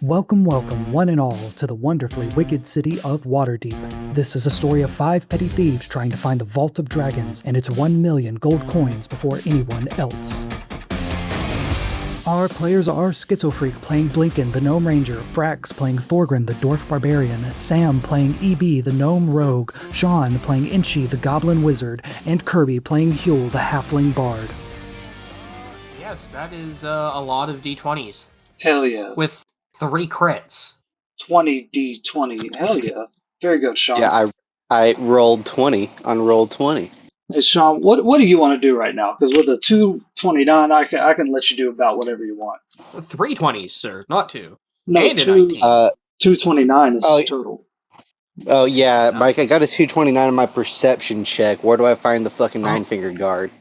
Welcome, welcome, one and all, to the wonderfully wicked city of Waterdeep. This is a story of 5 petty thieves trying to find the Vault of Dragons and its 1 million gold coins before anyone else. Our players are Schizofreak playing Blinken, the Gnome Ranger, Frax playing Thorgrin, the Dwarf Barbarian, Sam playing EB, the Gnome Rogue, Sean playing Inchi, the Goblin Wizard, and Kirby playing Huel, the Halfling Bard. Yes, that is a lot of D20s. Hell yeah. With 3 crits. 20 D20. Hell yeah. Very good, Sean. Yeah, I rolled 20 on roll 20. Hey, Sean, what do you want to do right now? Because with a 229, I can let you do about whatever you want. 3 20s, sir, not 2. No, and a 19. 229 is total. Oh, yeah, Mike, I got a 229 on my perception check. Where do I find the fucking Nine-Fingered Guard?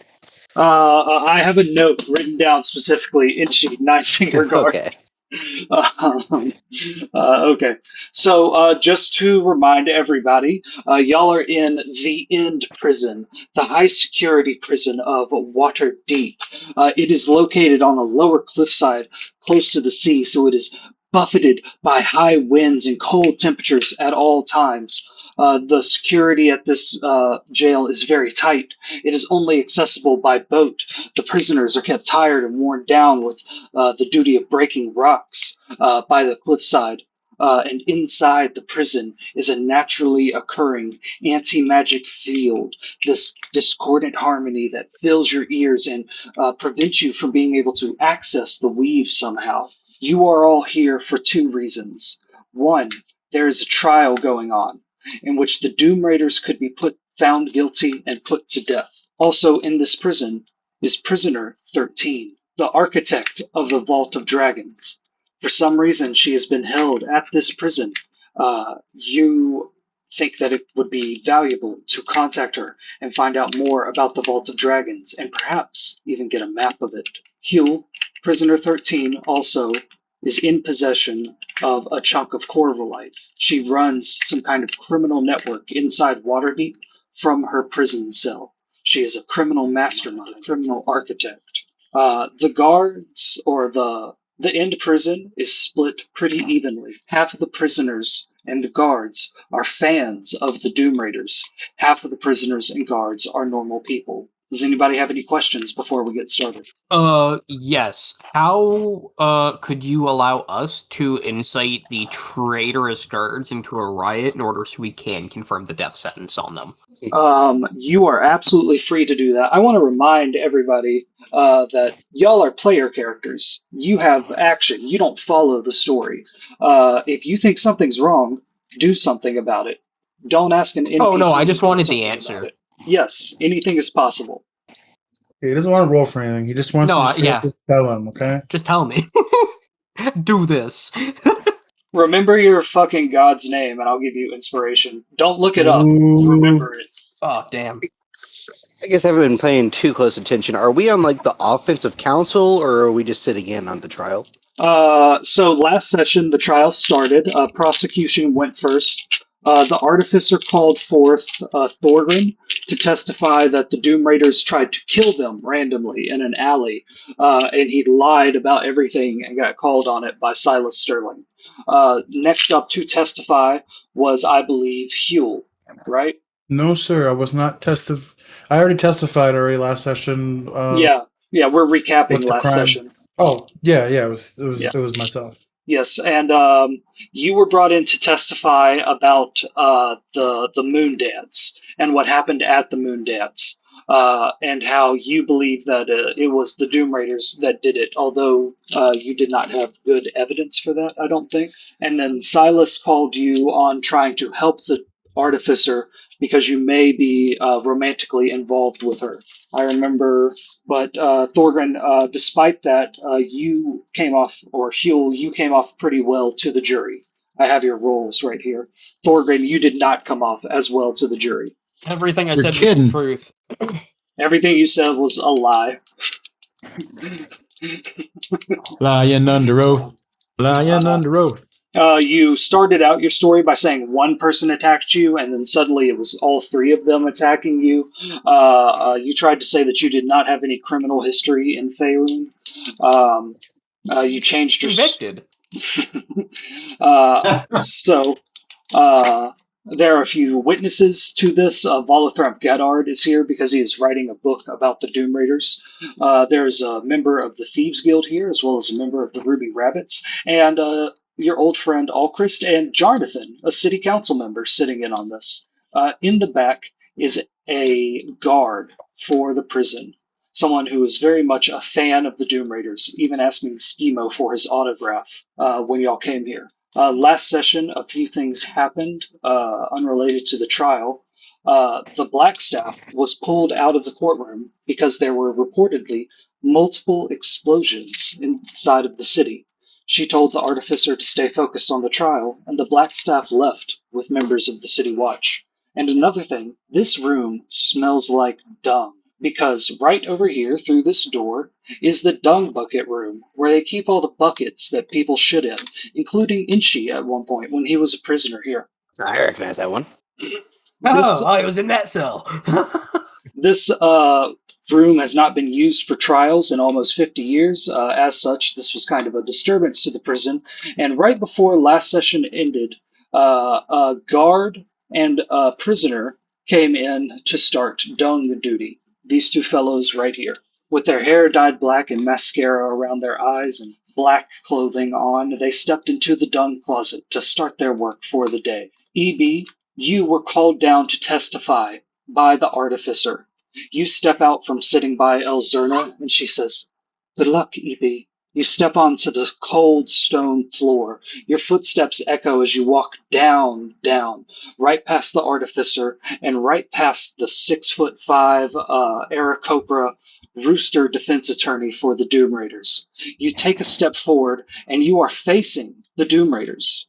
I have a note written down specifically, Inchi, Nine-Fingered Guard. Okay. Okay, so just to remind everybody, y'all are in the End Prison, the high security prison of Waterdeep. It is located on a lower cliffside close to the sea, so it is buffeted by high winds and cold temperatures at all times. The security at this jail is very tight. It is only accessible by boat. The prisoners are kept tired and worn down with the duty of breaking rocks by the cliffside. And inside the prison is a naturally occurring anti-magic field, this discordant harmony that fills your ears and prevents you from being able to access the weave somehow. You are all here for 2 reasons. One, there is a trial going on in which the Doom Raiders could be found guilty and put to death. Also in this prison is Prisoner 13, the architect of the Vault of Dragons. For some reason, she has been held at this prison. You think that it would be valuable to contact her and find out more about the Vault of Dragons and perhaps even get a map of it. Huel, Prisoner 13, also is in possession of a chunk of Corvalite. She runs some kind of criminal network inside Waterdeep from her prison cell. She is a criminal mastermind, a criminal architect. The guards, or the End Prison, is split pretty evenly. Half of the prisoners and the guards are fans of the Doom Raiders. Half of the prisoners and guards are normal people. Does anybody have any questions before we get started? Yes. How, could you allow us to incite the traitorous guards into a riot in order so we can confirm the death sentence on them? You are absolutely free to do that. I want to remind everybody that y'all are player characters. You have action. You don't follow the story. If you think something's wrong, do something about it. Don't ask an NPC. Oh, no, I just to do wanted the something answer. about it. Yes, anything is possible. He doesn't want to roll for anything. He just wants to just tell him, okay? Just tell me. Do this. Remember your fucking god's name, and I'll give you inspiration. Don't look it up. Remember it. Oh, damn. I guess I haven't been paying too close attention. Are we on, like, the offensive council, or are we just sitting in on the trial? So last session, the trial started. Prosecution went first. The Artificer called forth Thorgrin to testify that the Doom Raiders tried to kill them randomly in an alley, and he lied about everything and got called on it by Silas Sterling. Next up to testify was, I believe, Huel, right? No, sir, I was not I already testified last session. Yeah, we're recapping last session. Oh, yeah, it was myself. Yes, and you were brought in to testify about the Moon Dance and what happened at the Moon Dance, and how you believe that it was the Doom Raiders that did it, although you did not have good evidence for that, I don't think. And then Silas called you on trying to help the Artificer because you may be romantically involved with her. I remember, but Thorgrin, despite that, you came off, or Huel, you came off pretty well to the jury. I have your roles right here. Thorgrin, you did not come off as well to the jury. Everything I said was the truth. Everything you said was a lie. Lying under oath. Lying under oath. You started out your story by saying one person attacked you, and then suddenly it was all 3 of them attacking you. You tried to say that you did not have any criminal history in Faerun. You changed your... Convicted. So, there are a few witnesses to this. Volothrop Gaddard is here because he is writing a book about the Doom Raiders. There's a member of the Thieves Guild here, as well as a member of the Ruby Rabbits, and your old friend Alchrist and Jonathan, a city council member, sitting in on this. In the back is a guard for the prison, someone who is very much a fan of the Doom Raiders, even asking Schemo for his autograph when y'all came here. Last session, a few things happened unrelated to the trial. The Black Staff was pulled out of the courtroom because there were reportedly multiple explosions inside of the city. She told the artificer to stay focused on the trial, and the Black Staff left with members of the City Watch. And another thing, this room smells like dung, because right over here through this door is the dung bucket room, where they keep all the buckets that people shit in, including Inchi at one point when he was a prisoner here. I recognize that one. I was in that cell. This room has not been used for trials in almost 50 years. As such, this was kind of a disturbance to the prison. And right before last session ended, a guard and a prisoner came in to start dung duty. These two fellows right here, with their hair dyed black and mascara around their eyes and black clothing on, they stepped into the dung closet to start their work for the day. EB, you were called down to testify by the artificer. You step out from sitting by Elzerna, and she says, "Good luck, EB." You step onto the cold stone floor. Your footsteps echo as you walk down, right past the artificer and right past the 6'5" Aarakocra rooster defense attorney for the Doom Raiders. You take a step forward, and you are facing the Doom Raiders.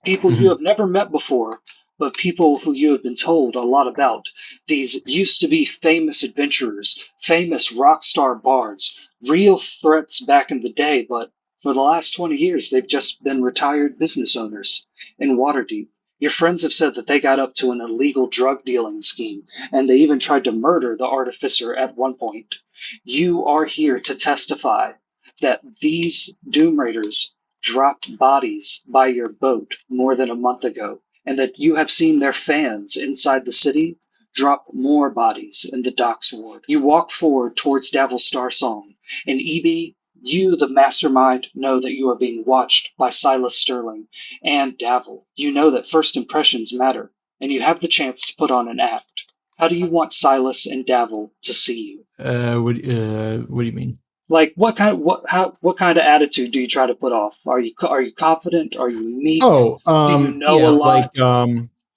People you have never met before, but people who you have been told a lot about. These used to be famous adventurers, famous rock star bards, real threats back in the day, but for the last 20 years they've just been retired business owners in Waterdeep. Your friends have said that they got up to an illegal drug dealing scheme, and they even tried to murder the artificer at one point. You are here to testify that these Doom Raiders dropped bodies by your boat more than a month ago, and that you have seen their fans inside the city drop more bodies in the docks ward. You walk forward towards Davil Starsong, and EB, you, the mastermind, know that you are being watched by Silas Sterling and Davil. You know that first impressions matter, and you have the chance to put on an act. How do you want Silas and Davil to see you? What do you mean? Like what kind of attitude do you try to put off? Are you confident? Are you meek? Do you know yeah, a lot? like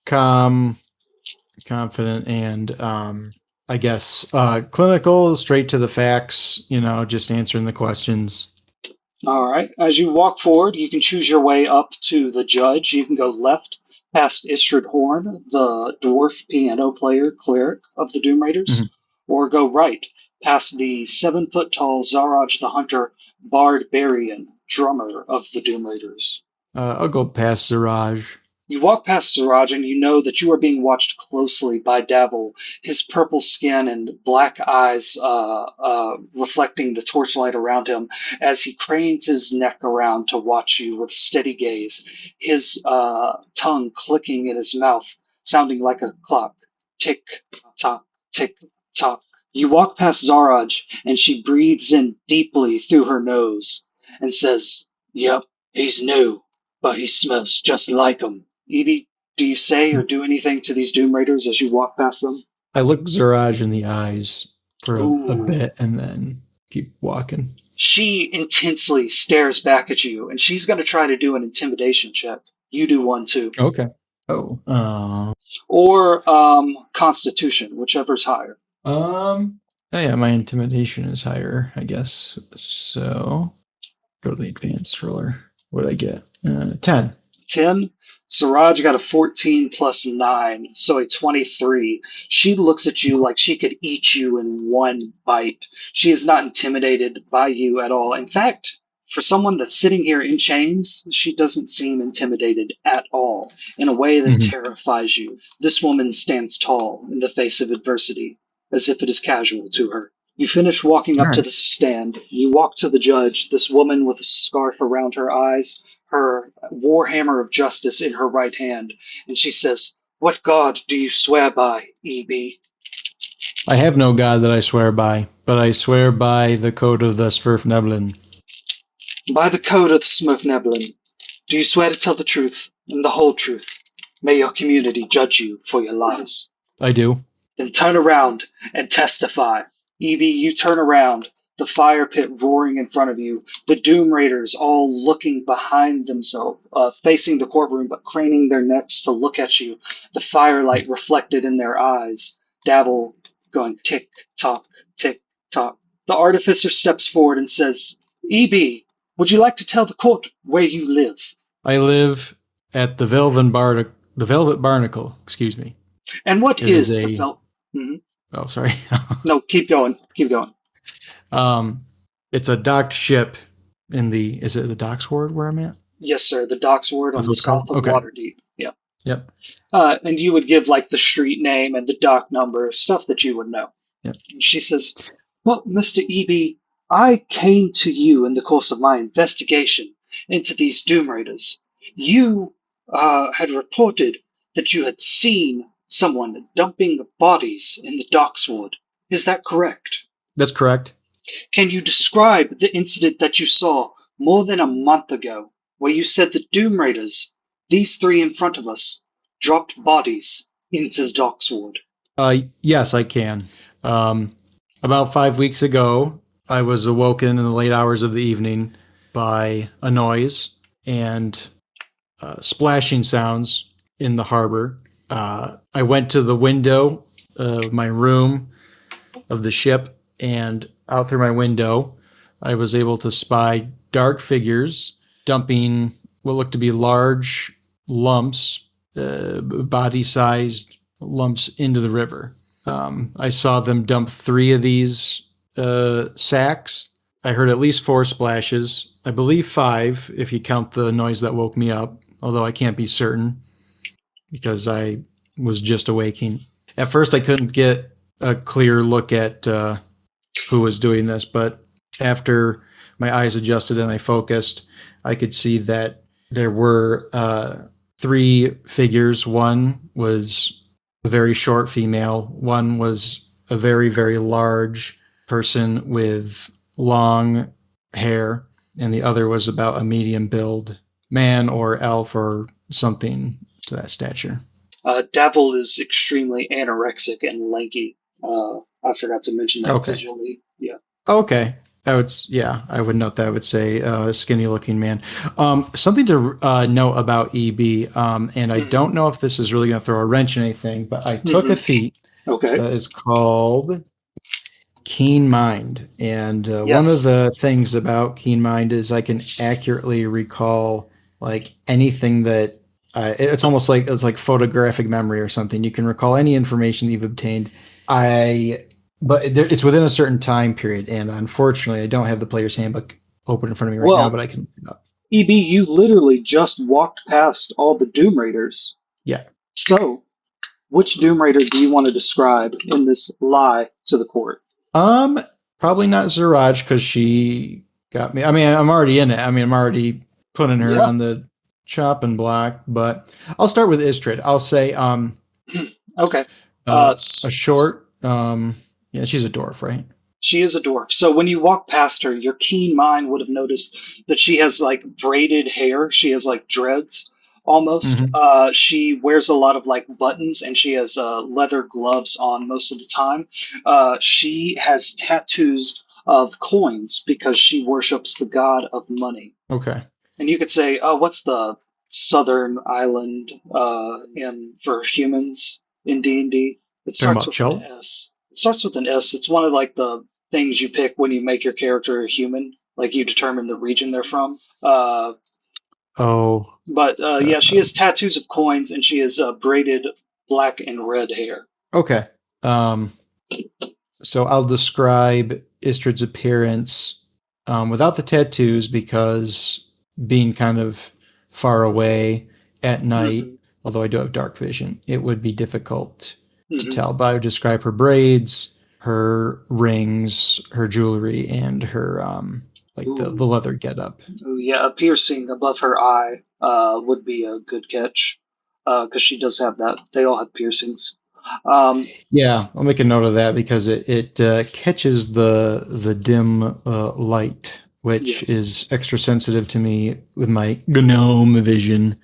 calm, confident, and I guess clinical, straight to the facts. Just answering the questions. All right. As you walk forward, you can choose your way up to the judge. You can go left past Istrid Horn, the dwarf piano player cleric of the Doom Raiders, or go right past the 7-foot-tall Zaraj the Hunter barbarian drummer of the Doom Raiders. I'll go past Siraj. You walk past Siraj and you know that you are being watched closely by Davil, his purple skin and black eyes reflecting the torchlight around him as he cranes his neck around to watch you with steady gaze, his tongue clicking in his mouth, sounding like a clock. Tick, tock, tick, tock. You walk past Zaraj and she breathes in deeply through her nose and says, "Yep, he's new, but he smells just like him." Evie, do you say or do anything to these Doom Raiders as you walk past them? I look Zaraj in the eyes for a Ooh. bit and then keep walking. She intensely stares back at you, and she's going to try to do an intimidation check. You do one too. Okay. Oh. Or Constitution, whichever's higher. Oh yeah, my intimidation is higher, I guess. So go to the advanced roller. What did I get? 10. 10. Siraj got a 14 plus 9, so a 23. She looks at you like she could eat you in one bite. She is not intimidated by you at all. In fact, for someone that's sitting here in chains, she doesn't seem intimidated at all in a way that terrifies you. This woman stands tall in the face of adversity, as if it is casual to her. You finish walking up to the stand. You walk to the judge, this woman with a scarf around her eyes, her warhammer of justice in her right hand, and she says, "What god do you swear by, EB?" I have no god that I swear by, but I swear by the code of the Svirfneblin. "By the code of the Smurfneblin, do you swear to tell the truth and the whole truth? May your community judge you for your lies." I do. "Then turn around and testify." Evie, you turn around, the fire pit roaring in front of you, the Doom Raiders all looking behind themselves, facing the courtroom, but craning their necks to look at you, the firelight reflected in their eyes. Dabble going tick tock, tick tock. The artificer steps forward and says, "EB, would you like to tell the court where you live?" I live at the Velvet Barnacle, excuse me. "And what It is is the a- felt?" Mhm. Oh, sorry. No, keep going. Keep going. It's a docked ship is it the docks ward where I'm at? Yes, sir. The docks ward on That's the what it's south called? of Okay. Waterdeep. Yeah. Yep. And you would give like the street name and the dock number, stuff that you would know. Yep. And she says, "Well, Mr. EB, I came to you in the course of my investigation into these Doom Raiders. You had reported that you had seen someone dumping bodies in the docks ward. Is that correct? That's correct. Can you describe the incident that you saw more than a month ago, where you said the Doom Raiders, these three in front of us, dropped bodies into the docks ward?" Yes, I can. About 5 weeks ago, I was awoken in the late hours of the evening by a noise and splashing sounds in the harbor. I went to the window of my room of the ship, and out through my window, I was able to spy dark figures dumping what looked to be large lumps, body-sized lumps into the river. I saw them dump 3 of these sacks. I heard at least 4 splashes. I believe 5 if you count the noise that woke me up, although I can't be certain because I was just awaking. At first, I couldn't get a clear look at who was doing this, but after my eyes adjusted and I focused, I could see that there were 3 figures. One was a very short female. One was a very, very large person with long hair. And the other was about a medium build man or elf or something to that stature. Dabble is extremely anorexic and lanky. I forgot to mention that Okay. visually. Yeah. Okay. I would note that. I would say skinny looking man. Something to know about EB, and I don't know if this is really going to throw a wrench in anything, but I took a feat Okay. that is called Keen Mind. And one of Yes. the things about Keen Mind is I can accurately recall like anything that it's almost like it's like photographic memory or something. You can recall any information that you've obtained. But it's within a certain time period, and unfortunately, I don't have the player's handbook open in front of me right now, but I can look it up. EB, you literally just walked past all the Doom Raiders. Yeah. So, which Doom Raider do you want to describe in this lie to the court? Probably not Ziraj because she got me. I mean, I'm already in it. I mean, I'm already putting her on the chopping block, but I'll start with Istrid. I'll say, Okay. a short, yeah, she's a dwarf, right? She is a dwarf. So when you walk past her, your keen mind would have noticed that she has like braided hair. She has like dreads almost. She wears a lot of like buttons, and she has leather gloves on most of the time. She has tattoos of coins because she worships the god of money. Okay. And you could say, oh, what's the southern island for humans in D&D? It starts with Chult? an S. It starts with an S. It's one of like the things you pick when you make your character a human. Like you determine the region they're from. Yeah, she has tattoos of coins, and she has braided black and red hair. Okay. So I'll describe Istrid's appearance without the tattoos because being kind of far away at night, although I do have dark vision, it would be difficult to tell. But I would describe her braids, her rings, her jewelry, and her like Ooh. the leather getup. Ooh, yeah, a piercing above her eye would be a good catch, because she does have that. They all have piercings. Yeah, I'll make a note of that because it catches the dim light, which Yes. is extra sensitive to me with my gnome vision.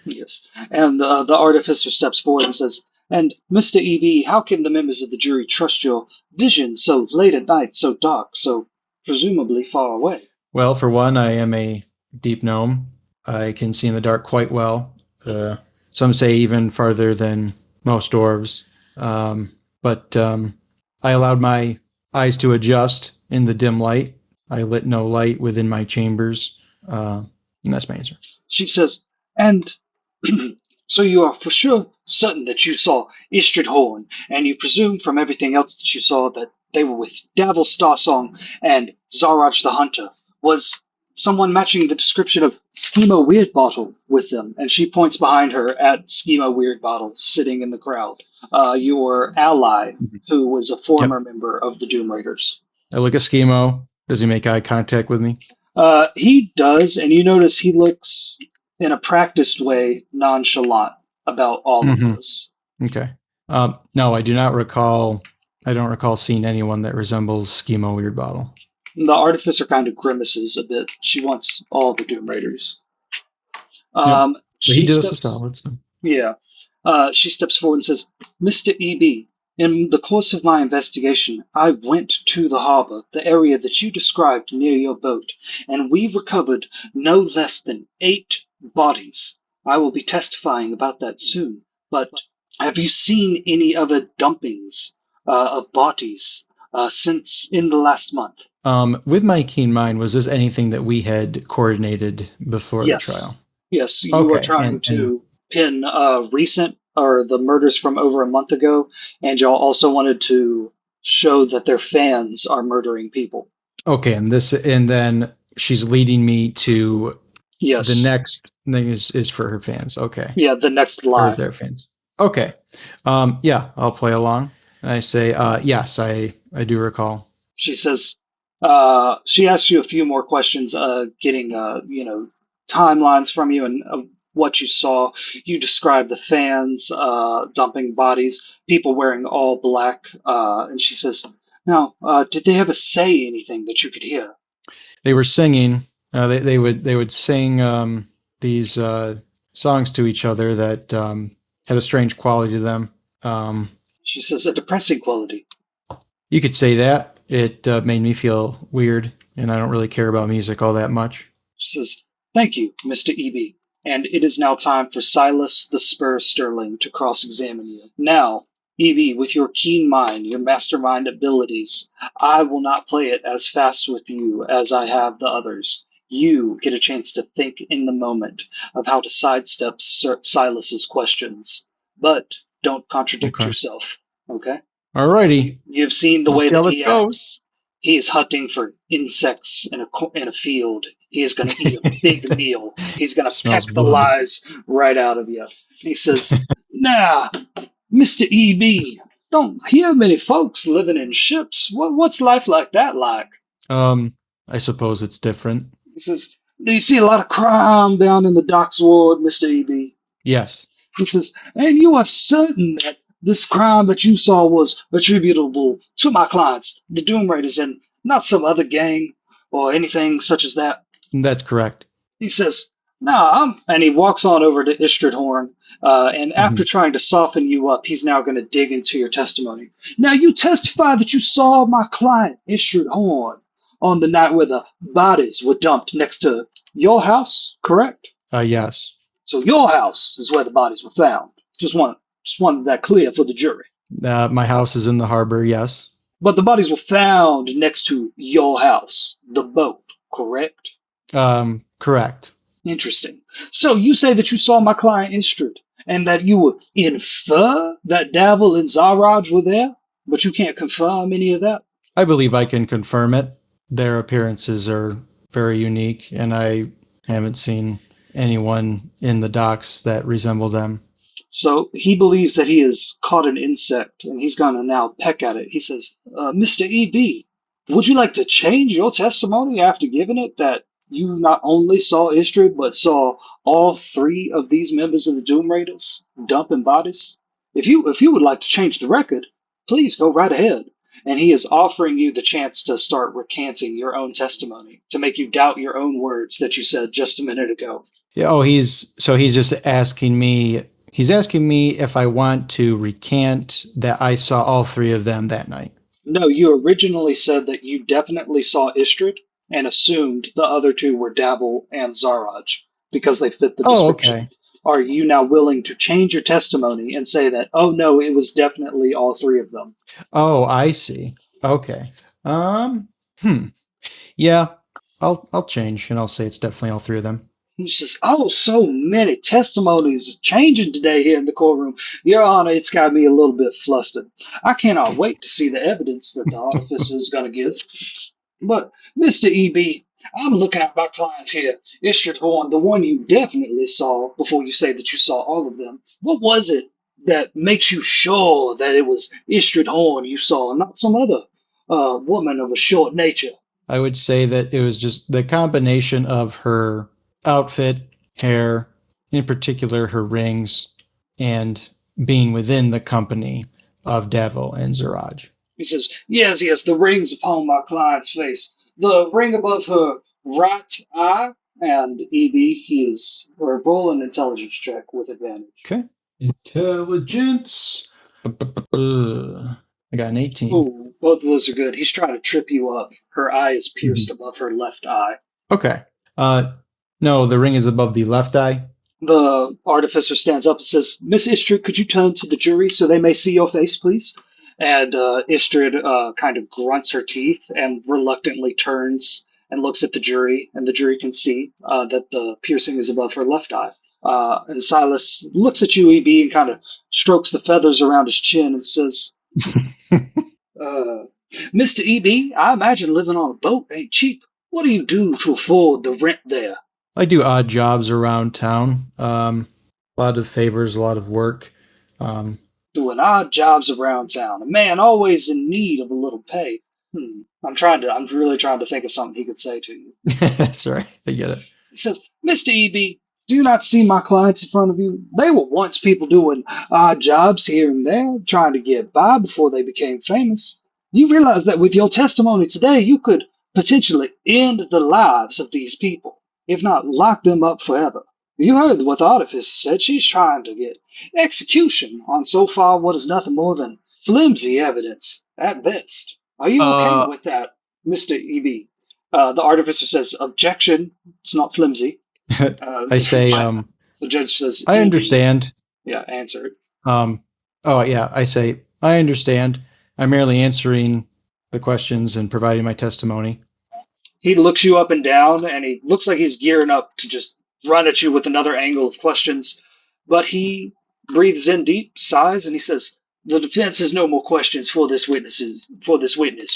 Yes. And the artificer steps forward and says, "And Mr. E.B., how can the members of the jury trust your vision so late at night, so dark, so presumably far away?" Well, for one, I am a deep gnome. I can see in the dark quite well. Some say even farther than most dwarves. But I allowed my eyes to adjust in the dim light. I lit no light within my chambers. And that's my answer. She says, "And so you are for sure certain that you saw Istrid Horn, and you presume from everything else that you saw that they were with Davil Starsong and Zaraj the Hunter. Was someone matching the description of Schemo Weirdbottle with them?" And she points behind her at Schemo Weirdbottle sitting in the crowd, your ally, who was a former Yep. member of the Doom Raiders. I look at Schemo. Does he make eye contact with me? He does, and you notice he looks, in a practiced way, nonchalant about all of Mhm. this. Okay. No, I do not recall. I don't recall seeing anyone that resembles Schemo Weirdbottle. The artificer kind of grimaces a bit. She wants all the Doom Raiders. But he She did us a steps, solid. So. yeah. She steps forward and says, "Mr. E.B., in the course of my investigation, I went to the harbor, the area that you described near your boat, and we recovered no less than 8 bodies. I will be testifying about that soon, but have you seen any other dumpings of bodies since in the last month?" With my keen mind, was this anything that we had coordinated before the Yes. trial? Yes, you were Okay, trying and to pin recent or the murders from over a month ago, and y'all also wanted to show that their fans are murdering people. okay, and then she's leading me to Yes. the next thing is for her fans. Okay, Yeah, the next or lie. their fans. Okay, yeah, I'll play along. And I say, yes, I do recall. She says, she asks you a few more questions, getting, timelines from you and what you saw. You describe the fans dumping bodies, people wearing all black, and she says, "Now, did they ever say anything that you could hear?" They were singing. They would sing these songs to each other that had a strange quality to them. She says, "A depressing quality." You could say that. It made me feel weird, and I don't really care about music all that much. She says, "Thank you, Mr. E.B. And it is now time for Silas the Spur Sterling to cross-examine you. Now, E.B., with your keen mind, your mastermind abilities, I will not play it as fast with you as I have the others. You get a chance to think in the moment of how to sidestep Silas's questions. But don't contradict Okay. yourself, okay? Alrighty. You've seen the Let's way see how that this he goes. acts. He is hunting for insects in a field. He is going to eat a big meal. He's going to Smells peck the blood. lies right out of you. He says, "Nah, Mr. E.B., don't hear many folks living in ships. What's life like that like?" I suppose it's different. He says, "Do you see a lot of crime down in the docks ward, Mr. E.B.?" Yes. He says, "And you are certain that this crime that you saw was attributable to my clients, the Doom Raiders, and not some other gang or anything such as that?" That's correct. He says, "No, and he walks on over to Istrid Horn, and after trying to soften you up, he's now going to dig into your testimony. Now, you testify that you saw my client, Istrid Horn, on the night where the bodies were dumped next to your house, correct? Yes. So your house is where the bodies were found. Just wanted that clear for the jury. My house is in the harbor. Yes. But the bodies were found next to your house, the boat, correct? Correct. Interesting. So you say that you saw my client Istrid, and that you would infer that Davil and Zaraj were there, but you can't confirm any of that? I believe I can confirm it. Their appearances are very unique, and I haven't seen anyone in the docks that resemble them. So he believes that he has caught an insect, and he's going to now peck at it. He says, "Mr. E.B., would you like to change your testimony after giving it that you not only saw Istrid, but saw all three of these members of the Doom Raiders dumping bodies? If you would like to change the record, please go right ahead. And he is offering you the chance to start recanting your own testimony, to make you doubt your own words that you said just a minute ago. Yeah. Oh, he's just asking me. He's asking me if I want to recant that I saw all three of them that night. No, you originally said that you definitely saw Istrid and assumed the other two were Dabble and Zaraj because they fit the Oh, description. okay. Are you now willing to change your testimony and say that, oh no, it was definitely all three of them? Oh, I see. Okay. Yeah, I'll change and I'll say it's definitely all three of them. He says, oh, so many testimonies changing today here in the courtroom. Your Honor, it's got me a little bit flustered. I cannot wait to see the evidence that the artificer is going to give. But, Mr. E.B., I'm looking at my client here, Istrid Horn, the one you definitely saw before you say that you saw all of them. What was it that makes you sure that it was Istrid Horn you saw, and not some other woman of a short nature? I would say that it was just the combination of her outfit, hair, in particular her rings, and being within the company of Devil and Zaraj. He says, yes, the rings upon my client's face. The ring above her right eye, and E.B., he is, or roll an intelligence check with advantage. Okay. Intelligence. I got an 18. Ooh, both of those are good. He's trying to trip you up. Her eye is pierced above her left eye. Okay. No, the ring is above the left eye. The artificer stands up and says, Miss Istrid, could you turn to the jury so they may see your face, please? And Istrid kind of grunts her teeth and reluctantly turns and looks at the jury, and the jury can see that the piercing is above her left eye. And Silas looks at you, EB, and kind of strokes the feathers around his chin and says, Mr. EB, I imagine living on a boat ain't cheap. What do you do to afford the rent there? I do odd jobs around town. A lot of favors, a lot of work. Doing odd jobs around town. A man always in need of a little pay. I'm really trying to think of something he could say to you. That's right. I get it. He says, Mr. E.B., do you not see my clients in front of you? They were once people doing odd jobs here and there, trying to get by before they became famous. You realize that with your testimony today, you could potentially end the lives of these people, if not lock them up forever. You heard what the artificer said. She's trying to get execution on so far what is nothing more than flimsy evidence at best. Are you okay with that, Mr. E.B.? The artificer says, objection. It's not flimsy. I say, the judge says, I understand. Yeah, answer it. I say, I understand. I'm merely answering the questions and providing my testimony. He looks you up and down, and he looks like he's gearing up to just run at you with another angle of questions. But he breathes in deep, sighs, and he says, the defense has no more questions for this witness,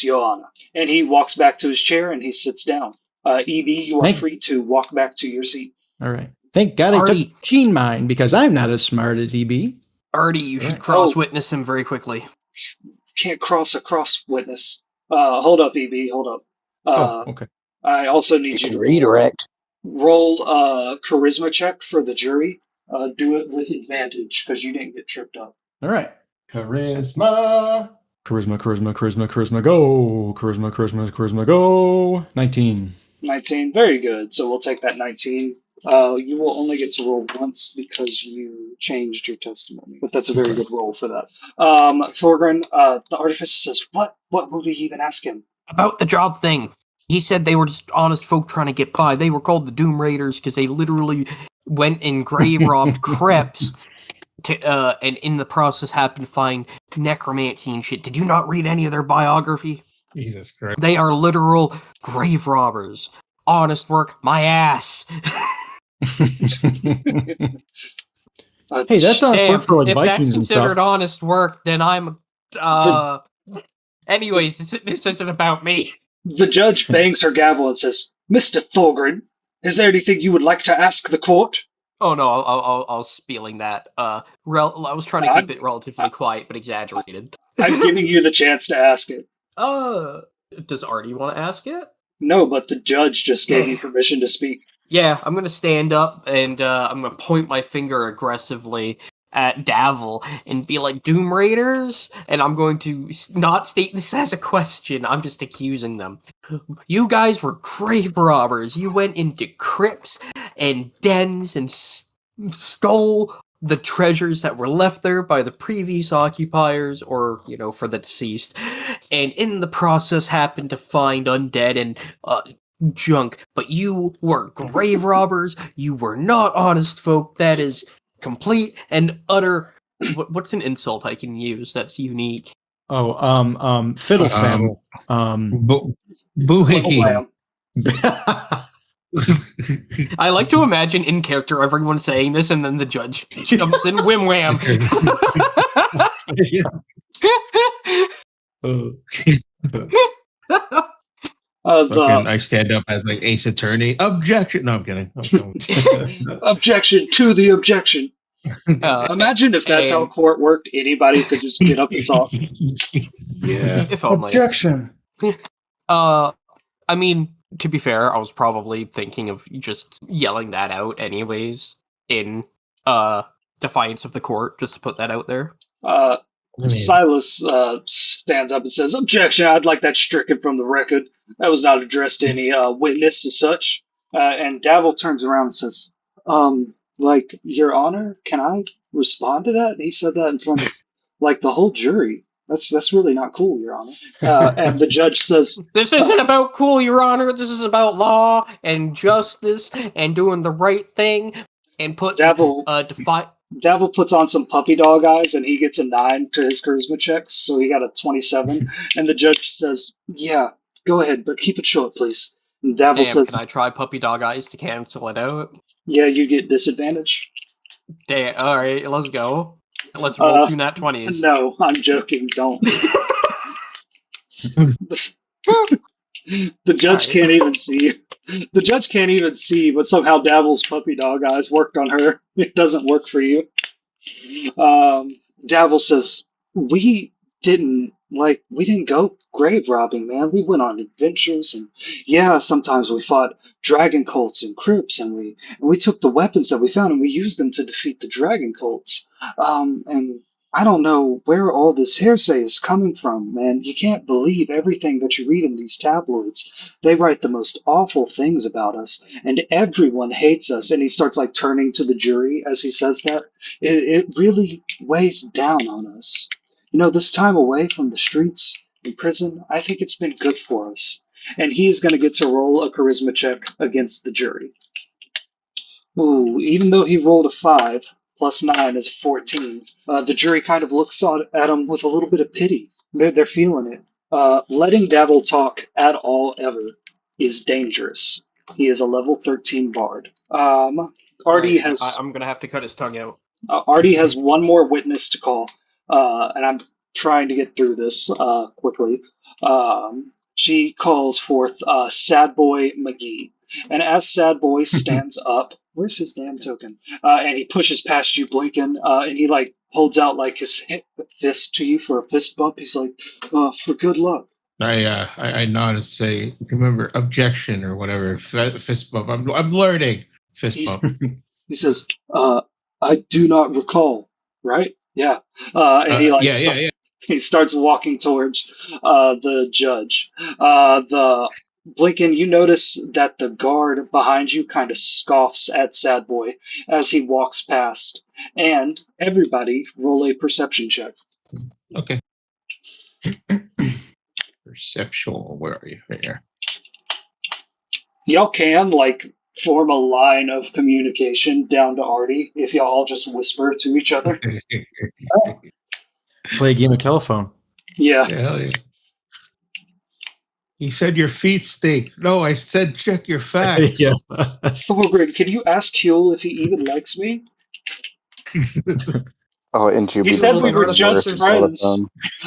Your Honor. And he walks back to his chair and he sits down. EB, you are free to walk back to your seat. All right. Thank God I took keen mind because I'm not as smart as EB. Artie, you should cross-witness him very quickly. Can't cross a cross-witness. Hold up, EB, hold up. Okay. I also need you to redirect. Roll a charisma check for the jury. Do it with advantage because you didn't get tripped up. All right. Charisma, go. Charisma, go. 19. 19. Very good. So we'll take that 19. You will only get to roll once because you changed your testimony. But that's a very good roll for that. Thorgrim, the artificer says, What would we even ask him? About the job thing. He said they were just honest folk trying to get by. They were called the Doom Raiders because they literally went and grave robbed crypts. And in the process happened to find necromancy and shit. Did you not read any of their biography? Jesus Christ. They are literal grave robbers. Honest work, my ass. Hey, that's honest work for like if Vikings that's and stuff. considered honest work, then I'm... Anyways, this isn't about me. The judge bangs her gavel and says, Mr. Thorgrim, is there anything you would like to ask the court? Oh no, I was spieling that. I was trying to keep it relatively quiet, but exaggerated. I'm giving you the chance to ask it. Does Artie want to ask it? No, but the judge just gave you permission to speak. Yeah, I'm gonna stand up and I'm gonna point my finger aggressively at Davil and be like, Doom Raiders? And I'm going to not state this as a question, I'm just accusing them. You guys were grave robbers. You went into crypts and dens and stole the treasures that were left there by the previous occupiers or, for the deceased. And in the process happened to find undead and junk, but you were grave robbers. You were not honest folk. That is complete and utter. What's an insult I can use that's unique? Oh, fiddle faddle. Boohickey. I like to imagine in character everyone saying this, and then the judge jumps in, whim wham. I stand up as like Ace Attorney. Objection! No, I'm kidding. Objection to the objection. Imagine if that's how court worked. Anybody could just get up and talk. Yeah. If only. Objection. I mean, to be fair, I was probably thinking of just yelling that out anyways in defiance of the court, just to put that out there. Silas stands up and says, "Objection, I'd like that stricken from the record. That was not addressed to any witness as such." And Davil turns around and says, Your Honor, can I respond to that? He said that in front of, the whole jury. That's really not cool, Your Honor. And the judge says, "This isn't about cool, Your Honor. This is about law and justice and doing the right thing and put Davil puts on some puppy dog eyes and he gets a 9 to his charisma checks, so he got a 27. And the judge says, "Yeah, go ahead, but keep it short, please." And Davil says, "Can I try puppy dog eyes to cancel it out?" "Yeah, you get disadvantage." Damn, all right, let's go. Let's roll 2 nat 20s. No, I'm joking. Don't. The judge can't even see. The judge can't even see, but somehow Davil's puppy dog eyes worked on her. It doesn't work for you. Davil says, we didn't go grave robbing, man. We went on adventures, and yeah, sometimes we fought dragon cults and crypts, and we took the weapons that we found and we used them to defeat the dragon cults. And I don't know where all this hearsay is coming from, man. You can't believe everything that you read in these tabloids. They write the most awful things about us, and everyone hates us." And he starts turning to the jury as he says that. It really weighs down on us. This time away from the streets in prison, I think it's been good for us. And he is going to get to roll a charisma check against the jury. Ooh, even though he rolled a 5, plus 9 is a 14. The jury kind of looks at him with a little bit of pity. They're feeling it. Letting Davil talk at all ever is dangerous. He is a level 13 bard. Artie has... I'm going to have to cut his tongue out. Artie has one more witness to call, and I'm trying to get through this quickly. She calls forth Sad Boy McGee. And as Sad Boy stands up, where's his damn token? And he pushes past you, Blinken, and he holds out his fist to you for a fist bump. He's like, "For good luck." I nod and say, "Remember, objection or whatever, fist bump. I'm learning fist bump." He says, "I do not recall." Right? Yeah. And he he starts walking towards the judge. Blinken, you notice that the guard behind you kind of scoffs at Sad Boy as he walks past. And everybody roll a perception check. Okay. Perceptual. Where are you? Right here. Y'all can form a line of communication down to Artie if y'all all just whisper to each other. Play a game of telephone. Yeah. Hell yeah. He said your feet stink. No, I said check your facts. Yeah. Thorgrid, can you ask Huel if he even likes me? Oh, and He said we were just friends.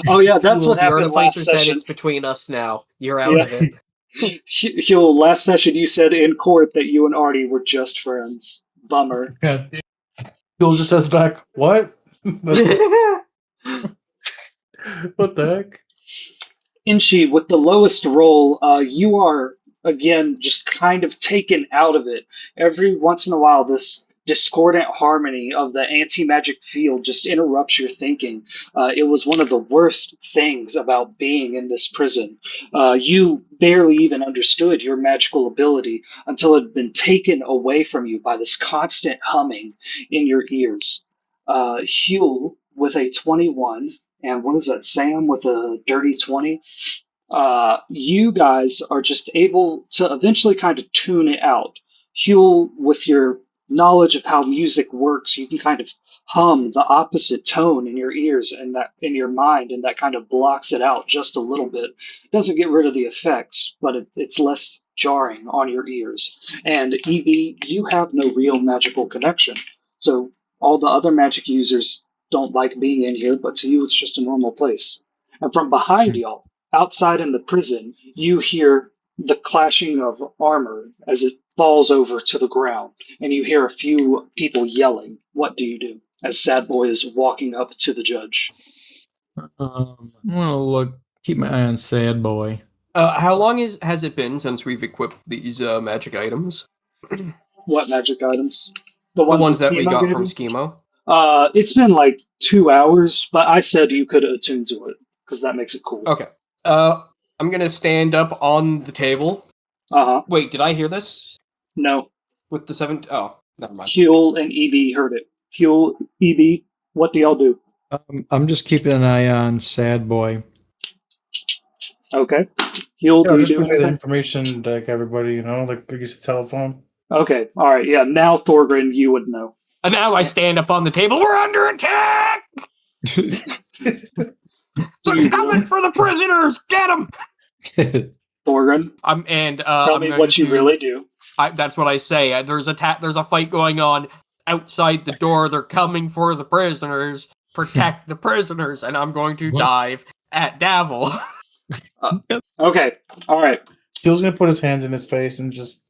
Oh yeah, that's what happened last said session. it's between us now. You're out of it. Huel, last session you said in court that you and Artie were just friends. Bummer. Bill just says back, what? What the heck? Inchi, with the lowest roll, you are again just kind of taken out of it. Every once in a while, this discordant harmony of the anti-magic field just interrupts your thinking. It was one of the worst things about being in this prison. You barely even understood your magical ability until it had been taken away from you by this constant humming in your ears. Huel with a 21, and what is that, Sam with a dirty 20? You guys are just able to eventually kind of tune it out. Huel, with your knowledge of how music works, you can kind of hum the opposite tone in your ears and that in your mind, and that kind of blocks it out just a little bit. It doesn't get rid of the effects, but it's less jarring on your ears. And Evie, you have no real magical connection, so all the other magic users don't like being in here, but to you it's just a normal place. And from behind y'all, outside in the prison, you hear the clashing of armor as it falls over to the ground, and you hear a few people yelling. What do you do as Sad Boy is walking up to the judge? I'm gonna look, keep my eye on Sad Boy. How long has it been since we've equipped these magic items? What magic items? The ones that we Schemo got gave from you? Schemo? It's been like 2 hours, but I said you could attune to it because that makes it cool. Okay. I'm gonna stand up on the table. Uh-huh. Wait, did I hear this? No. With the 7... Oh, never mind. Huel and EB heard it. Huel, EB, what do y'all do? I'm just keeping an eye on Sad Boy. Okay. Huel, Yeah, do you just do relay the anything? information to like, everybody, you know, like use a telephone. Okay, alright, yeah, now Thorgrin, you would know. And now I stand up on the table. We're under attack! They're coming for the prisoners! Get them! Thorgrin, tell I'm me going what you to- really do. That's what I say. There's a fight going on outside the door. They're coming for the prisoners. Protect the prisoners, and I'm going to What? dive at Davil. Okay, alright. He was gonna put his hands in his face and just.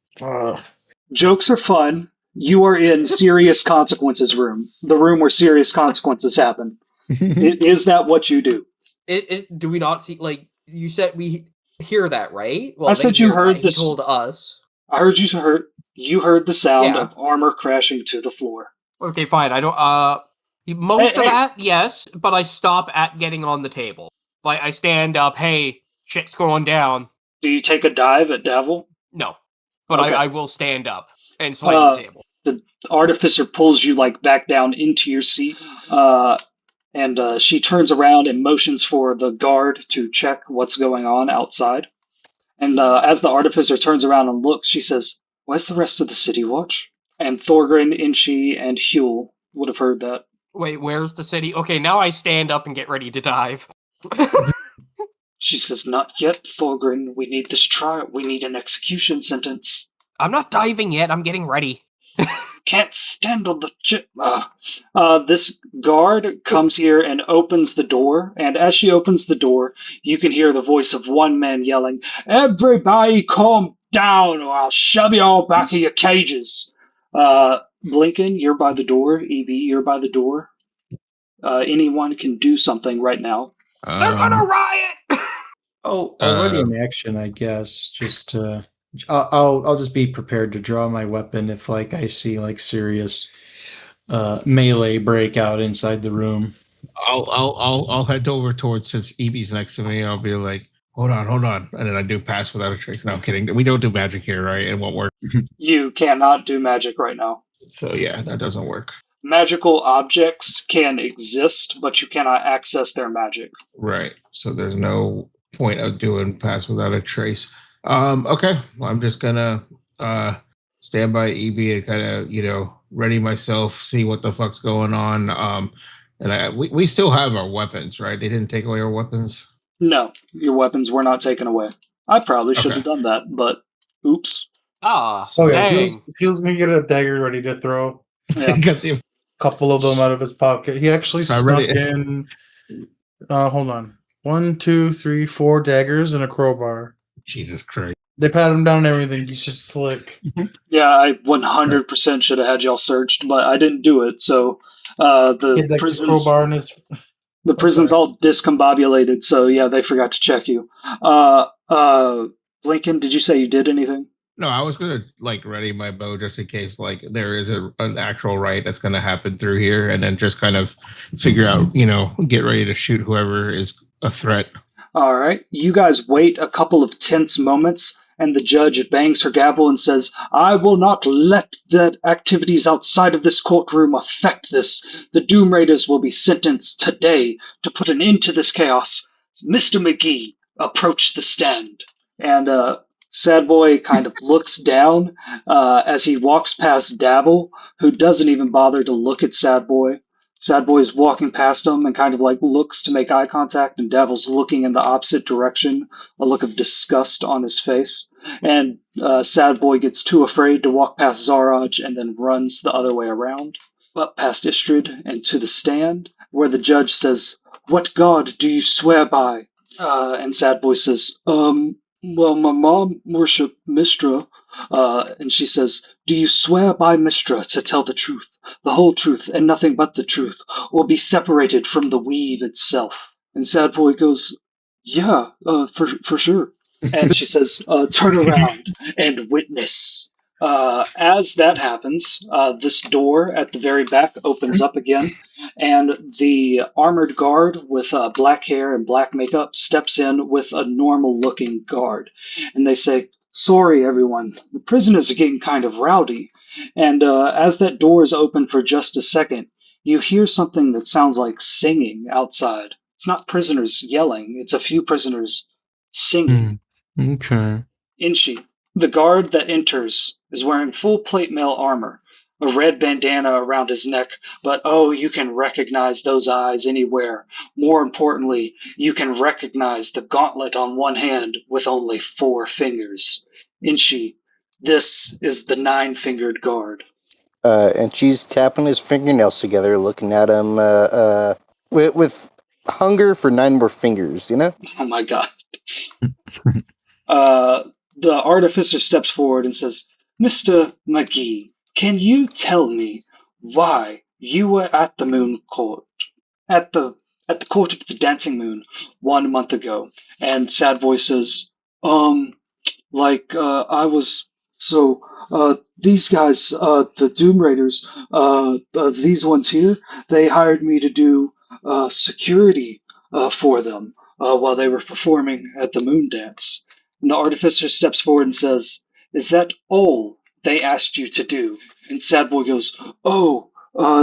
Jokes are fun. You are in serious consequences room. The room where serious consequences happen. Is that what you do? Do we not see, like, you said we hear that, right? Well, I they said you hear heard that. this- He told us. I heard you heard the sound Yeah. of armor crashing to the floor. Okay, fine. I don't, most Hey, of hey. that, yes, but I stop at getting on the table. Like, I stand up, hey, shit's going down. Do you take a dive at Davil? No. But Okay. I will stand up and slam the table. The artificer pulls you like back down into your seat, and she turns around and motions for the guard to check what's going on outside. And as the artificer turns around and looks, she says, "Where's the rest of the city watch?" And Thorgrin, Inchi, and Huel would have heard that. Wait, where's the city? Okay, now I stand up and get ready to dive. She says, "Not yet, Thorgrin. We need this trial. We need an execution sentence. I'm not diving yet, I'm getting ready. Can't stand on the chip." This guard comes here and opens the door, and as she opens the door, you can hear the voice of one man yelling, "Everybody calm down or I'll shove you all back in your cages." Blinken, you're by the door. EB, you're by the door. Anyone can do something right now. They're gonna riot! Oh, already in action, I guess. Just I'll just be prepared to draw my weapon if like I see like serious melee breakout inside the room. I'll head over towards, since EB's next to me. I'll be like, hold on, and then I do pass without a trace. No, I'm kidding. We don't do magic here, right? It won't work. You cannot do magic right now. So yeah, that doesn't work. Magical objects can exist, but you cannot access their magic. Right. So there's no point of doing pass without a trace. Okay. Well, I'm just gonna stand by EB and kind of, ready myself, see what the fuck's going on. And we still have our weapons, right? They didn't take away our weapons. No, your weapons were not taken away. I probably should have Okay. done that, but oops. Ah, Oh yeah, dang. he was gonna get a dagger ready to throw. Yeah. Got the Couple of them out of his pocket. He actually So I snuck read it. in. Hold on. 1, 2, 3, 4 daggers and a crowbar. Jesus Christ. They pat him down and everything. He's just slick. Yeah, I 100% should have had y'all searched, but I didn't do it. So He the had like the prison's crowbar in his The prison's sorry. all discombobulated, so yeah, they forgot to check you. Blinken, did you say you did anything? No, I was gonna like ready my bow just in case like there is an actual right that's gonna happen through here, and then just kind of figure out, get ready to shoot whoever is a threat. All right. You guys wait a couple of tense moments, and the judge bangs her gavel and says, I will not let the activities outside of this courtroom affect this. The Doom Raiders will be sentenced today to put an end to this chaos. Mr. McGee, approach the stand. And Sad Boy kind of looks down as he walks past Dabble, who doesn't even bother to look at Sad Boy. Sad Boy's walking past him and kind of like looks to make eye contact, and Davil's looking in the opposite direction, a look of disgust on his face. And Sad Boy gets too afraid to walk past Zaraj and then runs the other way around, up past Istrid and to the stand, where the judge says, What god do you swear by? And Sad Boy says, well, my mom worshipped Mistra. And she says, Do you swear by Mistra to tell the truth, the whole truth, and nothing but the truth, or be separated from the weave itself? And Sad Boy goes, Yeah, for sure. And she says, Turn around and witness. As that happens, this door at the very back opens up again, and the armored guard with black hair and black makeup steps in with a normal looking guard. And they say, Sorry, everyone, the prisoners are getting kind of rowdy. And as that door is open for just a second, you hear something that sounds like singing outside. It's not prisoners yelling, it's a few prisoners singing. Okay. Inchi, the guard that enters, is wearing full plate mail armor, a red bandana around his neck, but oh, you can recognize those eyes anywhere. More importantly, you can recognize the gauntlet on one hand with only 4 fingers. Inchi, this is the 9-fingered guard. And she's tapping his fingernails together, looking at him with hunger for 9 more fingers, Oh my god. The artificer steps forward and says, Mr. McGee, can you tell me why you were at the Moon Court, at the court of the Dancing Moon 1 month ago? And Sad Boy says, I was these guys, the Doom Raiders, these ones here, they hired me to do security for them while they were performing at the Moon Dance. And the artificer steps forward and says, Is that all they asked you to do? And Sad Boy goes, Oh,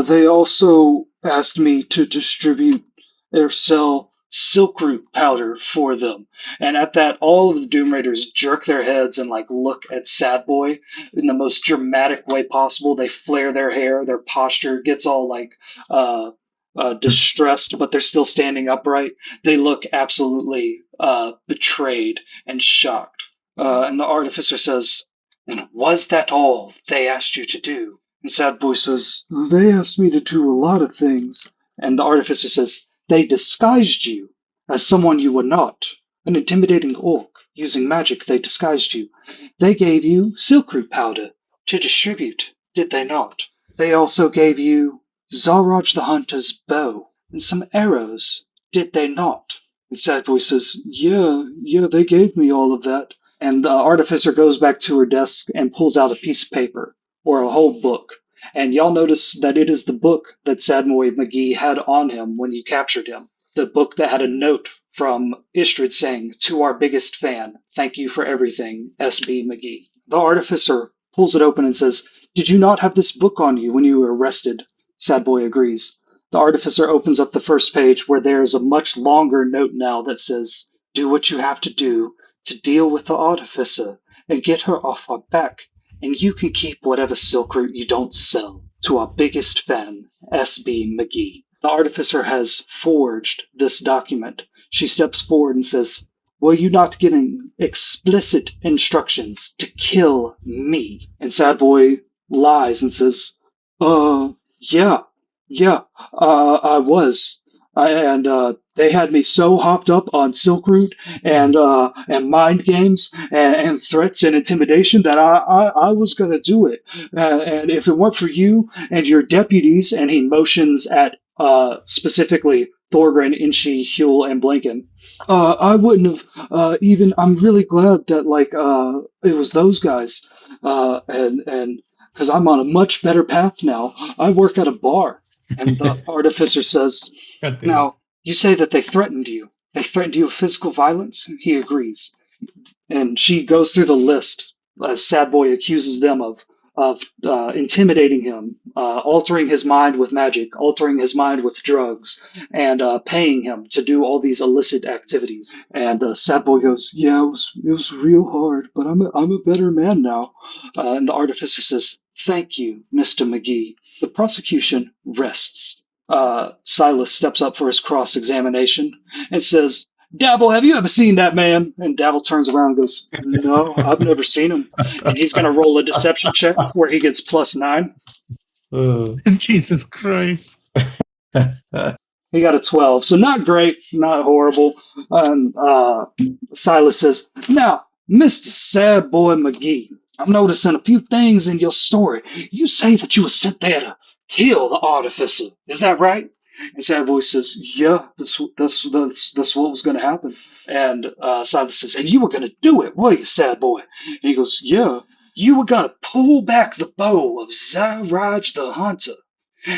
they also asked me to distribute or sell silk root powder for them. And at that, all of the Doom Raiders jerk their heads and like look at Sad Boy in the most dramatic way possible. They flare their hair, their posture gets all like distressed, but they're still standing upright. They look absolutely betrayed and shocked. And the artificer says, And was that all they asked you to do? And Sad Boy says, They asked me to do a lot of things. And the artificer says, They disguised you as someone you were not. An intimidating orc. Using magic, they disguised you. They gave you silk root powder to distribute, did they not? They also gave you Zaraj the Hunter's bow and some arrows, did they not? And Sad Boy says, Yeah, they gave me all of that. And the artificer goes back to her desk and pulls out a piece of paper, or a whole book. And y'all notice that it is the book that Sad Boy McGee had on him when you captured him. The book that had a note from Istrid saying, To our biggest fan, thank you for everything, S.B. McGee. The artificer pulls it open and says, Did you not have this book on you when you were arrested? Sad Boy agrees. The artificer opens up the first page where there is a much longer note now that says, Do what you have to do to deal with the artificer and get her off our back, and you can keep whatever silk root you don't sell. To our biggest fan, S.B. McGee. The artificer has forged this document. She steps forward and says, Were you not given explicit instructions to kill me? And Sad Boy lies and says, Yeah, I was. They had me so hopped up on Silk Root and mind games and threats and intimidation that I was going to do it. And if it weren't for you and your deputies, and he motions at specifically Thorgrin, Inchi, Huel, and Blinken. I wouldn't have even. I'm really glad that it was those guys, and because I'm on a much better path now. I work at a bar, and the artificer says, God damn it. "Now you say that they threatened you. They threatened you with physical violence." He agrees, and she goes through the list as Sad Boy accuses them of intimidating him, altering his mind with magic, altering his mind with drugs, and paying him to do all these illicit activities. And Sad Boy goes, "Yeah, it was real hard, but I'm a better man now." And the artificer says, "Thank you, Mr. McGee." The prosecution rests. Silas steps up for his cross examination and says, "Dabble, have you ever seen that man?" And Dabble turns around and goes, "No, I've never seen him." And he's going to roll a deception check where he gets +9. Jesus Christ. He got a 12. So not great, not horrible. And Silas says, "Now, Mr. Sad Boy McGee, I'm noticing a few things in your story. You say that you were sent there to kill the artificer. Is that right?" And Sad Boy says, "Yeah, that's what was going to happen." And Silas says, "And you were going to do it, were you, Sad Boy?" And he goes, "Yeah. You were going to pull back the bow of Zaraj the Hunter.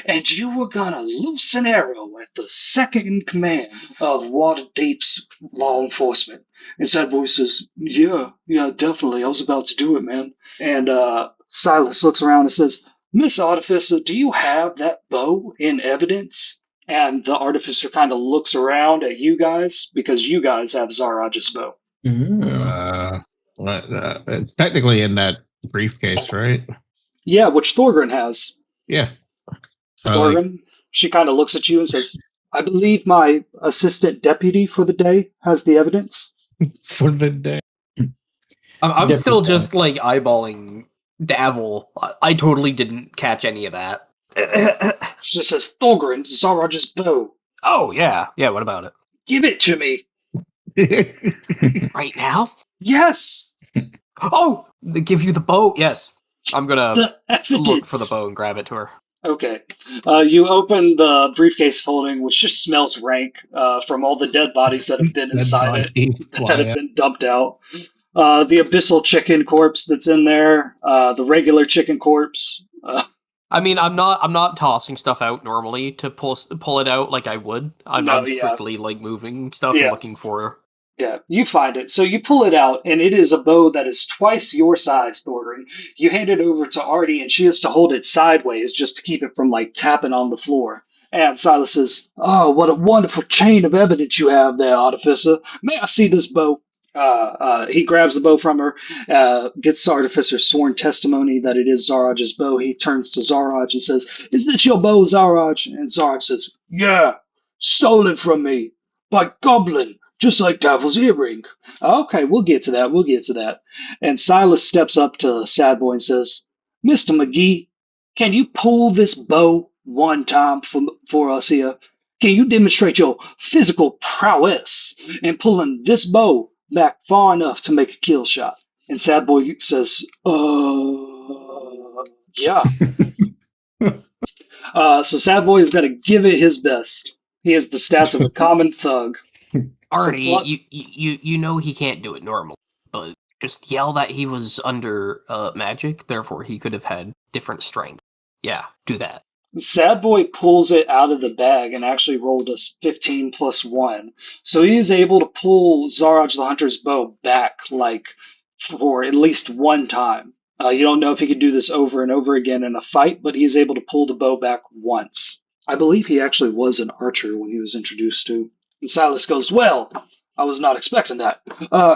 And you were gonna loose an arrow at the second in command of Waterdeep's law enforcement." And Sad Boy says, yeah, definitely. I was about to do it, man." And Silas looks around and says, "Miss Artificer, do you have that bow in evidence?" And the Artificer kind of looks around at you guys because you guys have Zaraj's bow. It's technically in that briefcase, right? Yeah, which Thorgrin has. Yeah. Thorgrin, she kind of looks at you and says, "I believe my assistant deputy for the day has the evidence." For the day. I'm Deputy still Dad. just like eyeballing Davil. I totally didn't catch any of that. She says, "Thorgrin, Zaraj's bow. Oh, yeah. Yeah, what about it? Give it to me." Right now? "Yes, Oh, they give you the bow. Yes. I'm gonna the evidence." look for the bow and grab it to her. Okay. You open the briefcase folding, which just smells rank from all the dead bodies that have been inside it, that have been dumped out. The abyssal chicken corpse that's in there, the regular chicken corpse. I mean, I'm not tossing stuff out normally to pull it out like I would. I'm strictly like moving stuff and looking for. Yeah, you find it. So you pull it out, and it is a bow that is twice your size, Thorgrin. You hand it over to Artie, and she has to hold it sideways just to keep it from tapping on the floor. And Silas says, "Oh, what a wonderful chain of evidence you have there, Artificer. May I see this bow?" He grabs the bow from her, gets Artificer's sworn testimony that it is Zaraj's bow. He turns to Zaraj and says, "Is this your bow, Zaraj?" And Zaraj says, "Yeah, stolen from me by Goblin. Just like Davil's earring." "Okay, we'll get to that. And Silas steps up to Sad Boy and says, "Mr. McGee, can you pull this bow one time for us here? Can you demonstrate your physical prowess in pulling this bow back far enough to make a kill shot?" And Sad Boy says, yeah." So Sad Boy is going to give it his best. He has the stats of a common thug. Artie, you know he can't do it normally, but just yell that he was under magic, therefore he could have had different strength. Yeah, do that. Sad Boy pulls it out of the bag and actually rolled a 15 plus 1. So he is able to pull Zaraj the Hunter's bow back for at least one time. You don't know if he could do this over and over again in a fight, but he is able to pull the bow back once. I believe he actually was an archer when he was introduced to. And Silas goes, "Well, I was not expecting that.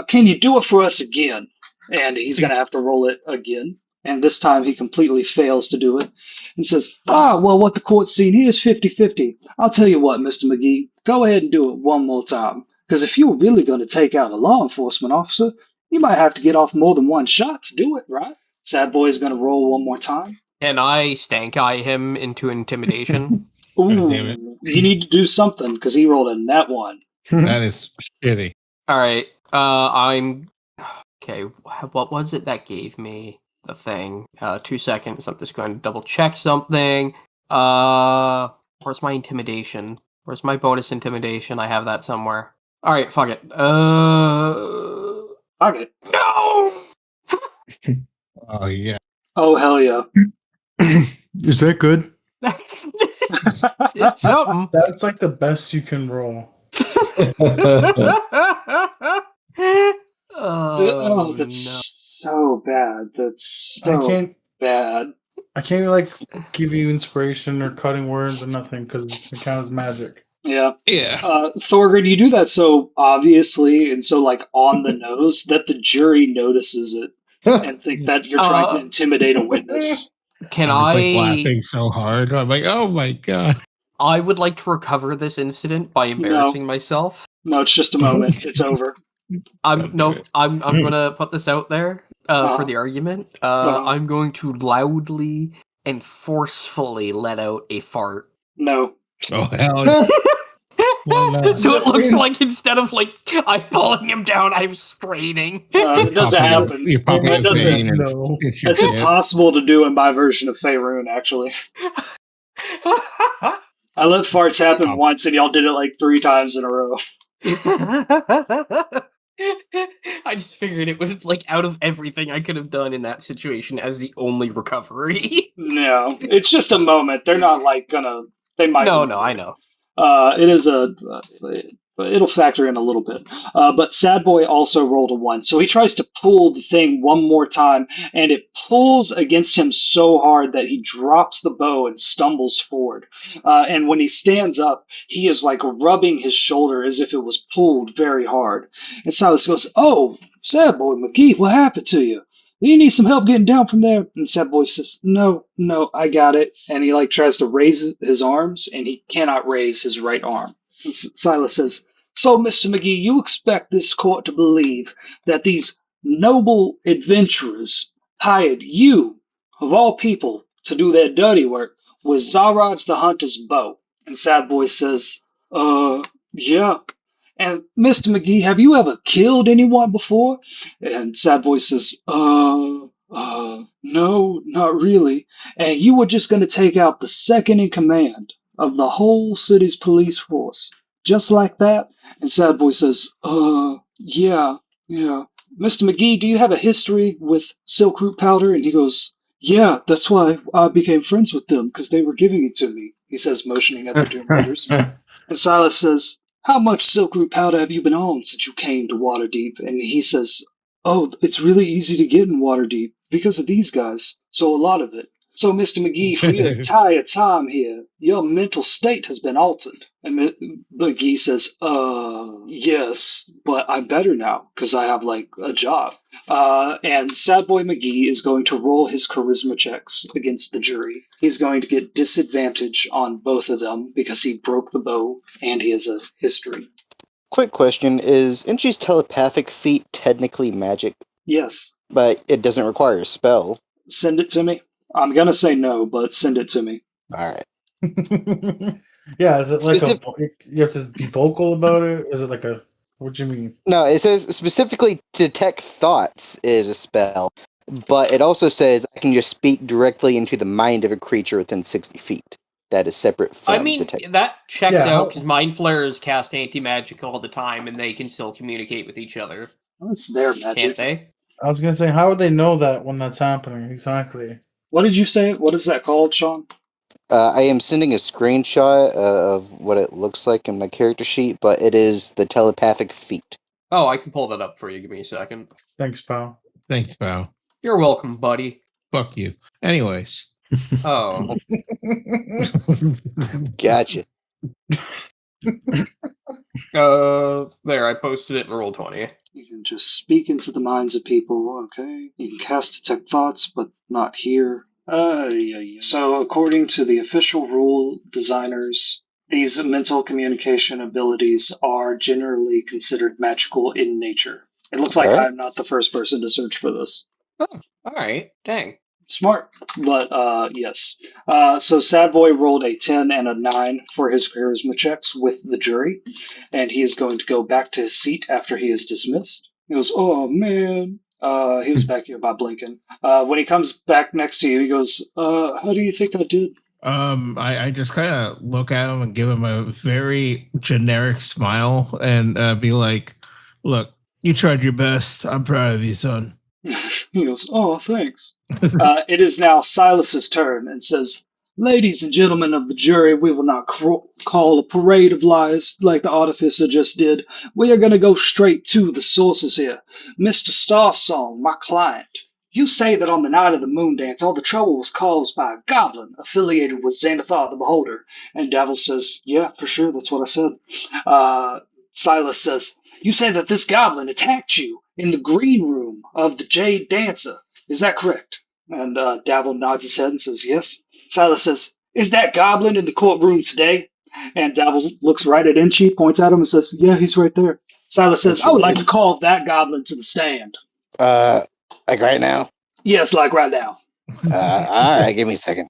Can you do it for us again?" And he's going to have to roll it again. And this time he completely fails to do it. And says, well, what the court's seen here is 50-50. I'll tell you what, Mr. McGee, go ahead and do it one more time. Because if you were really going to take out a law enforcement officer, you might have to get off more than one shot to do it, right? Sad Boy is going to roll one more time. Can I stank eye him into intimidation? Ooh, damn it. you need to do something because he rolled a net 1. That is shitty. All right. I'm okay. What was it that gave me the thing? 2 seconds. I'm just going to double check something. Where's my intimidation? Where's my bonus intimidation? I have that somewhere. All right, fuck it. Okay. No. Oh yeah. Oh, hell yeah. Is that good? That's it's something. That's like the best you can roll. Oh, that's no. so bad. That's I so can't bad. like give you inspiration or cutting words or nothing because it counts as magic. Yeah. Yeah. Thorgrid, you do that so obviously and so like on the nose that the jury notices it and think that you're trying to intimidate a witness. Can I'm just like I? laughing so hard. I'm like, oh my god. I would like to recover this incident by embarrassing myself. No, it's just a moment. It's over. God damn it. I'm gonna put this out there for the argument. I'm going to loudly and forcefully let out a fart. No. Oh hell yeah. Why not? So it looks like instead of like eyeballing him down, I'm straining. It doesn't happen. You're popping It a doesn't- vein and No. get your It's chance. impossible to do in my version of Faerun, actually. I let farts happen once and y'all did it like 3 times in a row. I just figured it was like out of everything I could have done in that situation as the only recovery. No, it's just a moment. They're not like gonna. They might. No, remember. I know. It is it'll factor in a little bit. But Sad Boy also rolled a 1, so he tries to pull the thing one more time, and it pulls against him so hard that he drops the bow and stumbles forward. And when he stands up, he is like rubbing his shoulder as if it was pulled very hard. And Silas goes, "Oh, Sad Boy McGee, what happened to you? Do you need some help getting down from there?" And Sad Boy says, No, I got it. And he like tries to raise his arms, and he cannot raise his right arm. And Silas says, "So, Mr. McGee, you expect this court to believe that these noble adventurers hired you, of all people, to do their dirty work with Zaraj the Hunter's bow?" And Sad Boy says, yeah. And Mr. McGee, have you ever killed anyone before? And Sad Boy says, no, not really. And you were just going to take out the second in command of the whole city's police force. Just like that? And Sad Boy says, yeah. Mr. McGee, do you have a history with Silk Root Powder? And he goes, yeah, that's why I became friends with them, because they were giving it to me, he says, motioning at the Doom Raiders. And Silas says, how much Silk Root Powder have you been on since you came to Waterdeep? And he says, oh, it's really easy to get in Waterdeep because of these guys. So a lot of it. So, Mr. McGee, for your entire time here, your mental state has been altered. And McGee says, yes, but I'm better now because I have, like, a job. And Sad Boy McGee is going to roll his charisma checks against the jury. He's going to get disadvantage on both of them because he broke the bow and he has a history. Quick question: is Inchi's telepathic feat technically magic, Yes. but it doesn't require a spell? Send it to me. I'm going to say no, but send it to me. All right. Yeah, is it like Specific- you have to be vocal about it? Is it like a what do you mean? No, it says specifically detect thoughts is a spell, but it also says I can just speak directly into the mind of a creature within 60 feet. That is separate from I mean, detect. that checks Yeah, out because Mind Flayers cast anti-magic all the time and they can still communicate with each other, Well, it's their magic. can't they? I was gonna say, how would they know that when that's happening exactly? What did you say? What is that called, Sean? I am sending a screenshot of what it looks like in my character sheet, but it is the telepathic feat. Oh, I can pull that up for you. Give me a second. Thanks, pal. Thanks, pal. You're welcome, buddy. Fuck you. Anyways. Oh. Gotcha. There, I posted it in Roll20. You can just speak into the minds of people, okay? You can cast detect thoughts, but not hear. Yeah. So, according to the official rule designers, these mental communication abilities are generally considered magical in nature. It looks like Alright. I'm not the first person to search for this. Alright, dang. Smart, but yes. So Sad Boy rolled a 10 and a 9 for his charisma checks with the jury, and he is going to go back to his seat after he is dismissed. He goes, oh man. He was back here by blinking. When he comes back next to you, he goes, how do you think I did? I just kind of look at him and give him a very generic smile and be like, "Look, you tried your best. I'm proud of you, son." He goes, "Oh, thanks." It is now Silas's turn and says, "Ladies and gentlemen of the jury, we will not call a parade of lies like the artificer just did. We are going to go straight to the sources here. Mr. Starsong, my client, you say that on the night of the moon dance, all the trouble was caused by a goblin affiliated with Xanathar the Beholder." And Davos says, "Yeah, for sure, that's what I said." Silas says, "You say that this goblin attacked you in the green room of the Jade Dancer. Is that correct?" And Davil nods his head and says, "Yes." Silas says, "Is that goblin in the courtroom today?" And Davil looks right at Inchi, points at him, and says, "Yeah, he's right there." Silas says, "I would like to call that goblin to the stand." Like right now? Yes, like right now. All right, give me a second.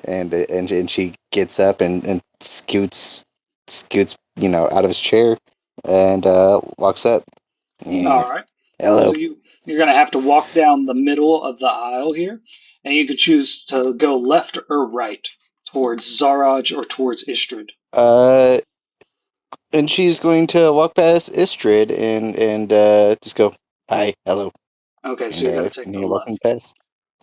And she gets up and scoots, out of his chair and walks up. All right. Hello. So you're going to have to walk down the middle of the aisle here, and you can choose to go left or right towards Zaraj or towards Istrid. And she's going to walk past Istrid and just go, "Hi, hello." Okay, so you're going to take the left. Walking past.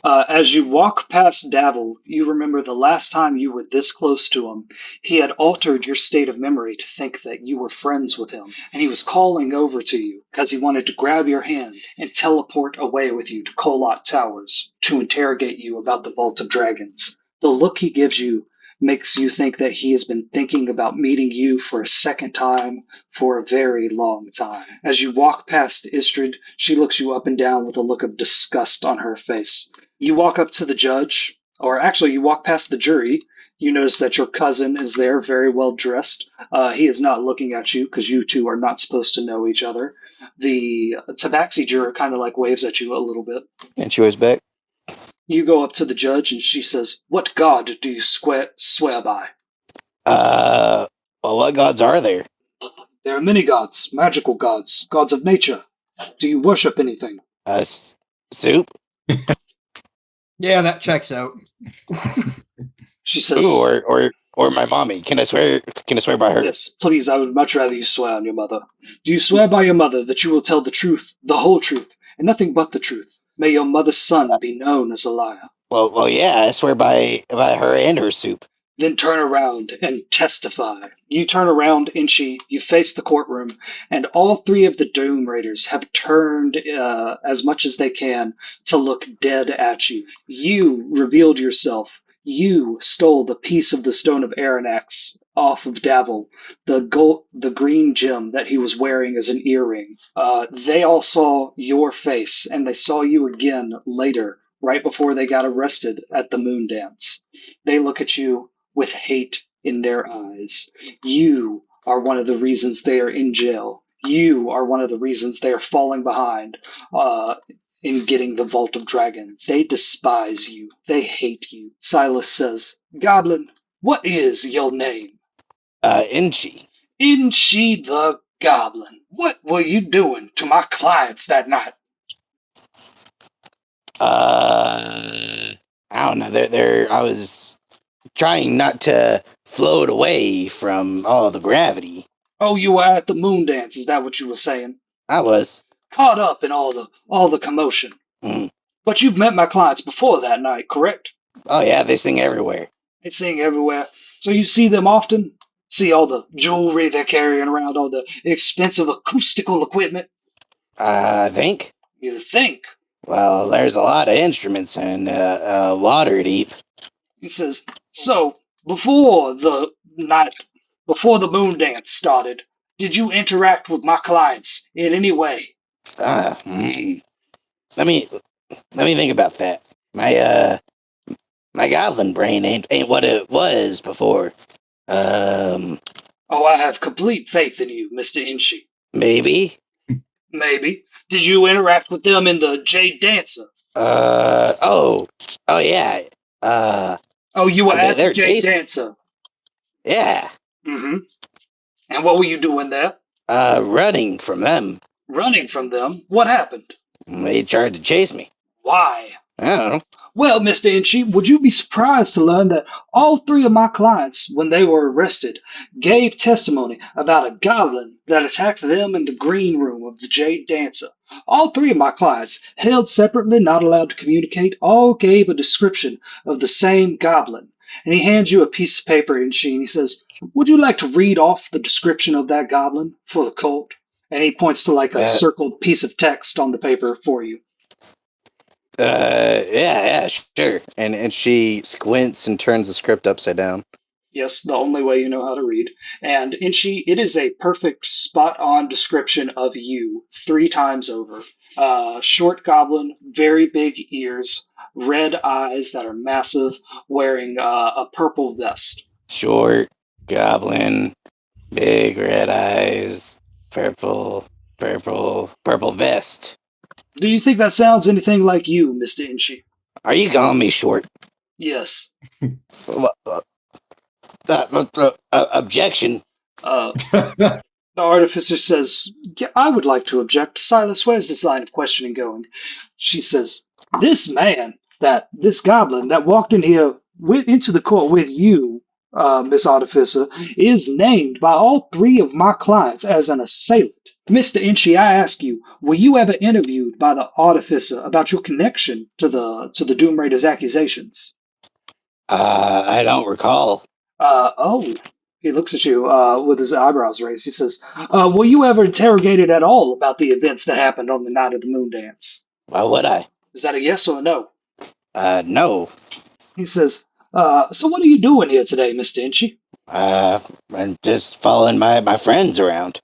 As you walk past Davil, you remember the last time you were this close to him. He had altered your state of memory to think that you were friends with him, and he was calling over to you because he wanted to grab your hand and teleport away with you to Kolot Towers to interrogate you about the Vault of Dragons. The look he gives you makes you think that he has been thinking about meeting you for a second time for a very long time. As you walk past Istrid, she looks you up and down with a look of disgust on her face. You walk up to the judge, or actually, you walk past the jury. You notice that your cousin is there, very well dressed. He is not looking at you because you two are not supposed to know each other. The Tabaxi juror kind of like waves at you a little bit. And she waves back. You go up to the judge and she says, "What god do you swear by?" Well, what gods are there? "There are many gods, magical gods, gods of nature. Do you worship anything?" Soup? Yeah, that checks out. She says, Ooh, or my mommy. Can I swear by her? "Yes, please, I would much rather you swear on your mother. Do you swear by your mother that you will tell the truth, the whole truth, and nothing but the truth? May your mother's son be known as a liar." Well, yeah, I swear by her and her soup. "Then turn around and testify." You turn around, Inchi, you face the courtroom, and all three of the Doom Raiders have turned as much as they can to look dead at you. You revealed yourself. You stole the piece of the Stone of Aranax off of Davil, the green gem that he was wearing as an earring. They all saw your face, and they saw you again later, right before they got arrested at the Moon Dance. They look at you with hate in their eyes. You are one of the reasons they are in jail. You are one of the reasons they are falling behind in getting the Vault of Dragons. They despise you. They hate you. Silas says, "Goblin, what is your name?" Inchi. Inchi the Goblin. What were you doing to my clients that night? I don't know. I was trying not to float away from all the gravity. Oh, you were at the moon dance, is that what you were saying? I was. Caught up in all the commotion. Mm. But you've met my clients before that night, correct? Oh yeah, they sing everywhere. They sing everywhere. So you see them often? See all the jewelry they're carrying around, all the expensive acoustical equipment? I think. You think. Well, there's a lot of instruments in Waterdeep. He says, "So, before the moon dance started, did you interact with my clients in any way?" Let me think about that. My goblin brain ain't what it was before. Oh, I have complete faith in you, Mr. Inchi. Maybe. Maybe. Did you interact with them in the Jade Dancer? Oh yeah. Oh, you were at the Jade chasing. Dancer? Yeah. Mm-hmm. And what were you doing there? Running from them. Running from them? What happened? They tried to chase me. Why? I don't know. Well, Mr. Inchy, would you be surprised to learn that all three of my clients, when they were arrested, gave testimony about a goblin that attacked them in the green room of the Jade Dancer? All three of my clients, held separately, not allowed to communicate, all gave a description of the same goblin. And he hands you a piece of paper, Inchy, and he says, would you like to read off the description of that goblin for the court? And he points to like a Uh, circled piece of text on the paper for you. yeah, sure. And she squints and turns the script upside down. Yes, the only way you know how to read. And Inchi, it is a perfect spot on description of you 3 times over. Short goblin, very big ears, red eyes that are massive, wearing a purple vest. Short, goblin, big red eyes, purple vest. Do you think that sounds anything like you, Mr. Inchi? Are you calling me short? Yes. Objection. The artificer says, yeah, I would like to object. Silas, where's this line of questioning going? She says, this man, this goblin that walked in here into the court with you, Miss Artificer, is named by all three of my clients as an assailant. Mr. Inchy, I ask you, were you ever interviewed by the Artificer about your connection to the Doom Raiders accusations? I don't recall. Oh. He looks at you with his eyebrows raised. He says, were you ever interrogated at all about the events that happened on the night of the moon dance? Why would I? Is that a yes or a no? No. He says, so what are you doing here today, Mr. Inchy? I'm just following my friends around.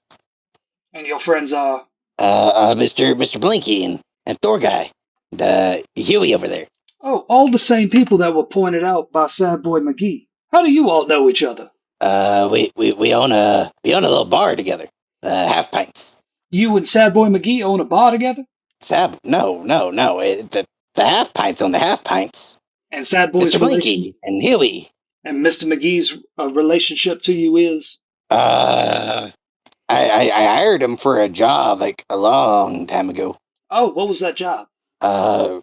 And your friends are? Mr. Blinky and Thor Guy. And, Huey over there. Oh, all the same people that were pointed out by Sad Boy McGee. How do you all know each other? We own a little bar together. Half Pints. You and Sad Boy McGee own a bar together? No. The Half Pints own the Half Pints. And Sad Boy's Mr. Blinky and Huey. And Mr. McGee's relationship to you is? I hired him for a job like a long time ago. Oh, what was that job? Gosh,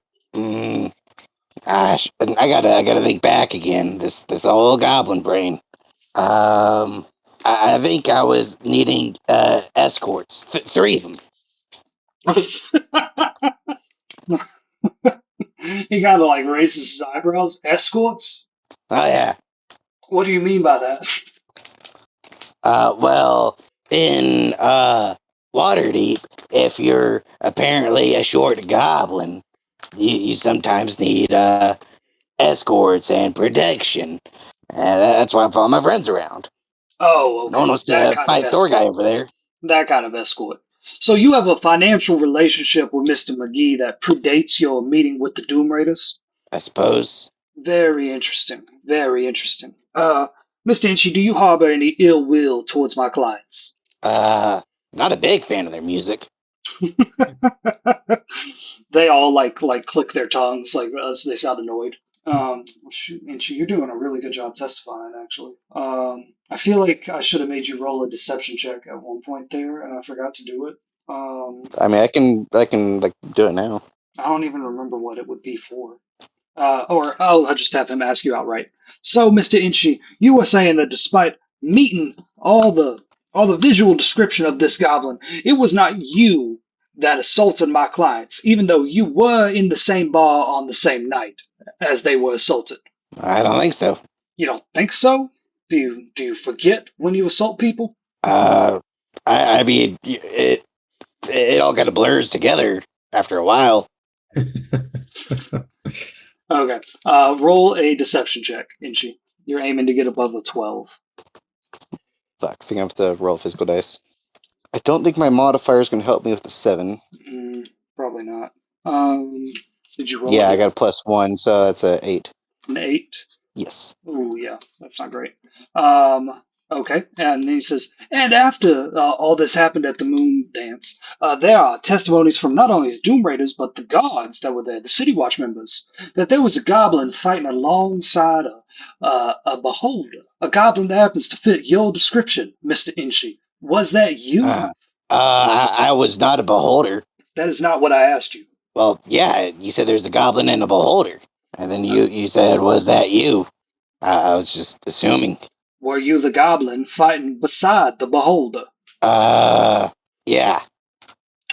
I gotta think back again. This old goblin brain. I think I was needing escorts. 3 of them. He kind of like raises his eyebrows. Escorts? Oh yeah. What do you mean by that? Well, in Waterdeep, if you're apparently a short goblin, you sometimes need escorts and protection. That's why I'm following my friends around. Oh, okay. No one wants to fight Thor Guy over there. That kind of escort. So you have a financial relationship with Mr. McGee that predates your meeting with the Doom Raiders? I suppose. Very interesting. Very interesting. Mr. Inchy, do you harbor any ill will towards my clients? Not a big fan of their music. They all like click their tongues, like they sound annoyed. Shoot, Inchy, you're doing a really good job testifying, actually. I feel like I should have made you roll a deception check at one point there, and I forgot to do it. I mean, I can like do it now. I don't even remember what it would be for. Or I'll just have him ask you outright. So, Mr. Inchy, you were saying that despite meeting all the visual description of this goblin, it was not you that assaulted my clients, even though you were in the same bar on the same night as they were assaulted. I don't think so. You don't think so? Do you forget when you assault people? I mean, it all kind of blurs together after a while. Okay. Roll a deception check, Inchy. You're aiming to get above a 12. Fuck, I think I have to roll physical dice. I don't think my modifier is going to help me with the 7. Probably not. Did you roll? Yeah, I got a +1, so that's a 8. An 8? Yes. Ooh, yeah, that's not great. Okay, and then he says, and after all this happened at the moon dance, there are testimonies from not only the Doom Raiders, but the guards that were there, the City Watch members, that there was a goblin fighting alongside a beholder, a goblin that happens to fit your description, Mr. Inchy. Was that you? I was not a beholder. That is not what I asked you. Well, yeah, you said there's a goblin and a beholder. And then you said, was that you? I was just assuming. Were you the goblin fighting beside the beholder? Yeah.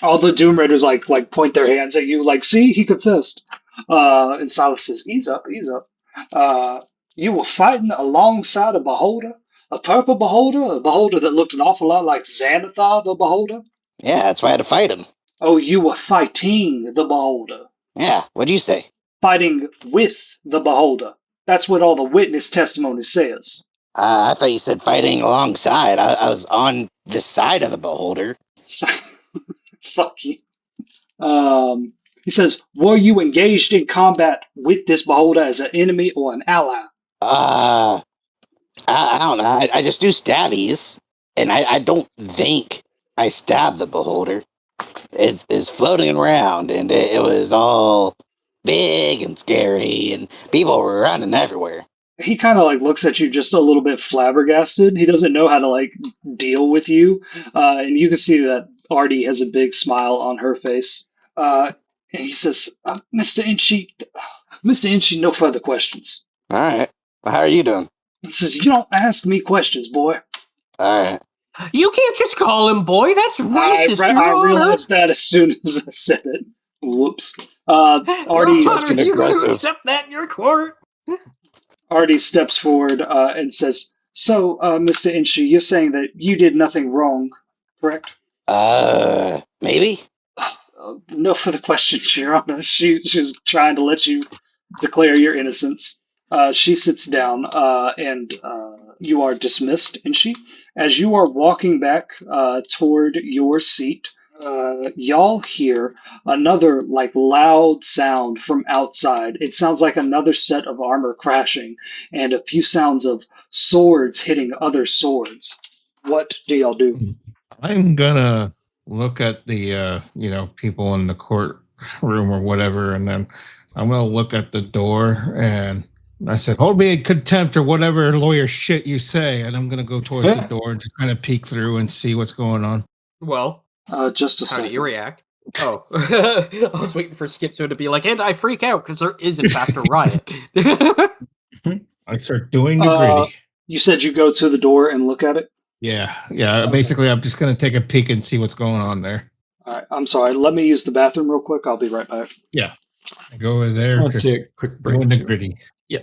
All the Doom Raiders like point their hands at you, like, see, he confessed. And Silas says, ease up, ease up. You were fighting alongside a beholder, a purple beholder, a beholder that looked an awful lot like Xanathar the beholder. Yeah, that's why I had to fight him. Oh, you were fighting the beholder. Yeah, what'd you say? Fighting with the beholder. That's what all the witness testimony says. I thought you said fighting alongside. I was on the side of the beholder. Fuck you. He says, were you engaged in combat with this beholder as an enemy or an ally? I don't know. I just do stabbies. And I don't think I stabbed the beholder. It's floating around, and it was all big and scary, and people were running everywhere. He kind of like looks at you just a little bit flabbergasted. He doesn't know how to like deal with you. And you can see that Artie has a big smile on her face. And he says, Mr. Inchi, no further questions. All right. Well, how are you doing? He says, you don't ask me questions, boy. All right. You can't just call him boy. That's racist, Your I Honor. realized that as soon as I said it. Whoops. Artie, Your Honor, you're going to aggressive. accept that in your court? Artie steps forward and says, so, Mr. Inchi, you're saying that you did nothing wrong, correct? Maybe? No further questions, Your Honor. She's trying to let you declare your innocence. She sits down and you are dismissed, Inchi. As you are walking back toward your seat, y'all hear another like loud sound from outside. It sounds like another set of armor crashing and a few sounds of swords hitting other swords. What do y'all do? I'm gonna look at the people in the courtroom or whatever, and then I'm gonna look at the door, and I said, "Hold me in contempt" or whatever lawyer shit you say, and I'm gonna go towards the door and just kind of peek through and see what's going on. Well, Just a how second. do you react? Oh, I was waiting for Schizo to be like, and I freak out because there is in fact a riot. I start doing the gritty. You said you go to the door and look at it? Yeah. Okay. Basically, I'm just gonna take a peek and see what's going on there. All right, I'm sorry. Let me use the bathroom real quick. I'll be right back. Yeah, I go over there. I'll Just take a quick break. doing the too. gritty. Yeah.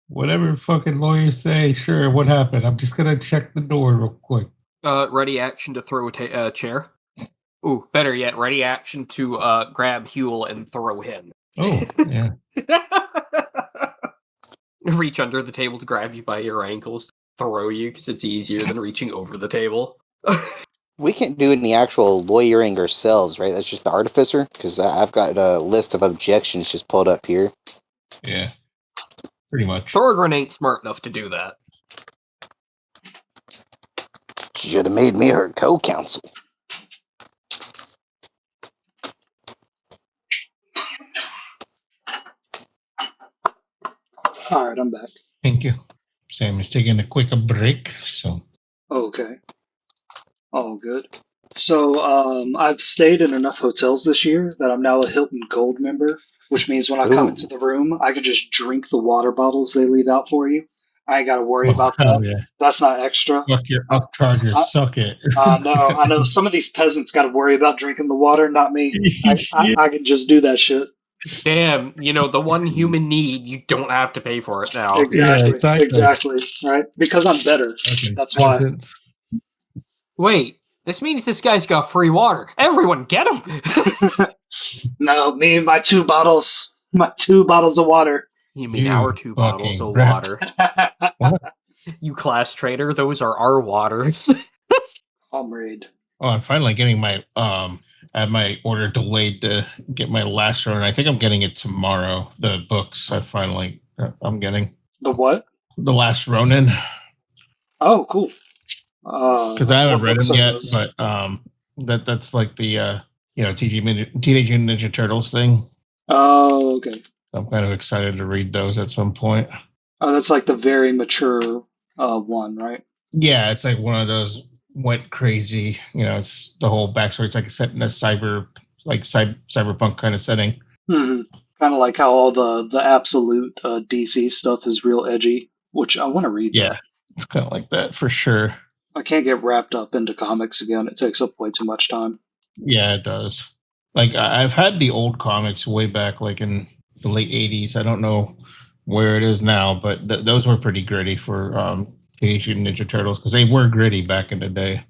Whatever fucking lawyers say, sure. What happened? I'm just gonna check the door real quick. Ready action to throw a chair. Ooh, better yet, ready action to grab Huel and throw him. Oh, yeah. Reach under the table to grab you by your ankles, throw you because it's easier than reaching over the table. We can't do any actual lawyering ourselves, right? That's just the artificer? Because I've got a list of objections just pulled up here. Yeah. Pretty much. Thorgren ain't smart enough to do that. She should have made me her co-counsel. All right, I'm back. Thank you. Sam is taking a quick break, so Okay. All good. So, I've stayed in enough hotels this year that I'm now a Hilton Gold member, which means when I come Ooh. into the room, I can just drink the water bottles they leave out for you. I ain't got to worry about hell that. yeah. That's not extra. Fuck your upcharges, suck it. No, I know some of these peasants got to worry about drinking the water, not me. I can just do that shit. Damn, the one human need, you don't have to pay for it now. Exactly. Exactly. Right? Because I'm better. Okay. That's why. Peasants. Wait, this means this guy's got free water. Everyone get him! No, me and my two bottles of water. You mean You our 2 bottles fucking of rat. water. What? You class traitor, those are our waters. Comrade. Oh, I'm finally getting my I had my order delayed to get my last run. I think I'm getting it tomorrow. The books I'm getting The what? the last Ronin Oh, cool. because I haven't what read books them are yet. those? But that's like the Teenage Mutant Ninja Turtles thing. Oh, okay. I'm kind of excited to read those at some point. Oh, that's like the very mature one, right? Yeah, it's like one of those went crazy. It's the whole backstory. It's like set in a cyberpunk kind of setting. Hmm. Kind of like how all the absolute DC stuff is real edgy, which I want to read. Yeah, Though. it's kind of like that for sure. I can't get wrapped up into comics again. It takes up way too much time. Yeah, it does. Like I've had the old comics way back, like in the late '80s. I don't know where it is now, but those were pretty gritty for Teenage Mutant Ninja Turtles because they were gritty back in the day.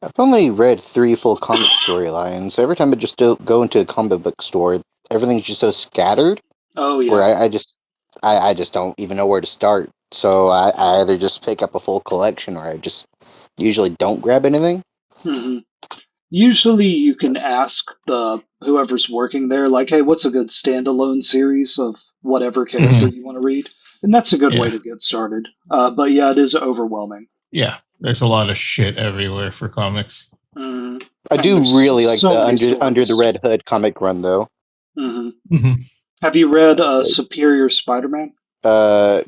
I've only read 3 full comic storylines. So every time I just go into a comic book store, everything's just so scattered. Oh yeah. Where I just don't even know where to start. So I either just pick up a full collection or I just usually don't grab anything. hmm Usually, you can ask the whoever's working there, like, "Hey, what's a good standalone series of whatever character you want to read?" And that's a good way Yeah. to get started. But yeah, it is overwhelming. Yeah, there's a lot of shit everywhere for comics. Mm. I do There's really like so the many under the stories. Red Hood comic run though. hmm Mhm. Have you read That's good. Superior Spider-Man?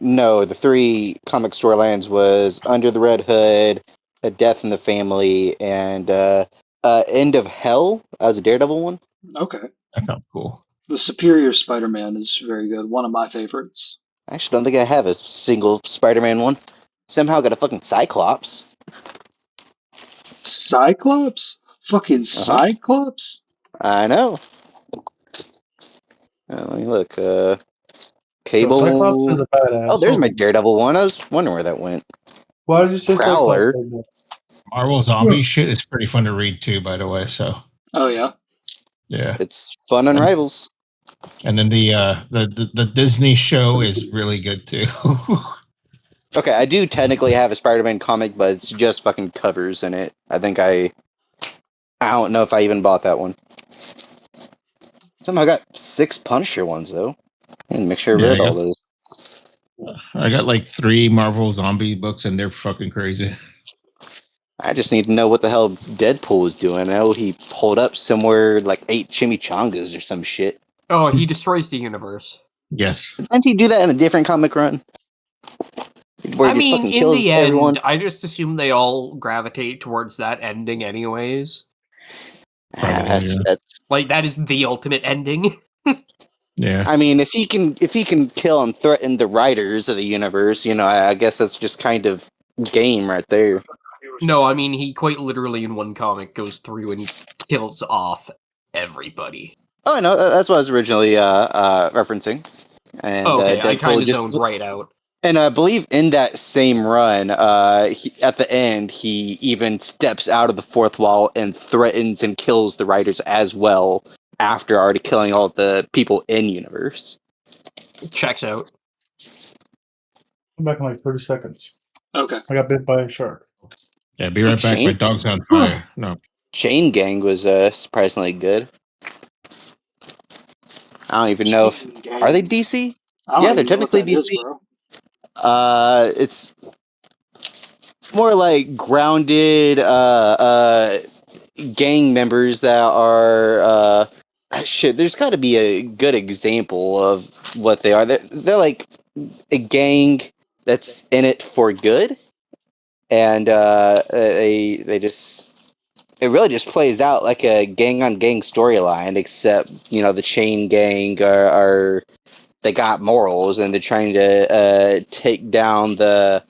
No, the 3 comic storylines was Under the Red Hood, A Death in the Family, and End of Hell. That was a Daredevil one. Okay. That sounds cool. The Superior Spider-Man is very good. One of my favorites. I actually don't think I have a single Spider-Man one. Somehow got a fucking Cyclops. Cyclops? Fucking Cyclops? I know. Let me look. Yo, Cable. Cyclops is a badass. Oh, there's my Daredevil one. I was wondering where that went. Why did you say Prowler. Cyclops? Like Marvel Zombie shit is pretty fun to read too, by the way. So Oh yeah. yeah, It's fun on And- Rivals. and then the Disney show is really good too. Okay, I do technically have a Spider-Man comic, but it's just fucking covers in it. I think I don't know if I even bought that one. Somehow I got 6 Punisher ones though. And make sure I Yeah, read I all got- those. I got like 3 Marvel Zombie books, and they're fucking crazy. I just need to know what the hell Deadpool is doing. I know he pulled up somewhere like 8 chimichangas or some shit. Oh, he destroys the universe. Yes. Didn't he do that in a different comic run? Where I he just mean, fucking in kills the everyone? end, I just assume they all gravitate towards that ending anyways. Probably, yeah. That's Like, that is the ultimate ending. Yeah. I mean, if he can kill and threaten the writers of the universe, you know, I guess that's just kind of game right there. No, I mean, he quite literally in one comic goes through and kills off everybody. Oh, I know. That's what I was originally referencing. And Okay, I Deadpool kind of just zoned right out. and I believe in that same run, at the end, he even steps out of the fourth wall and threatens and kills the writers as well. After already killing all the people in universe. Checks out. come back in like 30 seconds. Okay. I got bit by a shark. Yeah, be right back. My dog's on fire. No. Chain Gang was surprisingly good. I don't even know if are they DC. I don't Yeah, they're even know what technically that is, DC. bro. It's more like grounded gang members that are shit. There's got to be a good example of what they are. They're like a gang that's in it for good, and they just it really just plays out like a gang on gang storyline, except you know the chain gang are they got morals and they're trying to take down the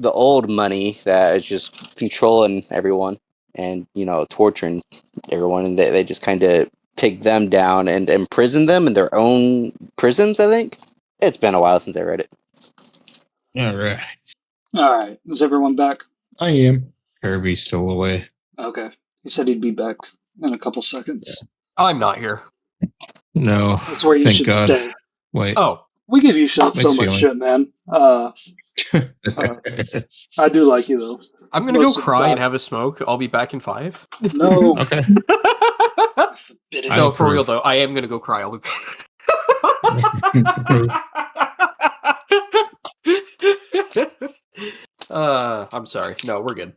old money that is just controlling everyone and you know torturing everyone, and they just kind of take them down and imprison them in their own prisons. I think it's been a while since I read it. Yeah, right. All right. Is everyone back? I am. Kirby's still away. Okay. He said he'd be back in a couple seconds. I'm not here. No. That's where you Thank should God. stay. Wait. Oh, We give you so Mixed much feeling. shit, man. I do like you though. I'm gonna Most go of the cry and time. have a smoke. I'll be back in 5. No. Okay. Forbidden. I No, for real approve. though, I am gonna go cry. I'll be I'm sorry. No, we're good.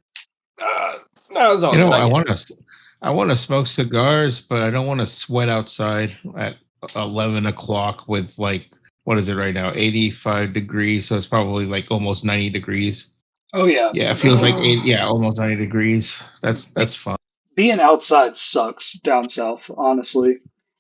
No, it's all You know, good. I get it. want to smoke cigars, but I don't want to sweat outside at 11 o'clock with like, what is it right now? 85 degrees. So it's probably like almost 90 degrees. Oh yeah. Yeah, it feels like almost 90 degrees. That's fun. Being outside sucks down south, honestly.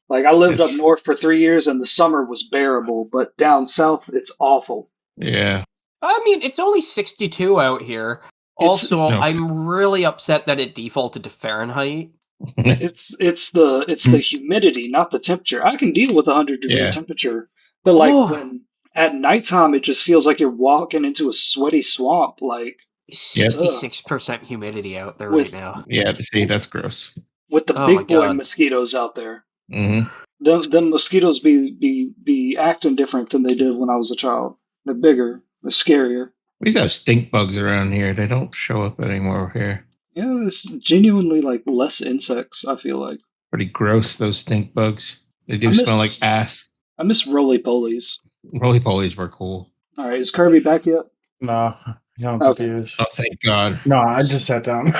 Like, I lived up It's- north for 3 years, and the summer was bearable, but down south, it's awful. Yeah. I mean, it's only 62 out here. Also, Okay. I'm really upset that it defaulted to Fahrenheit. It's the humidity, not the temperature. I can deal with 100-degree Yeah. temperature, but like Oh. when at nighttime, it just feels like you're walking into a sweaty swamp. Like 66% humidity out there With- right now. Yeah. See, that's gross. with the Oh my big boy God. mosquitoes out there. Hmm. Them mosquitoes be acting different than they did when I was a child. They're bigger, they're scarier. We used to have stink bugs around here. They don't show up anymore here. Yeah, it's genuinely like less insects. I feel like Pretty gross, those stink bugs. They do I smell miss- like ass. I miss roly polies. Roly polies were cool. All right, is Kirby back yet? No, I don't think Okay. he is. Oh, thank God. No, I just sat down.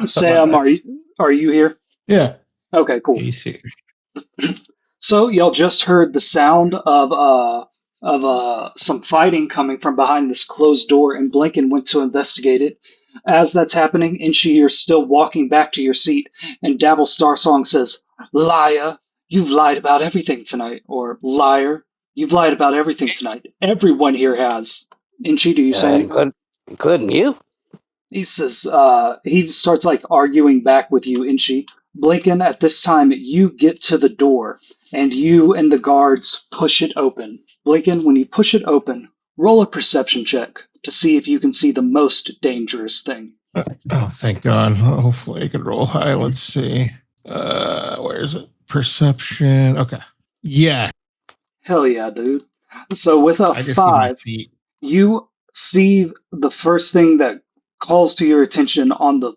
Sam, are you here? Yeah. Okay, cool. He's here. So y'all just heard the sound of some fighting coming from behind this closed door, and Blinken went to investigate it. As that's happening, Inchi, you're still walking back to your seat, and Dabble Starsong says, "Liar, you've lied about everything tonight," or "Liar, you've lied about everything tonight. Everyone here has." Inchi, do you say anything? Including you? He says, he starts like arguing back with you, Inchi. Blinken, at this time, you get to the door, and you and the guards push it open. Blinken, when you push it open, roll a perception check to see if you can see the most dangerous thing. Oh, thank God. Hopefully I can roll high. Let's see. Where is it? Perception. Okay. Yeah. Hell yeah, dude. So with a I just see my 5, feet. you see the first thing that calls to your attention on the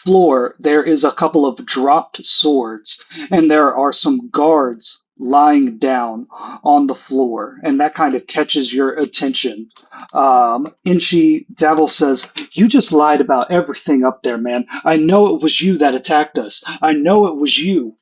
floor. There is a couple of dropped swords, and there are some guards lying down on the floor, and that kind of catches your attention. Inchi Davil says, "You just lied about everything up there, man. I know it was you that attacked us. I know it was you."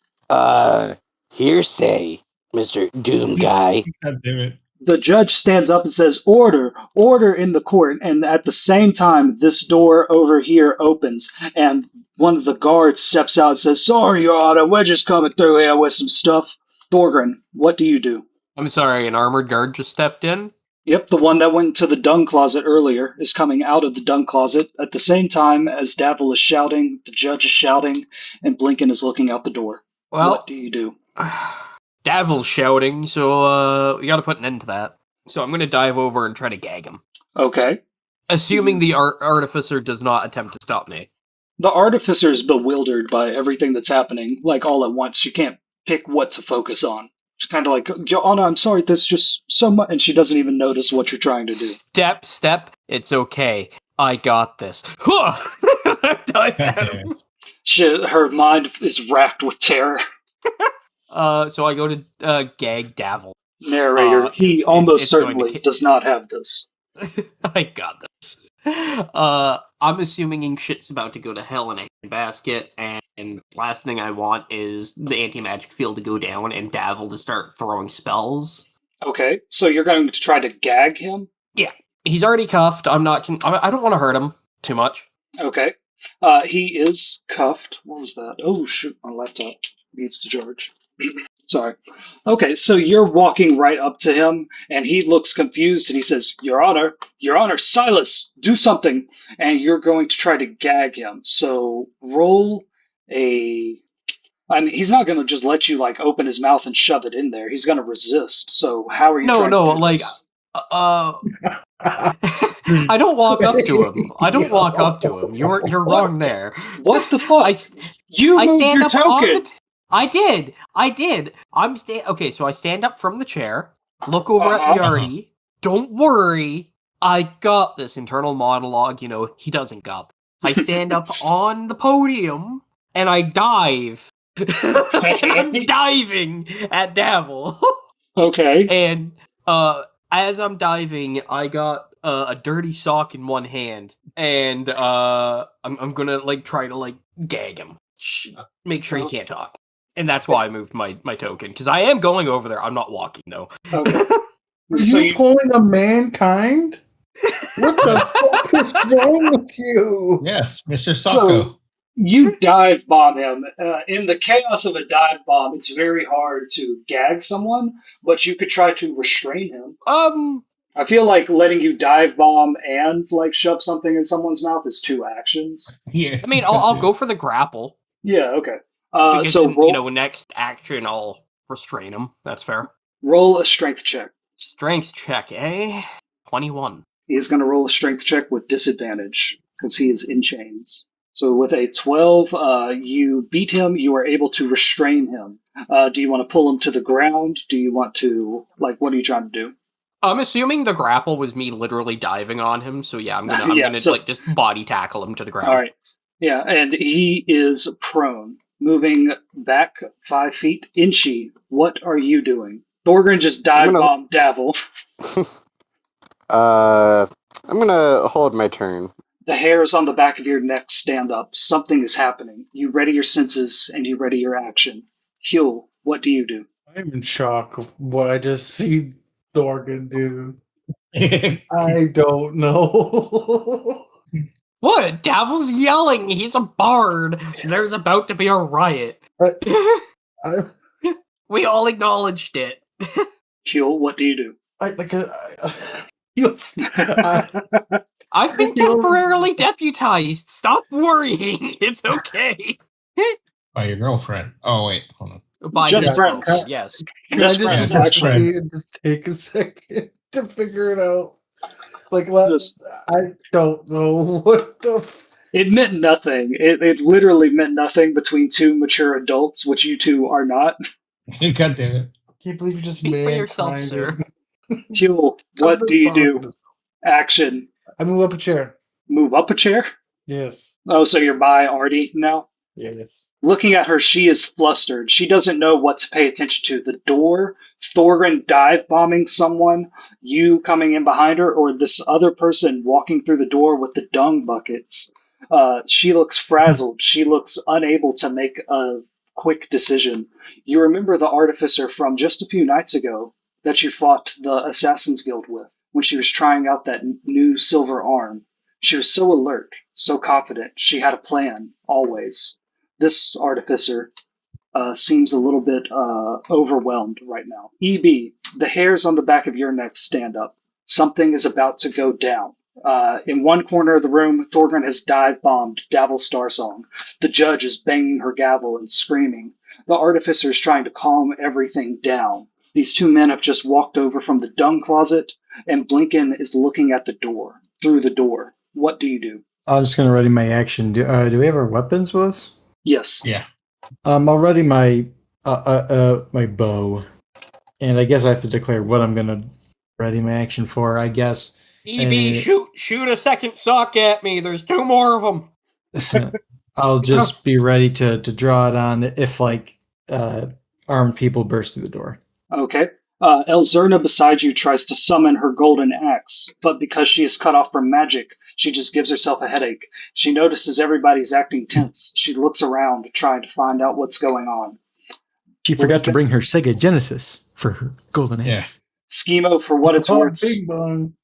Hearsay, Mr. Doom Guy. God damn it. The judge stands up and says, "Order, order in the court." And at the same time, this door over here opens, and one of the guards steps out and says, "Sorry, Your Honor, we're just coming through here with some stuff." Thorgren, what do you do? I'm sorry, an armored guard just stepped in? Yep, the one that went to the dung closet earlier is coming out of the dung closet at the same time as Davil is shouting, the judge is shouting, and Blinken is looking out the door. Well, What do you do? Davil's shouting, so we gotta put an end to that. So I'm gonna dive over and try to gag him. Okay. Assuming the artificer does not attempt to stop me. The artificer is bewildered by everything that's happening, like all at once. She can't pick what to focus on. She's kind of like, "Your Honor, I'm sorry, there's just so much," and she doesn't even notice what you're trying to do. Step. It's okay. I got this. Dive at him. Her mind is racked with terror. So I go to gag Davil. Narrator, he it's almost going to certainly ki- does not have this. I got this. I'm assuming shit's about to go to hell in a handbasket, and last thing I want is the anti-magic field to go down and Davil to start throwing spells. Okay, so you're going to try to gag him? He's already cuffed. I don't want to hurt him too much. Okay. He is cuffed. What was that? Oh, shoot, my laptop needs to charge. Sorry. Okay, so you're walking right up to him, and he looks confused, and he says, Your Honor, Silas, do something. And you're going to try to gag him. So roll a... I mean, he's not going to just let you, like, open his mouth and shove it in there. He's going to resist. So how are you trying to do like, this? I don't walk up to him. You're wrong there. What the fuck? I You moved stand your up on token! the... I did. Okay, so I stand up from the chair, look over at Yardy. Don't worry, I got this. Internal monologue, he doesn't got this. I stand up on the podium, and I dive. And I'm diving at Davil. Okay. And as I'm diving, I got a dirty sock in one hand, and I'm gonna try to gag him, make sure he can't talk, and that's why I moved my token, because I am going over there. I'm not walking though. Okay. Are So you pulling a mankind? What the fuck is wrong with you? Yes, Mr. Socko. You dive bomb him. In the chaos of a dive bomb, it's very hard to gag someone, but you could try to restrain him. I feel like letting you dive bomb and like shove something in someone's mouth is two actions. Yeah. I mean, I'll go for the grapple. Yeah, okay. Because, So next action, I'll restrain him. That's fair. roll a strength check. Strength check, eh? 21. He is going to roll a strength check with disadvantage because he is in chains. So with a 12, you beat him. You are able to restrain him. Do you want to pull him to the ground? Do you want to, what are you trying to do? I'm assuming the grapple was me literally diving on him, so yeah, I'm gonna Yeah, so- just body tackle him to the ground. All right. Yeah, and he is prone, moving back 5 feet. Inchi, what are you doing? Thorgren just dive bombed Davil. I'm gonna hold my turn. The hairs on the back of your neck stand up. Something is happening. You ready your senses and you ready your action. Huel, what do you do? I'm in shock of what I just see Thorgan do. I don't know. What? Davil's yelling! He's a bard! There's about to be a riot. I- We all acknowledged it. Huel, what do you do? I've been temporarily deputized. Stop worrying. It's okay. By your girlfriend. Oh, wait. Hold on. By Just his friends. girl, yes. Can I Just friends, just actually. just take a second to figure it out? Just- I don't know what the. It meant nothing. It literally meant nothing between two mature adults, which you two are not. God damn it. Can't believe you just Speak for yourself, mankinded. sir. Huel, what do you do? Action. I move up a chair. Move up a chair? Yes. Oh, so you're by Artie now? Yes. Looking at her, she is flustered. She doesn't know what to pay attention to. The door, Thorgren dive bombing someone, you coming in behind her, or this other person walking through the door with the dung buckets. She looks frazzled. She looks unable to make a quick decision. You remember the artificer from just a few nights ago that you fought the Assassin's Guild with when she was trying out that new silver arm. She was so alert, so confident. She had a plan, always. This artificer seems a little bit overwhelmed right now. EB, the hairs on the back of your neck stand up. Something is about to go down. In one corner of the room, Thorgren has dive bombed Davil Starsong. The judge is banging her gavel and screaming. The artificer is trying to calm everything down. These two men have just walked over from the dung closet, and Blinken is looking at the door, through the door. What do you do? I'm just gonna ready my action. Do we have our weapons with us? Yes. Yeah. I'll ready my my bow, and I guess I have to declare what I'm gonna ready my action for. I guess. EB, shoot a second sock at me. There's two more of them. I'll just be ready to draw it on if armed people burst through the door. Okay. Elzerna beside you tries to summon her golden axe, but because she is cut off from magic, she just gives herself a headache. She notices everybody's acting tense. She looks around, trying to find out what's going on. She forgot to bring her Sega Genesis for her golden Yeah. axe. Schemo, for what it's worth, Bing bong.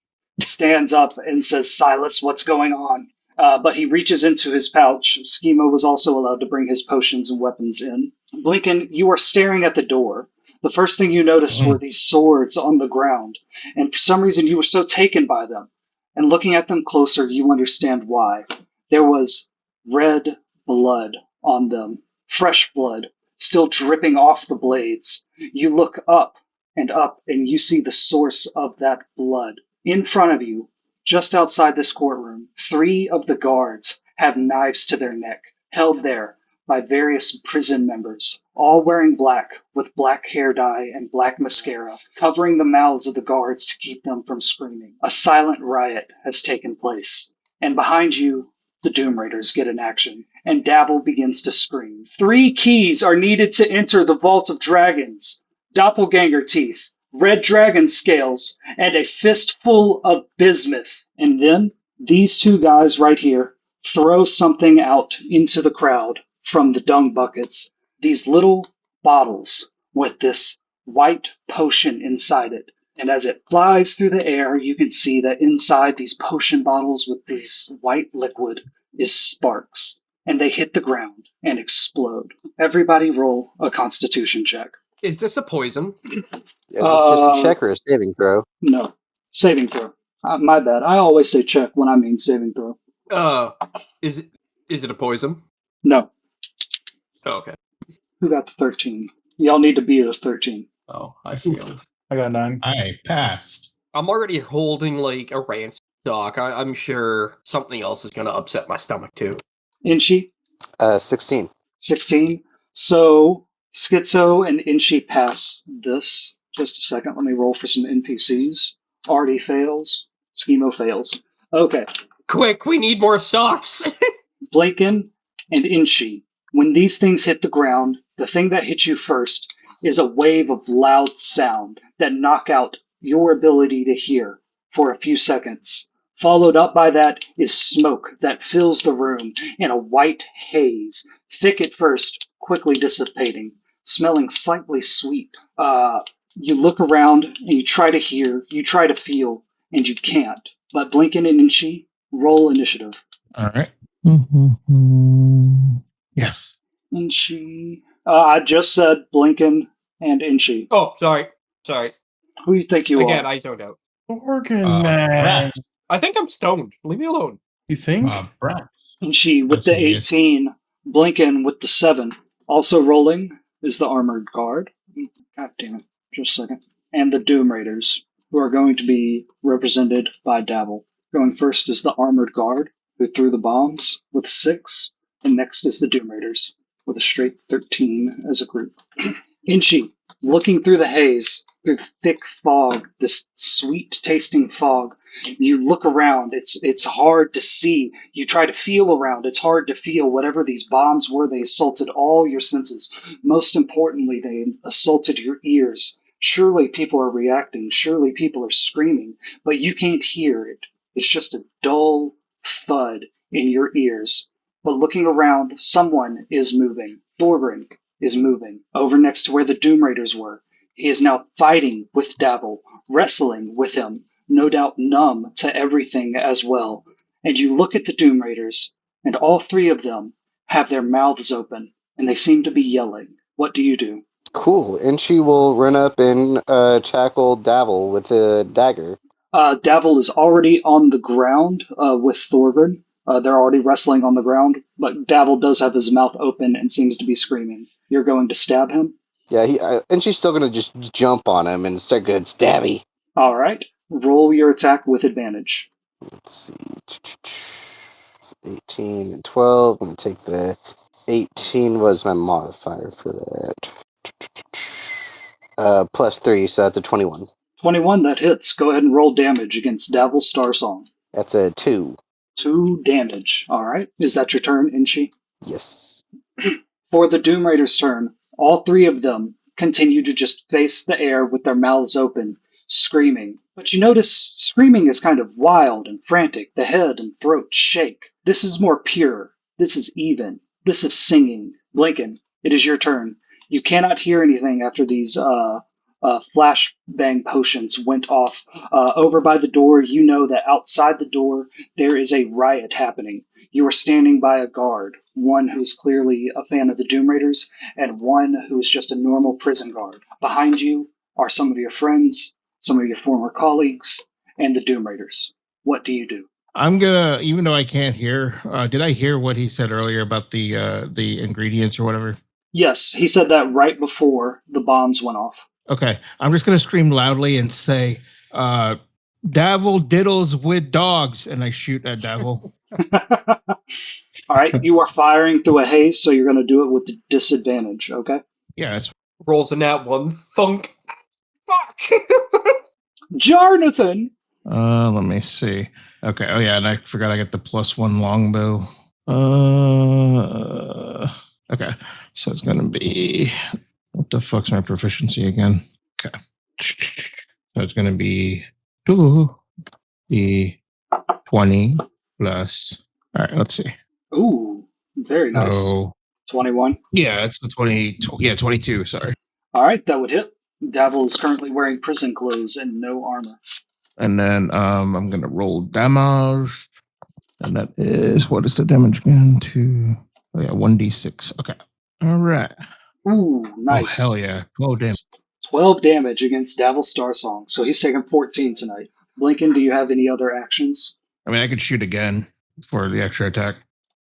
stands up and says, Silas, what's going on? But he reaches into his pouch. Schemo was also allowed to bring his potions and weapons in. Blinken, you are staring at the door. The first thing you noticed were these swords on the ground, and for some reason you were so taken by them. And looking at them closer, you understand why. There was red blood on them, fresh blood, still dripping off the blades. You look up, and you see the source of that blood. In front of you, just outside this courtroom, 3 of the guards have knives to their neck, held there by various prison members, all wearing black with black hair dye and black mascara, covering the mouths of the guards to keep them from screaming. A silent riot has taken place, and behind you, the Doom Raiders get in action, and Davil begins to scream. 3 keys are needed to enter the Vault of Dragons: doppelganger teeth, red dragon scales, and a fistful of bismuth. And then these 2 guys right here throw something out into the crowd from the dung buckets. These little bottles with this white potion inside it. And as it flies through the air, you can see that inside these potion bottles with this white liquid is sparks. and they hit the ground and explode. Everybody roll a Constitution check. Is this a poison? Is this just a check or a saving throw? No. Saving throw. My bad. I always say check when I mean saving throw. Is it a poison? No. Oh, okay. Who got the 13? Y'all need to beat a 13. Oh, I failed. I got 9. I passed. I'm already holding like a ranch stock. I'm sure something else is going to upset my stomach too. Inchi, 16. 16. So Schizo and Inchi pass this. Just a second. Let me roll for some NPCs. Artie fails. Schemo fails. Okay. Quick, we need more socks. Blinken and Inchi. When these things hit the ground, the thing that hits you first is a wave of loud sound that knock out your ability to hear for a few seconds. Followed up by that is smoke that fills the room in a white haze, thick at first, quickly dissipating, smelling slightly sweet. You look around and you try to hear, you try to feel, and you can't. But Blinken and Inchi, roll initiative. All right. Yes. Inchi. I just said Blinken and Inchi. Oh, sorry. Who do you think you Again, are? I zoned out. Organ man. Brax. I think I'm stoned. Leave me alone. You think? Brax. Inchi with That's the who he is. 18. Blinken with the 7. Also rolling is the Armored Guard. God damn it. Just a second. And the Doom Raiders, who are going to be represented by Dabble. Going first is the Armored Guard, who threw the bombs with 6. And next is the Doom Raiders, with a straight 13 as a group. Inchi, looking through the haze, through the thick fog, this sweet-tasting fog, you look around. It's hard to see. You try to feel around. It's hard to feel whatever these bombs were. They assaulted all your senses. Most importantly, they assaulted your ears. Surely people are reacting. Surely people are screaming, but you can't hear it. It's just a dull thud in your ears. But looking around, someone is moving. Thorgrim is moving over next to where the Doom Raiders were. He is now fighting with Dabble, wrestling with him, no doubt numb to everything as well. And you look at the Doom Raiders, and all 3 of them have their mouths open, and they seem to be yelling. What do you do? Cool. And she will run up and tackle Davil with a dagger. Davil is already on the ground with Thorgrim. They're already wrestling on the ground, but Davil does have his mouth open and seems to be screaming. You're going to stab him? Yeah, and she's still going to just jump on him and start good stabby. All right. Roll your attack with advantage. Let's see. 18 and 12. I'm going to take the 18 was my modifier for that. Plus 3, so that's a 21. 21, that hits. Go ahead and roll damage against Davil's Starsong. That's a 2. 2 damage. All right. Is that your turn, Inchi? Yes. For the Doom Raiders' turn, all 3 of them continue to just face the air with their mouths open, screaming. But you notice screaming is kind of wild and frantic. The head and throat shake. This is more pure. This is even. This is singing. Blinken, it is your turn. You cannot hear anything after these flashbang potions went off. Over by the door, you know that outside the door there is a riot happening. You are standing by a guard, one who's clearly a fan of the Doom Raiders, and one who is just a normal prison guard. Behind you are some of your friends, some of your former colleagues, and the Doom Raiders. What do you do? I'm gonna, even though I can't hear, did I hear what he said earlier about the ingredients or whatever? Yes, he said that right before the bombs went off. Okay, I'm just gonna scream loudly and say, Davil diddles with dogs, and I shoot at Davil. All right, you are firing through a haze, so you're going to do it with the disadvantage, okay? Yeah, that's Rolls a nat 1. Thunk. Fuck. Jarnathan! let me see. Okay, oh yeah, and I forgot I got the +1 longbow. Okay, so it's gonna be, what the fuck's my proficiency again? Okay, so it's gonna be 2 the 20 plus. All right, let's see. Ooh, very nice. Oh, 21. yeah, it's the 20. Yeah, 22. Sorry. All right, that would hit. Davil is currently wearing prison clothes and no armor. And then I'm gonna roll damage, and that is, what is the damage again? 2 Oh, yeah, 1d6. Okay. All right. Ooh, nice. Oh, hell yeah. 12 damage. 12 damage against Davil Starsong. So he's taking 14 tonight. Blinken, do you have any other actions? I mean, I could shoot again for the extra attack.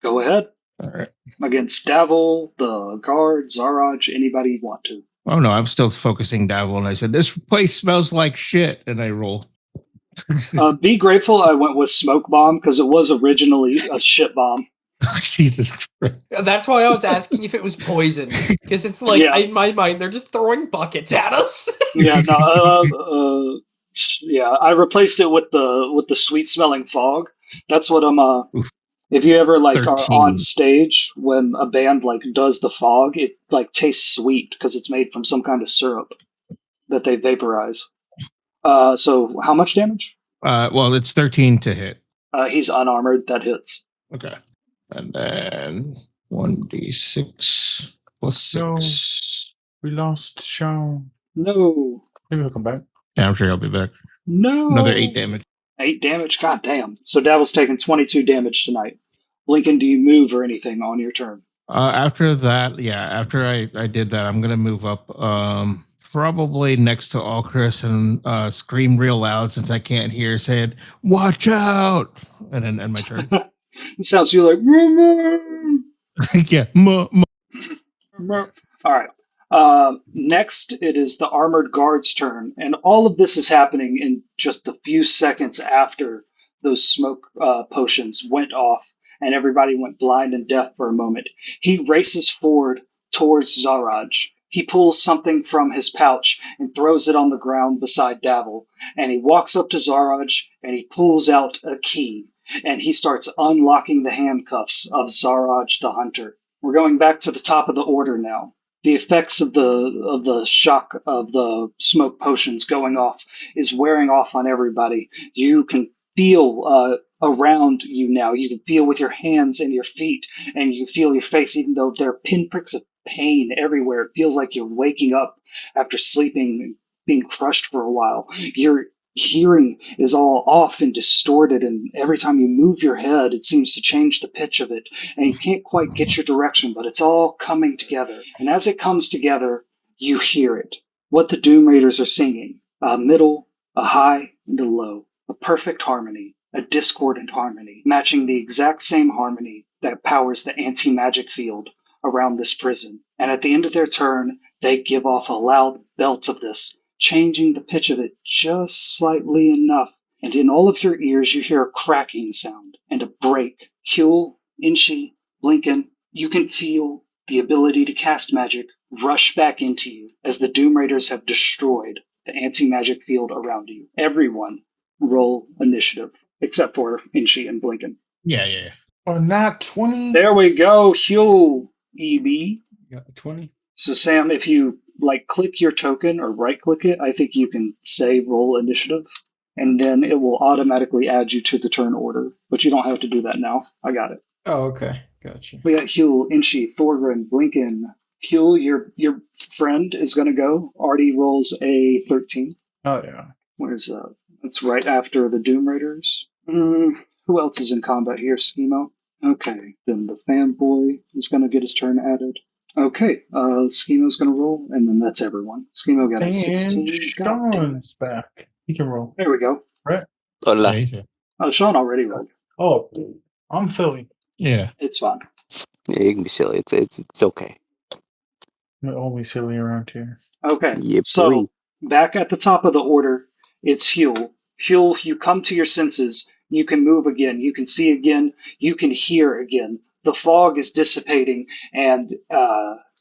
Go ahead. All right. Against Davil, the guard, Zaraj, anybody you want to. Oh, no, I'm still focusing Davil, and I said, this place smells like shit, and I roll. Be grateful I went with Smoke Bomb because it was originally a shit bomb. Jesus Christ. That's why I was asking if it was poison, because it's like Yeah. in my mind they're just throwing buckets at us. Yeah, no, yeah, I replaced it with the sweet smelling fog. That's what I'm Oof. if you ever like are 13. on stage when a band like does the fog, it like tastes sweet because it's made from some kind of syrup that they vaporize. So how much damage? Well, it's 13 to hit. He's unarmored, that hits. Okay. And then 1d6 plus 6. We lost Sean. No. Maybe he'll come back. Yeah, I'm sure he'll be back. No. Another 8 damage. 8 damage? God damn. So Davil's taking 22 damage tonight. Lincoln, do you move or anything on your turn? After that, after I did that, I'm going to move up probably next to Alchris and scream real loud since I can't hear, saying, watch out! And then end my turn. It sounds to you like, "Mama!" Yeah. All right. Next, it is the armored guard's turn, and all of this is happening in just a few seconds after those smoke potions went off, and everybody went blind and deaf for a moment. He races forward towards Zaraj. He pulls something from his pouch and throws it on the ground beside Davil, and he walks up to Zaraj and he pulls out a key, and he starts unlocking the handcuffs of Zaraj the Hunter. We're going back to the top of the order now. The effects of the shock of the smoke potions going off is wearing off on everybody. You can feel around you now. You can feel with your hands and your feet, and you feel your face, even though there are pinpricks of pain everywhere. It feels like you're waking up after sleeping and being crushed for a while. Your hearing is all off and distorted, and every time you move your head, it seems to change the pitch of it, and you can't quite get your direction, but it's all coming together. And as it comes together, you hear it. What the Doom Raiders are singing: a middle, a high, and a low. A perfect harmony, a discordant harmony, matching the exact same harmony that powers the anti-magic field around this prison. And at the end of their turn, they give off a loud belt of this, changing the pitch of it just slightly enough. And in all of your ears, you hear a cracking sound and a break. Huel, Inchi, Blinken, you can feel the ability to cast magic rush back into you as the Doom Raiders have destroyed the anti-magic field around you. Everyone roll initiative, except for Inchi and Blinken. Yeah. Oh, not 20. There we go, Huel, EB. Got 20. So Sam, if you click your token or right click it, I think you can say roll initiative, and then it will automatically add you to the turn order. But you don't have to do that now. I got it. Oh, okay. Gotcha. We got Huel, Inchi, Thorgrim, Blinken. Huel, your friend is going to go. Artie rolls a 13. Oh, yeah. Where's That's right after the Doom Raiders. Who else is in combat here? Schemo. Okay, then the fanboy is going to get his turn added. Okay, Schemo's going to roll, and then that's everyone. Schemo got a 16. And Sean's back. He can roll. There we go. Hola. Oh, Sean already rolled. Oh, I'm silly. Yeah. It's fine. Yeah, you can be silly. It's okay. I'm the only silly around here. Okay, Yep. so back at the top of the order, it's Huel. Huel, you come to your senses. You can move again. You can see again. You can hear again. The fog is dissipating, and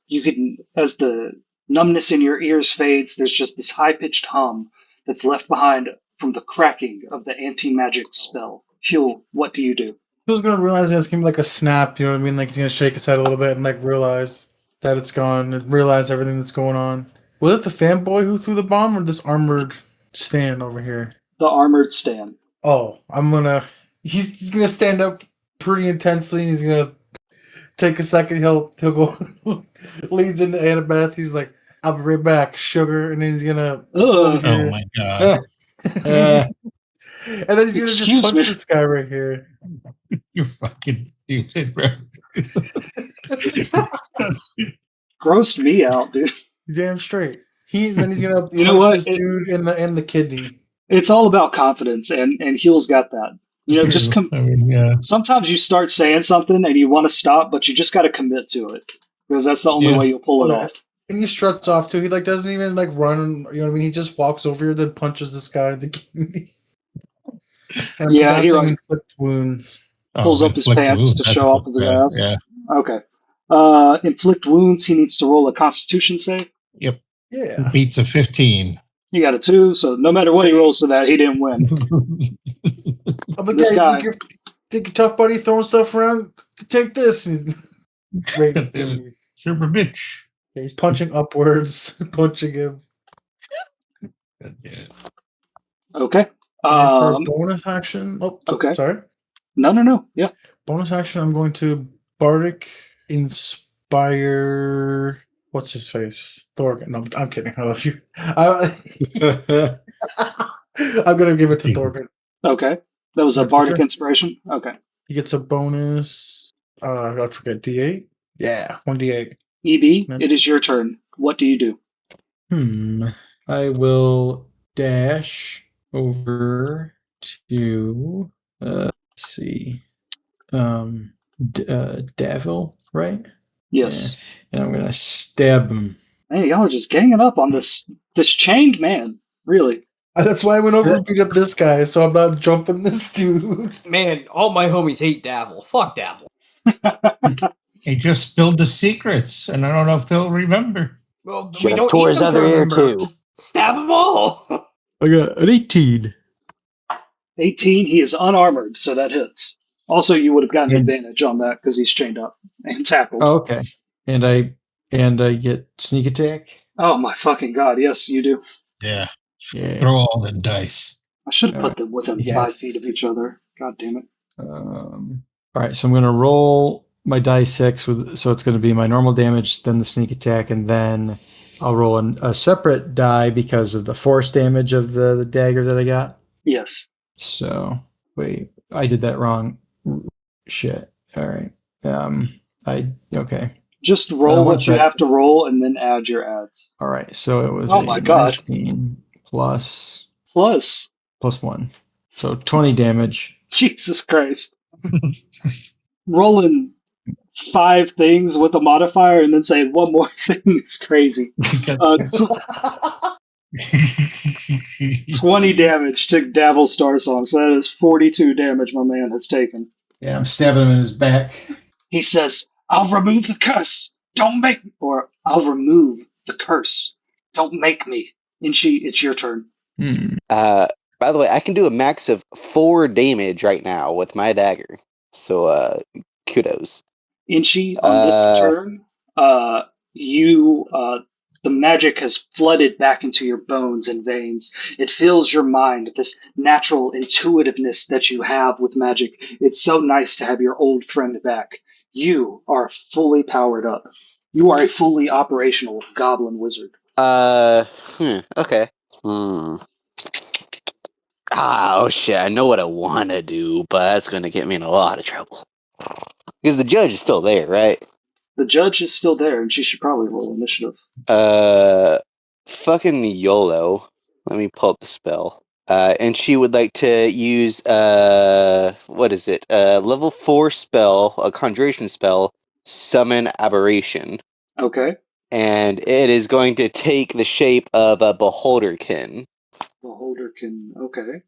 you can, as the numbness in your ears fades, there's just this high-pitched hum that's left behind from the cracking of the anti-magic spell. Huel, what do you do? Who's gonna realize it's gonna be like a snap? You know what I mean? Like he's gonna shake his head a little bit and like realize that it's gone and realize everything that's going on. Was it the fanboy who threw the bomb or this armored stand over here? The armored stand. Oh, he's gonna stand up pretty intensely and he's gonna take a second. He'll go leads into Annabeth. He's like, I'll be right back, sugar, and then he's gonna Ugh. Oh my god. And then he's gonna just Excuse punch me. this guy right here. You're fucking stupid, bro. Grossed me out, dude. You're damn straight. Then he's gonna You know punch what? this dude in the kidney. It's all about confidence, and Huel's got that. You know, just I mean, yeah. sometimes you start saying something and you want to stop, but you just got to commit to it because that's the only Yeah. way you'll pull it Okay. off. And he struts off too. He like doesn't even like run. You know what I mean? He just walks over here, then punches this guy in the kidney. And Yeah, he casting like inflict wounds. pulls up his inflict pants wounds, to that's show off what- his yeah, ass. Yeah. Okay. Inflict wounds. He needs to roll a Constitution save. Yep. Yeah. Beats a 15. He got a 2, so no matter what he rolls to that, he didn't win. I'm like, This yeah, guy- you think you're tough, buddy, throwing stuff around. Take this. Great. Super bitch. Yeah, he's punching upwards, punching him. God damn it. Okay. And for bonus action, okay. Sorry. No. Yeah. Bonus action, I'm going to Bardic Inspire. What's his face? Thorgan. No, I'm kidding. I love you. I'm going to give it to Thorgan. Okay. That was a That's bardic okay. inspiration. Okay. He gets a bonus. I forget. D8? Yeah, 1d8. EB, That's- it is your turn. What do you do? I will dash over to let's see. Davil, right? Yes. Yeah. And I'm gonna stab him. Hey, y'all are just ganging up on this chained man. Really. That's why I went over and beat up this guy, so I'm not jumping this dude. Man, all my homies hate Davil. Fuck Davil. He just spilled the secrets, and I don't know if they'll remember. Well, Should we have don't tore need his them to other ear, remember. too. Stab them all. I got an 18. 18, he is unarmored, so that hits. Also, you would have gotten Yeah. advantage on that because he's chained up and tackled. Oh, okay. And I get sneak attack. Oh my fucking god, yes, you do. Yeah. Yeah. Throw all the dice. I should have All put them within Yes. 5 feet of each other. God damn it. All right, so I'm gonna roll my die 6 so it's gonna be my normal damage, then the sneak attack, and then I'll roll a separate die because of the force damage of the dagger that I got. Yes. So wait, I did that wrong. Shit. All right. Okay. Just roll one what you sec. have to roll and then add your adds. All right. So it was Oh my God. 19 plus Plus, 1, so 20 damage. Jesus Christ. Rolling 5 things with a modifier and then saying one more thing is crazy. 20 damage to Davil Starsong, so that is 42 damage my man has taken. Yeah, I'm stabbing him in his back. He says, I'll remove the curse. Don't make me. Or, I'll remove the curse. Don't make me. Inchi, it's your turn. By the way, I can do a max of 4 damage right now with my dagger. So, kudos. Inchi, on this turn, the magic has flooded back into your bones and veins. It fills your mind, this natural intuitiveness that you have with magic. It's so nice to have your old friend back. You are fully powered up. You are a fully operational goblin wizard. Okay. Oh shit, I know what I want to do, but that's going to get me in a lot of trouble. Because the judge is still there, right? The judge is still there, and she should probably roll initiative. Fucking YOLO. Let me pull up the spell. And she would like to use, what is it? Level 4 spell, a conjuration spell, Summon Aberration. Okay. And it is going to take the shape of a Beholderkin. Beholderkin. Okay.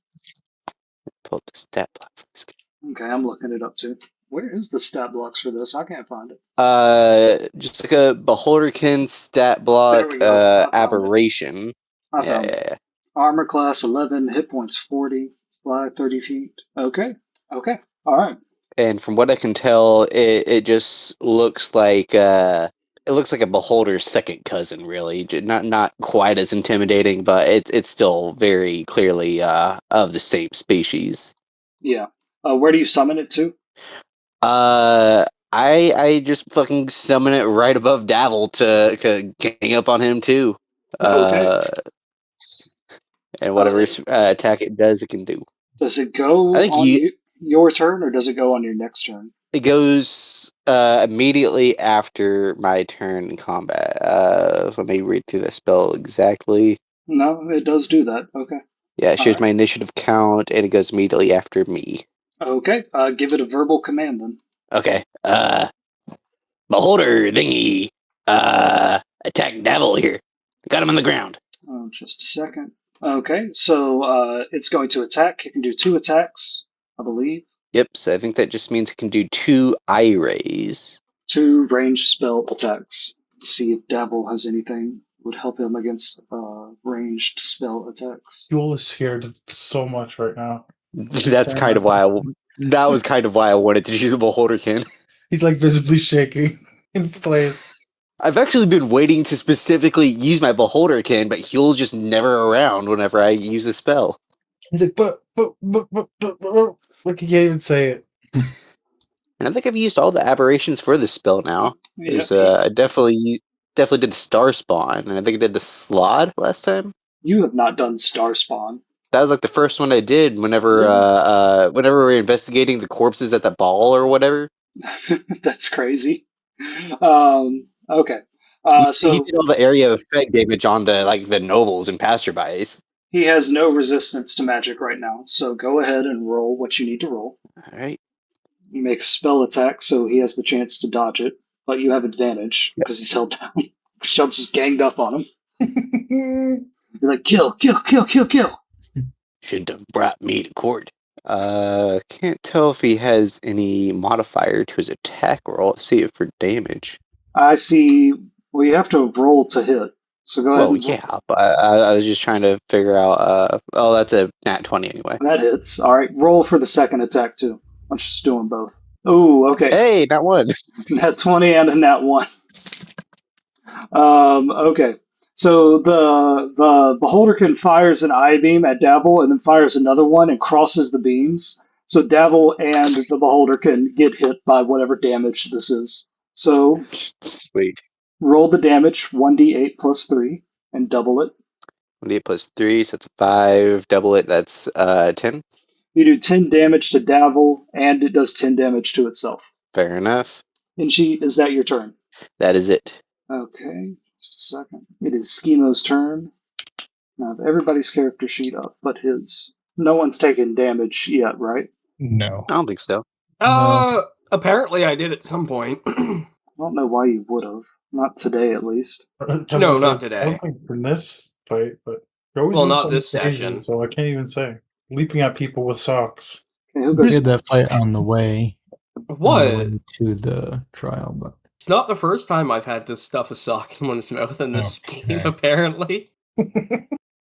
Pull up the stat block for this guy. Okay, I'm looking it up too. Where is the stat blocks for this? I can't find it. Just like a Beholderkin stat block, There we go. I found it. Aberration. I Yeah, found it. yeah. Armor class 11, hit points 40, fly 30 feet. Okay. All right. And from what I can tell, it just looks like a beholder's second cousin, really. Not quite as intimidating, but it's still very clearly of the same species. Yeah. Where do you summon it to? I just fucking summon it right above Davil to gang up on him too. Okay. And whatever attack it does, it can do. Does it go I think on your turn, or does it go on your next turn? It goes immediately after my turn in combat. Let me read through the spell exactly. No, it does do that. Okay. Yeah, it shows Alright. my initiative count, and it goes immediately after me. Okay. Give it a verbal command then. Okay. Beholder thingy. Attack devil here. Got him on the ground. Oh, just a second. Okay, so it's going to attack. It can do 2 attacks, I believe. Yep, so I think that just means it can do 2 eye rays. 2 ranged spell attacks. See if Dabble has anything would help him against ranged spell attacks. Yule is scared so much right now. That's kind of why that was kind of why I wanted to use a beholderkin. He's like visibly shaking in place. I've actually been waiting to specifically use my beholderkin, but he'll just never around whenever I use the spell. He's like, but, like he can't even say it. And I think I've used all the aberrations for this spell now. Yeah, I definitely did the star spawn, and I think I did the slod last time. you have not done Star Spawn. That was like the first one I did whenever whenever we were investigating the corpses at the ball or whatever. That's crazy. Okay. He So did all the area effect damage on the nobles and passerbys. he has no resistance to magic right now. So go ahead and roll what you need to roll. All right. You make a spell attack, so he has the chance to dodge it, but you have advantage because he's held down. Chubbs is ganged up on him. You're like, kill, kill, kill, kill, kill. Shouldn't have brought me to court. Can't tell if he has any modifier to his attack roll. Let's see it for damage. I see. Well, you have to roll to hit. So go ahead. Well, and yeah, but I was just trying to figure out. Oh, that's a nat 20 anyway. That hits. All right. Roll for the second attack too. I'm just doing both. Oh, okay. Hey, not one. Nat 20 and a nat 1. Okay. So the Beholderkin fires an eye beam at Davil and then fires another one and crosses the beams. So Davil and the Beholderkin get hit by whatever damage this is. So Sweet. roll the damage, 1d8 plus 3, and double it. 1d8 plus 3, so that's 5. Double it, that's 10. You do 10 damage to Davil, and it does 10 damage to itself. Fair enough. Inchi, is that your turn? That is it. Okay, just a second. It is Schimo's turn. Now, I have everybody's character sheet up, but his. No one's taken damage yet, right? No. I don't think so. Apparently I did at some point. I don't know why you would have. Not today, at least. No, not I today. don't think in this fight, but you're always Well, doing not something this crazy, session. so I can't even say. Leaping at people with socks. Okay, who We goes? did that fight on the way. What? On the way to the trial, but It's not the first time I've had to stuff a sock in one's mouth in this game, Okay. apparently.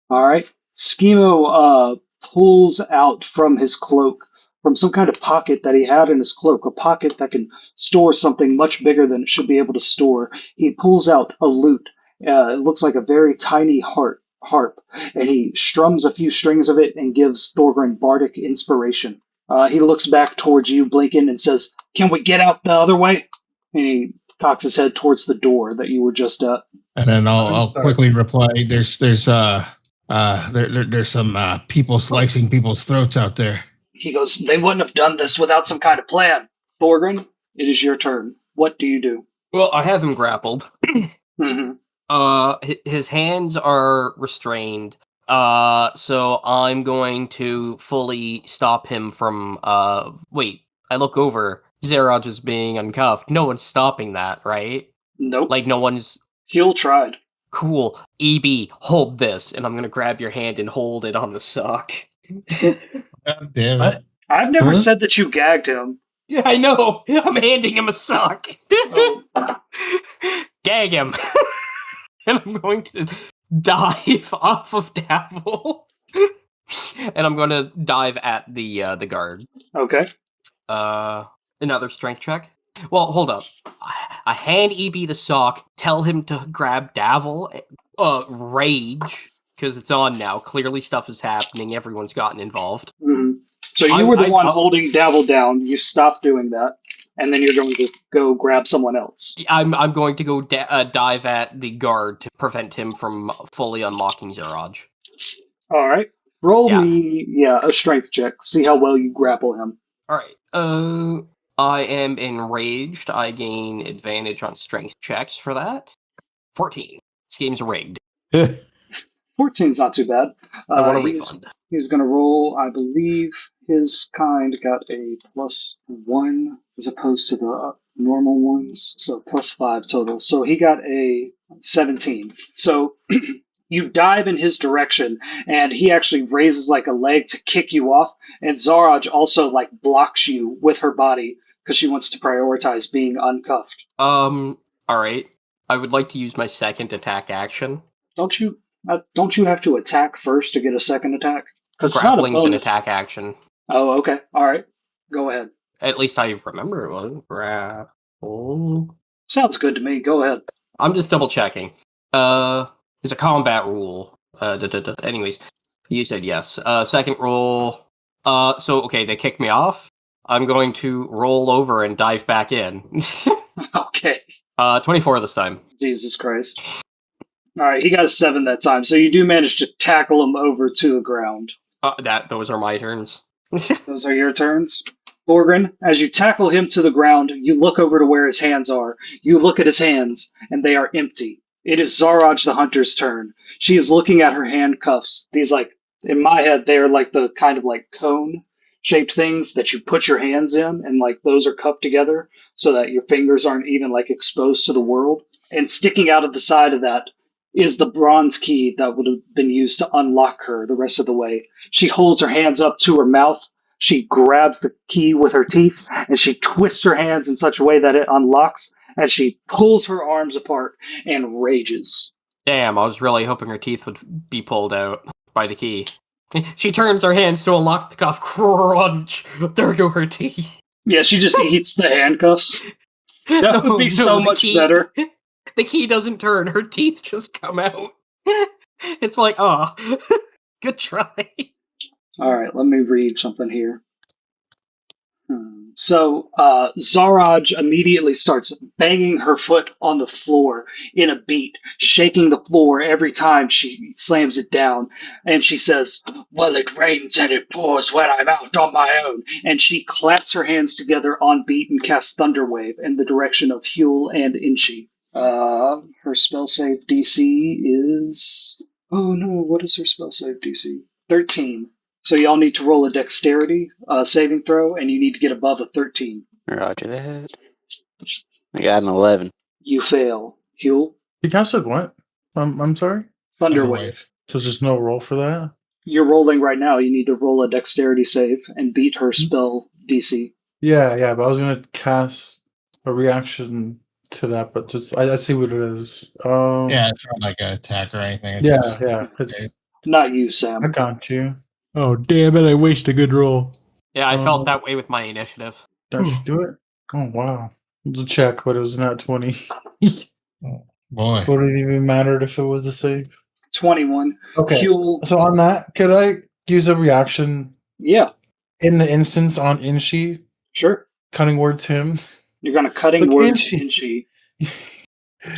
All right. Schemo pulls out from his cloak, from some kind of pocket that he had in his cloak, a pocket that can store something much bigger than it should be able to store. He pulls out a lute. It looks like a very tiny harp, and he strums a few strings of it and gives Thorgrim bardic inspiration. He looks back towards you, blinking, and says, "Can we get out the other way?" And he cocks his head towards the door that you were just at. And then I'm I'll sorry. quickly reply. There's some people slicing people's throats out there. He goes, "They wouldn't have done this without some kind of plan." Thorgrim, it is your turn. What do you do? Well, I have him grappled. Mm-hmm. His hands are restrained. So I'm going to fully stop him from. Wait, I look over. Zeraj is being uncuffed. No one's stopping that, right? Nope. Like no one's. Heal tried. Cool. EB, hold this, and I'm gonna grab your hand and hold it on the sock. God damn What? it. I've never Huh? said that you gagged him. Yeah, I know. I'm handing him a sock. Oh. Gag him. And I'm going to dive off of Dabble. And I'm going to dive at the guard. Okay. Another strength check. Well, hold up. I hand EB the sock, tell him to grab Davil, rage, because it's on now. Clearly stuff is happening. Everyone's gotten involved. hmm So you were the I- one holding Davil down. You stopped doing that, and then you're going to go grab someone else. I'm going to go dive at the guard to prevent him from fully unlocking Zeraj. All right. Roll Yeah. me, a strength check. See how well you grapple him. All right. I am enraged. I gain advantage on strength checks for that. 14. This game's rigged. 14's not too bad. I want a He's refund. going to roll, I believe his kind got a +1 as opposed to the normal ones, so +5 total. So he got a 17. So you dive in his direction, and he actually raises like a leg to kick you off, and Zaraj also like blocks you with her body because she wants to prioritize being uncuffed. All right. I would like to use my second attack action. Don't you have to attack first to get a second attack? Because it's not a Grappling's an bonus. attack action. Oh, okay. All right. Go ahead. At least I remember it was grapple. Sounds good to me. Go ahead. I'm just double checking. There's a combat rule. Anyways, you said yes. Second roll. So okay, they kicked me off. I'm going to roll over and dive back in. Okay. 24 this time. Jesus Christ. All right, he got a 7 that time, so you do manage to tackle him over to the ground. Those are my turns. Those are your turns. Borgren, as you tackle him to the ground, you look over to where his hands are. You look at his hands, and they are empty. It is Zaraj the Hunter's turn. She is looking at her handcuffs. These, like, in my head, they are like the kind of like cone-shaped things that you put your hands in, and like those are cupped together so that your fingers aren't even like exposed to the world. And sticking out of the side of that is the bronze key that would have been used to unlock her the rest of the way. She holds her hands up to her mouth. She grabs the key with her teeth, and she twists her hands in such a way that it unlocks, and she pulls her arms apart and rages. Damn, I was really hoping her teeth would be pulled out by the key. She turns her hands to unlock the cuff. Crunch! There go her teeth. Yeah, she just eats the handcuffs. That would be so the much key, better. The key doesn't turn. Her teeth just come out. It's like, good try. All right, let me read something here. So Zaraj immediately starts banging her foot on the floor in a beat, shaking the floor every time she slams it down. And she says, "Well, it rains and it pours when I'm out on my own." And she claps her hands together on beat and casts Thunderwave in the direction of Huel and Inchi. Her spell save DC is... Oh no, what is her spell save DC? 13. So y'all need to roll a dexterity saving throw, and you need to get above a 13. Roger that. I got an 11. You fail. Huel, You casted what? I'm sorry? Thunderwave. So there's no roll for that? You're rolling right now. You need to roll a dexterity save and beat her spell DC. Yeah, but I was gonna cast a reaction to that, but just I see what it is. Yeah, it's not like an attack or anything. It's Yeah, just- yeah. It's Not you, Sam. I got you. Oh, damn it. I wasted a good roll. Yeah, I felt that way with my initiative. Did you do it? Oh wow. It was a check, but it was not 20. Boy. Would it even matter if it was a save? 21. Okay. Huel, So on that, could I use a reaction yeah, in the instance on Inshi, sure. cutting words him? You're going to cutting Look, words Inchi. Inchi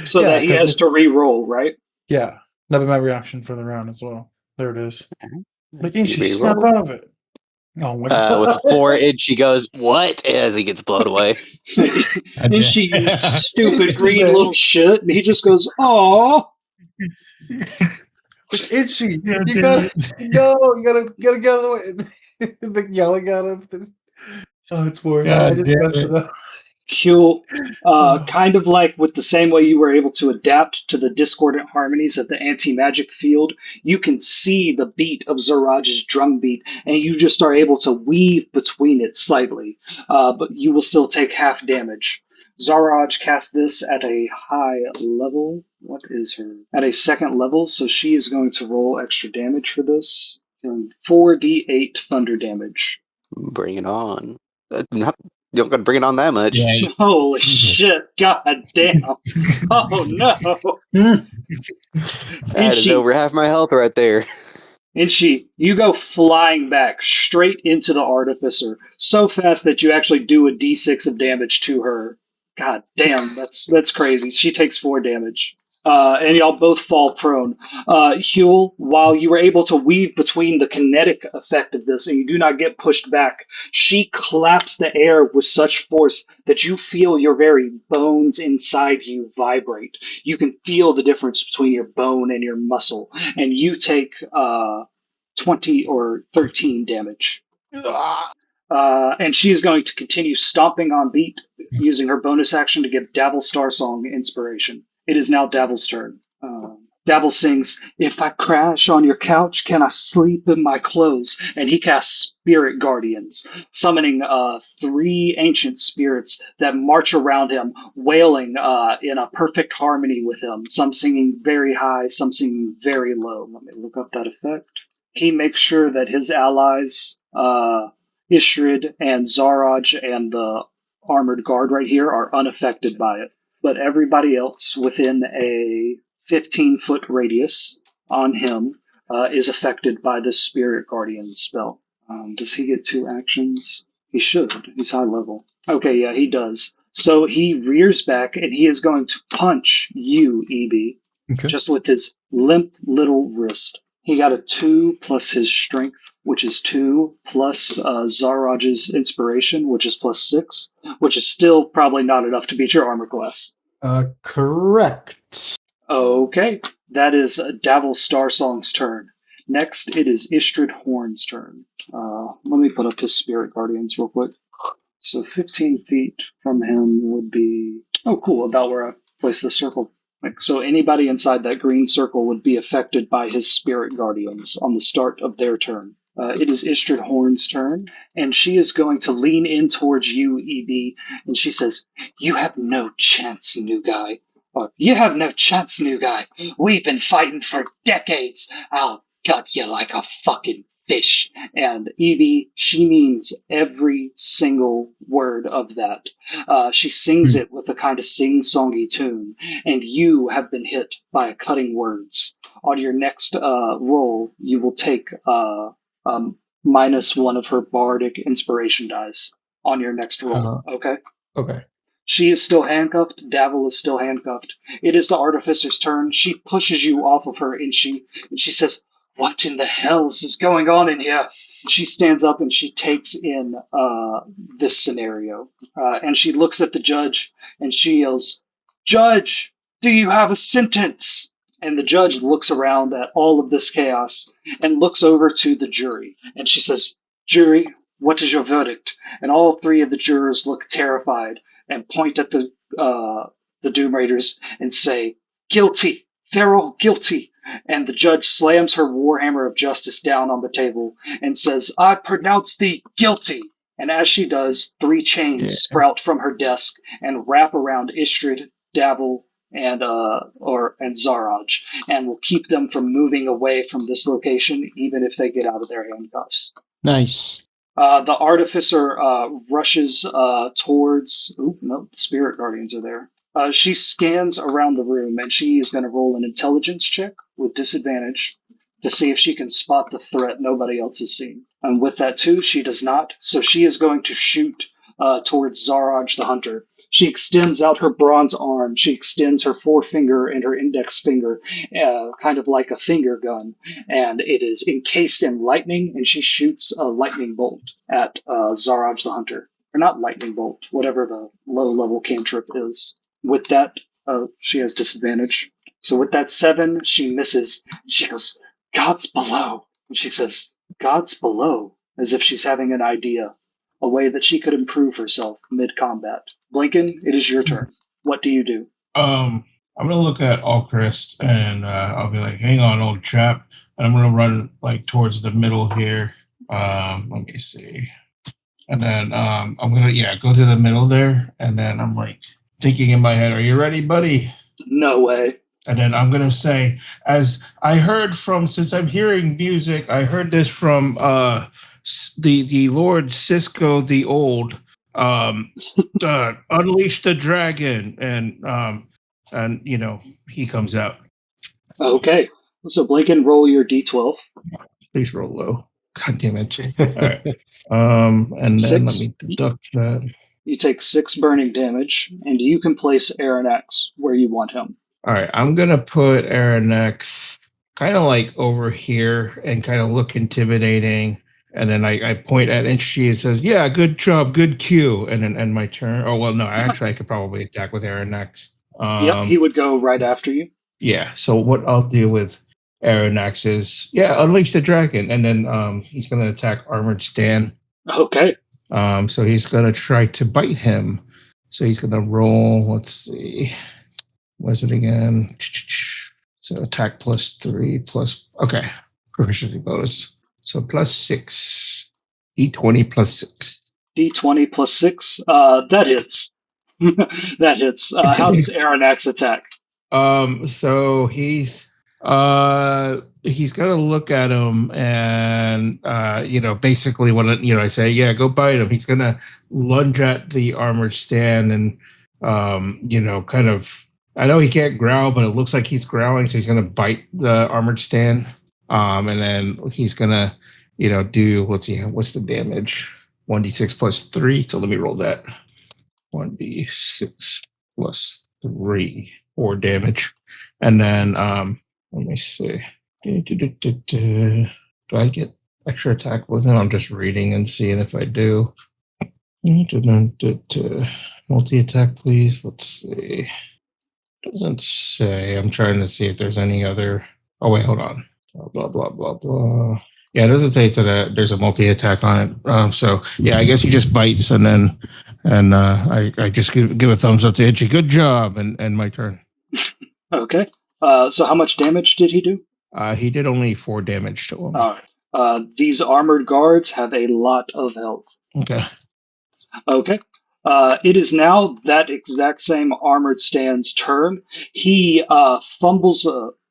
so Yeah, that he 'cause has to it's- re-roll, right? Yeah. That'd be my reaction for the round as well. There it is. Like You Inshi, snap re-roll. out of it. Oh my With a 4 inch, he goes, "What?" as he gets blown away. Inchi, you stupid green little shit. And he just goes, "Aw." Itchy. You gotta no, you gotta get out of the way. Big yelling at him. Oh, it's boring. I God just damn messed it. it up. Huel, kind of like with the same way you were able to adapt to the discordant harmonies of the anti-magic field, you can see the beat of Zaraj's drum beat, and you just are able to weave between it slightly, but you will still take half damage. Zaraj cast this at a high level. What is her? At a second level, so she is going to roll extra damage for this. 4d8 thunder damage. Bring it on. You don't got to bring it on that much. Yeah, Holy Jesus. shit, god damn. Oh no. That is Inchi, over half my health right there. you go flying back straight into the artificer so fast that you actually do a d6 of damage to her. God damn, that's crazy. She takes 4 damage. And y'all both fall prone. Huel, while you were able to weave between the kinetic effect of this and you do not get pushed back, she claps the air with such force that you feel your very bones inside you vibrate. You can feel the difference between your bone and your muscle, and you take 20 or 13 damage. And she is going to continue stomping on beat, using her bonus action to give Davil Starsong inspiration. It is now Davil's turn. Davil sings, "If I crash on your couch, can I sleep in my clothes?" And he casts Spirit Guardians, summoning 3 ancient spirits that march around him, wailing in a perfect harmony with him. Some singing very high, some singing very low. Let me look up that effect. He makes sure that his allies, Ishrid and Zaraj and the armored guard right here, are unaffected by it. But everybody else within a 15-foot radius on him is affected by the Spirit Guardian spell. Does he get 2 actions? He should. He's high level. Okay, yeah, he does. So he rears back and he is going to punch you, EB, Okay. just with his limp little wrist. He got a 2 plus his strength, which is 2, plus Zaraj's inspiration, which is plus 6, which is still probably not enough to beat your armor class. Correct. Okay, that is Davil Starsong's turn. Next, it is Istrid Horn's turn. Let me put up his Spirit Guardians real quick. So 15 feet from him would be... Oh, cool, about where I placed the circle. So anybody inside that green circle would be affected by his Spirit Guardians on the start of their turn. It is Istrid Horn's turn, and she is going to lean in towards you, EB, and she says, "You have no chance, new guy. Or, you have no chance, new guy. We've been fighting for decades. I'll gut you like a fucking fish." And Evie, she means every single word of that. She sings it with a kind of sing-songy tune, and you have been hit by a cutting words. On your next roll, you will take -1 of her bardic inspiration dice on your next roll. Okay? Okay. She is still handcuffed. Davil is still handcuffed. It is the Artificer's turn. She pushes you off of her, and she says, "What in the hells is going on in here?" She stands up and she takes in this scenario. And she looks at the judge and she yells, "Judge, do you have a sentence?" And the judge looks around at all of this chaos and looks over to the jury. And she says, "Jury, what is your verdict?" And all 3 of the jurors look terrified and point at the Doom Raiders and say, "Guilty, Farrell, guilty." And the judge slams her warhammer of justice down on the table and says, "I pronounce thee guilty." And as she does, 3 chains sprout from her desk and wrap around Istrid, Davil, and Zaraj, and will keep them from moving away from this location, even if they get out of their handcuffs. Nice. The Artificer rushes towards... Oop, no, the Spirit Guardians are there. She scans around the room, and she is going to roll an intelligence check with disadvantage to see if she can spot the threat nobody else has seen. And with that, too, she does not. So she is going to shoot towards Zaraj the Hunter. She extends out her bronze arm. She extends her forefinger and her index finger, kind of like a finger gun. And it is encased in lightning, and she shoots a lightning bolt at Zaraj the Hunter. Or not lightning bolt, whatever the low-level cantrip is. With that, she has disadvantage. So with that 7, she misses. She goes, "God's below." And she says, "God's below," as if she's having an idea, a way that she could improve herself mid-combat. Blinken, it is your turn. What do you do? I'm gonna look at Alchrist and I'll be like, "Hang on, old chap," and I'm gonna run like towards the middle here. Let me see, and then I'm gonna go to the middle there, and then I'm like thinking in my head, "Are you ready, buddy?" No way. And then I'm gonna say, as I heard from, since I'm hearing music, I heard this from the Lord Cisco the Old. Unleash the dragon, and he comes out. Okay. So Blinken, roll your d12. Please roll low. God damn it. All right. And then 6. let me deduct that. You take 6 burning damage, and you can place Aranax where you want him. All right, I'm gonna put Aranex kind of like over here and kind of look intimidating. And then I point at Inchi and says, "Yeah, good job, good cue." And then end my turn. Oh well, no, actually I could probably attack with Aranex. Yep, he would go right after you. Yeah. So what I'll do with Aranex is, unleash the dragon, and then he's gonna attack Armored Stan. Okay. So he's gonna try to bite him. So he's gonna roll. Let's see. What is it again? So attack +3 plus. Okay, proficiency bonus. So +6. D20 +6. D20 +6. That hits. That hits. How does Aranex attack? So he's gonna look at him and basically what I say, yeah, go bite him. He's gonna lunge at the Armored Stan and kind of, I know he can't growl, but it looks like he's growling, so he's gonna bite the Armored Stan. And then he's gonna do, let's see, what's the damage? 1d6 +3. So let me roll that. 1d6 +3. 4 damage. And then let me see. Do I get extra attack with him? I'm just reading and seeing if I do. Multi-attack, please. Let's see. Doesn't say. I'm trying to see if there's any other. Oh wait, hold on. Blah blah blah blah. Yeah, it doesn't say there's a multi-attack on it. So yeah, I guess he just bites and I just give a thumbs up to Itchy. Good job, and my turn. Okay. So how much damage did he do? He did only 4 damage to him. All right. These armored guards have a lot of health. Okay. Okay. It is now that exact same Armored Stan's turn. He fumbles.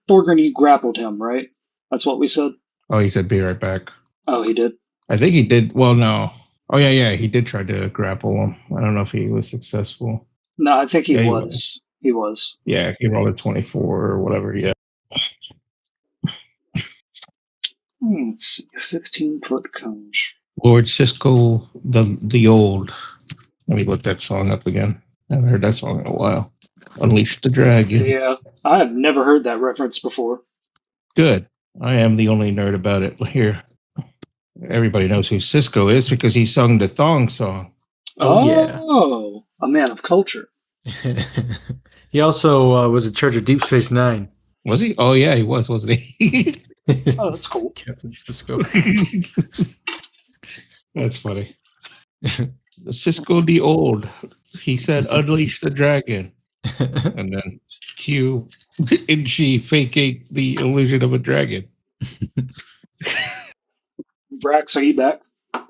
Thorgrim, you grappled him, right? That's what we said? Oh, he said be right back. Oh, he did? I think he did. Well, no. Oh, yeah. He did try to grapple him. I don't know if he was successful. No, I think he was. He was. Yeah, he rolled a 24 or whatever, yeah. Let's see. 15-foot cone. Lord Cisco the Old. Let me look that song up again. I haven't heard that song in a while. Unleash the Dragon. Yeah, I have never heard that reference before. Good. I am the only nerd about it here. Everybody knows who Cisco is because he sung the Thong song. Yeah. Oh, a man of culture. He also was in charge of Deep Space Nine. Was he? Oh, yeah, he was, wasn't he? Oh, that's cool. Captain Cisco. That's funny. Cisco the Old. He said, unleash the dragon. And then Q and she faking the illusion of a dragon. Brax, are you back? Okay,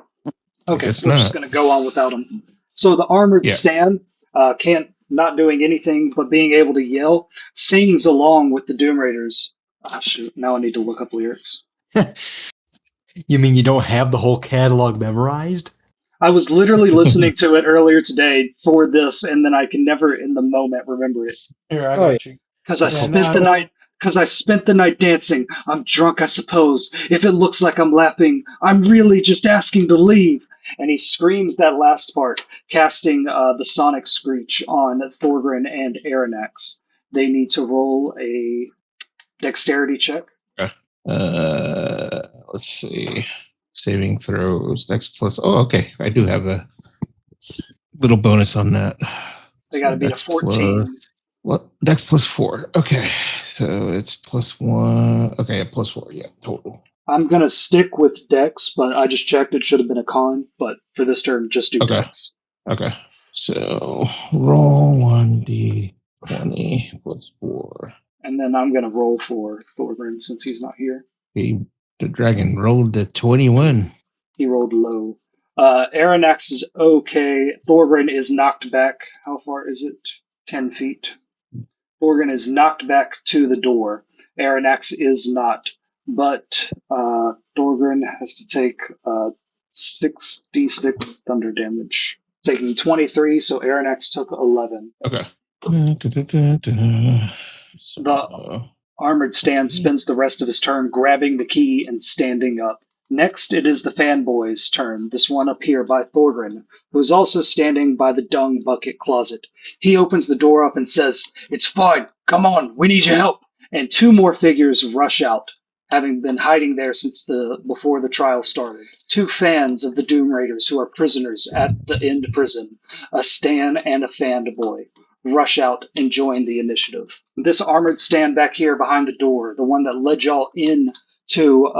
we're Guess just not. going to go on without him. So the armored Stan can't, not doing anything but being able to yell, sings along with the Doom Raiders. Ah, shoot, now I need to look up lyrics. You mean you don't have the whole catalog memorized? I was literally listening to it earlier today for this, and then I can never in the moment remember it. Here, I got you. Because I spent the night dancing. I'm drunk, I suppose. If it looks like I'm laughing, I'm really just asking to leave. And he screams that last part, casting the sonic screech on Thorgrim and Aranex. They need to roll a dexterity check. Let's see. Saving throws. Dex plus. Oh, okay. I do have a little bonus on that. They got to beat a 14. What? Dex +4. Okay. So it's +1. Okay, +4. Yeah, total. I'm going to stick with Dex, but I just checked. It should have been a con, but for this turn, just do Dex. Okay. So roll 1d20 +4. And then I'm going to roll for Thorgrim since he's not here. The dragon rolled the 21. He rolled low. Aranex is okay. Thorgrim is knocked back. How far is it? 10 feet. Thorgrim is knocked back to the door. Aranex is not. But Thorgrim has to take 6d6 thunder damage. Taking 23, so Aranex took 11. Okay. The armored Stan spends the rest of his turn grabbing the key and standing up. Next, it is the fanboy's turn, this one up here by Thorgrin, who is also standing by the dung bucket closet. He opens the door up and says, "It's fine, come on, we need your help." And two more figures rush out, having been hiding there since before the trial started. Two fans of the Doom Raiders who are prisoners at the End prison, a Stan and a Fanboy, rush out and join the initiative. This armored stand back here behind the door, the one that led y'all in to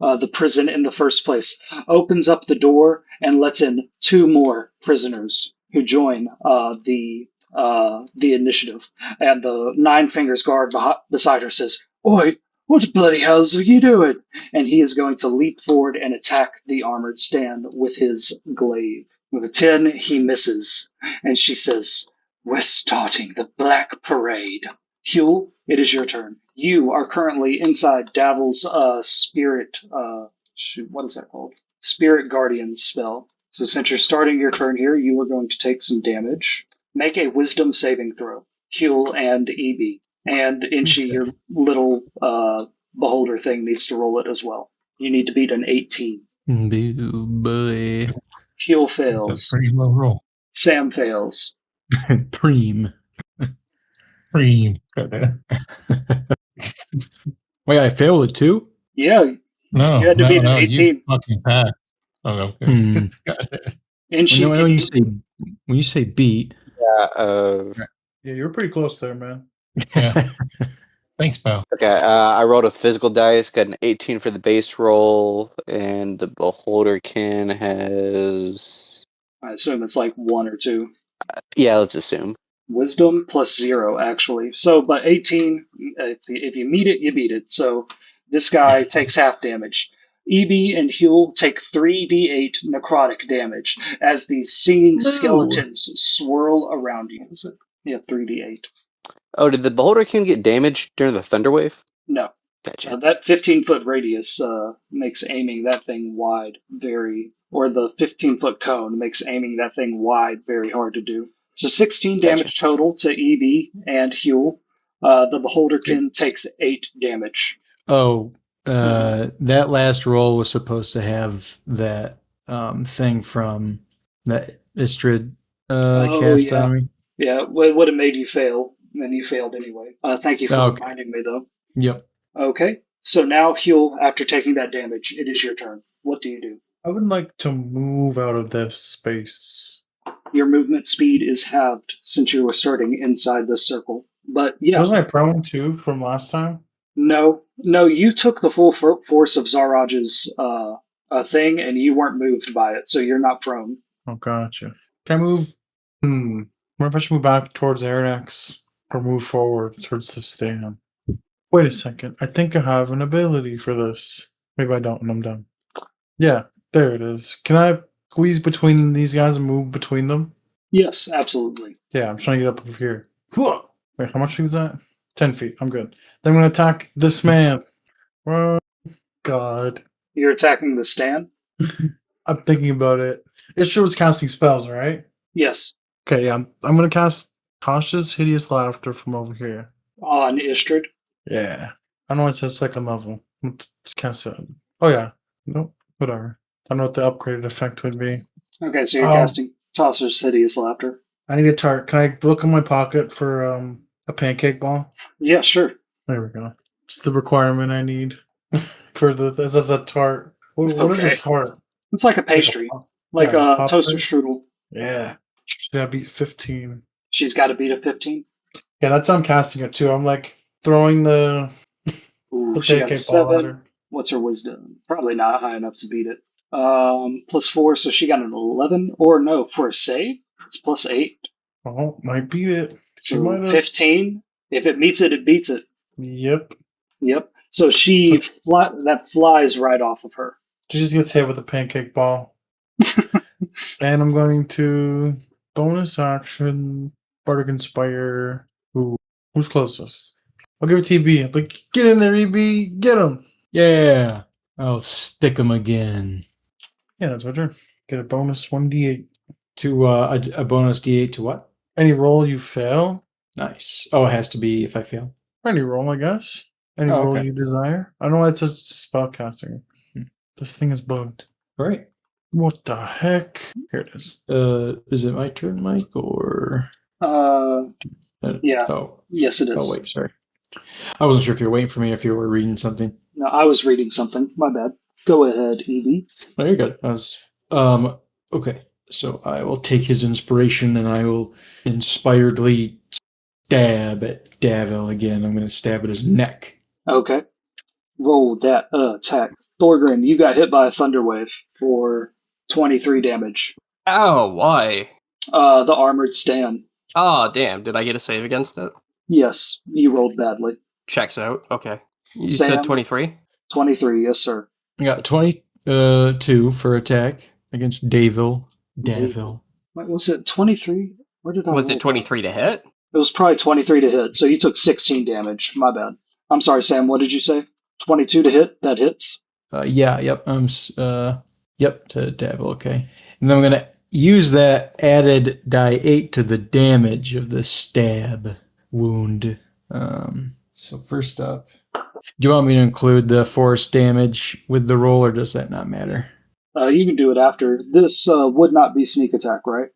the prison in the first place, opens up the door and lets in two more prisoners who join the initiative. And the Nine Fingers guard beside her says, "Oi, what the bloody hells are you doing?" And he is going to leap forward and attack the armored stand with his glaive. With a 10, he misses. And she says, "We're starting the Black Parade." Huel, it is your turn. You are currently inside Davil's spirit. What is that called? Spirit Guardian spell. So since you're starting your turn here, you are going to take some damage. Make a Wisdom saving throw. Huel and EB. And Inchi, your little beholder thing, needs to roll it as well. You need to beat an 18. Boo boy. Huel That's a fails. pretty low roll. Sam fails. Preem. Cream. Wait, I failed it too? Yeah, No, you had to beat an no, 18. you fucking passed. Oh, okay. Hmm. Inchi, When you say beat, Yeah, you were pretty close there, man. Yeah. Thanks, pal. Okay, I rolled a physical dice, got an 18 for the base roll, and the Beholderkin has... I assume it's like 1 or 2. Yeah, let's assume. Wisdom plus 0, actually. So, but 18, if you meet it, you beat it. So this guy takes half damage. EB and Huel take 3d8 necrotic damage as these singing No. skeletons swirl around you. Is it? Yeah, 3d8. Oh, did the Beholderkin get damaged during the Thunderwave? No. Gotcha. That 15-foot radius makes aiming that thing wide or the 15-foot cone makes aiming that thing wide very hard to do. So 16 damage total to EB and Huel. The Beholderkin takes 8 damage. Oh, that last roll was supposed to have that thing from that Istrid cast yeah. on me. Yeah, it would have made you fail, and you failed anyway. Thank you for reminding me, though. Yep. Okay, so now Huel, after taking that damage, it is your turn. What do you do? I would like to move out of this space. Your movement speed is halved since you were starting inside this circle. But yeah. Wasn't I prone too from last time? No, you took the full force of Zaraj's thing, and you weren't moved by it, so you're not prone. Oh, gotcha. Can I move? Wonder if I should move back towards Arax or move forward towards the stand. Wait a second. I think I have an ability for this. Maybe I don't, and I'm done. Yeah, there it is. Can I squeeze between these guys and move between them? Yes, absolutely. Yeah, I'm trying to get up over here. Wait, how much was that? 10 feet. I'm good. Then I'm going to attack this man. Oh, God. You're attacking the stand? I'm thinking about it. Ishtar was casting spells, right? Yes. Okay, yeah. I'm going to cast Tasha's Hideous Laughter from over here. On Istrid? Yeah. I know it says second level. Let's cast it. Oh, yeah. Nope. Whatever. I don't know what the upgraded effect would be. Okay, so you're casting Tosser's Hideous Laughter. I need a tart. Can I look in my pocket for a pancake ball? Yeah, sure. There we go. It's the requirement I need for this as a tart. What is a tart? It's like a pastry, like a toaster strudel. Yeah. She's got to beat 15. She's got to beat a 15? Yeah, that's how I'm casting it too. I'm like throwing the she got a pancake ball at 7. her. What's her wisdom? Probably not high enough to beat it. Plus 4, so she got an 11. Or no, for a save, it's plus 8. Oh, might beat it. She So might have. 15. If it meets it, it beats it. Yep. So that flies right off of her. She just gets hit with a pancake ball. And I'm going to bonus action Bardic Inspire. Who's closest? I'll give it to EB. I'm like, get in there, EB. Get him. Yeah. I'll stick him again. Yeah, that's my turn. Get a bonus 1d8. To a bonus D8 to what? Any roll you fail. Nice. Oh, it has to be if I fail. Any roll, I guess. Any Oh, roll okay. you desire. I don't know why it says spellcasting. This thing is bugged. All right. What the heck? Here it is. Is it my turn, Mike, or? Yeah. Oh. Yes, it is. Oh, wait, sorry. I wasn't sure if you were waiting for me, if you were reading something. No, I was reading something. My bad. Go ahead, Evie. No, you're good. Okay. So I will take his inspiration and I will inspiredly stab at Davil again. I'm going to stab at his neck. Okay. Roll that attack. Thorgrim, you got hit by a thunder wave for 23 damage. Oh, why? The armored stand. Oh, damn. Did I get a save against it? Yes, you rolled badly. Checks out. Okay. You Sam? said 23? 23, yes, sir. I got 22 for attack against Davil. Davil. Wait, was it 23? Where did I Was roll it 23 to hit? It was probably 23 to hit, so you took 16 damage. My bad. I'm sorry, Sam. What did you say? 22 to hit? That hits? Yeah, yep. Yep, to Davil, okay. And then I'm going to use that added die 8 to the damage of the stab wound. So first up, do you want me to include the force damage with the roll, or does that not matter? You can do it after. This would not be sneak attack, right?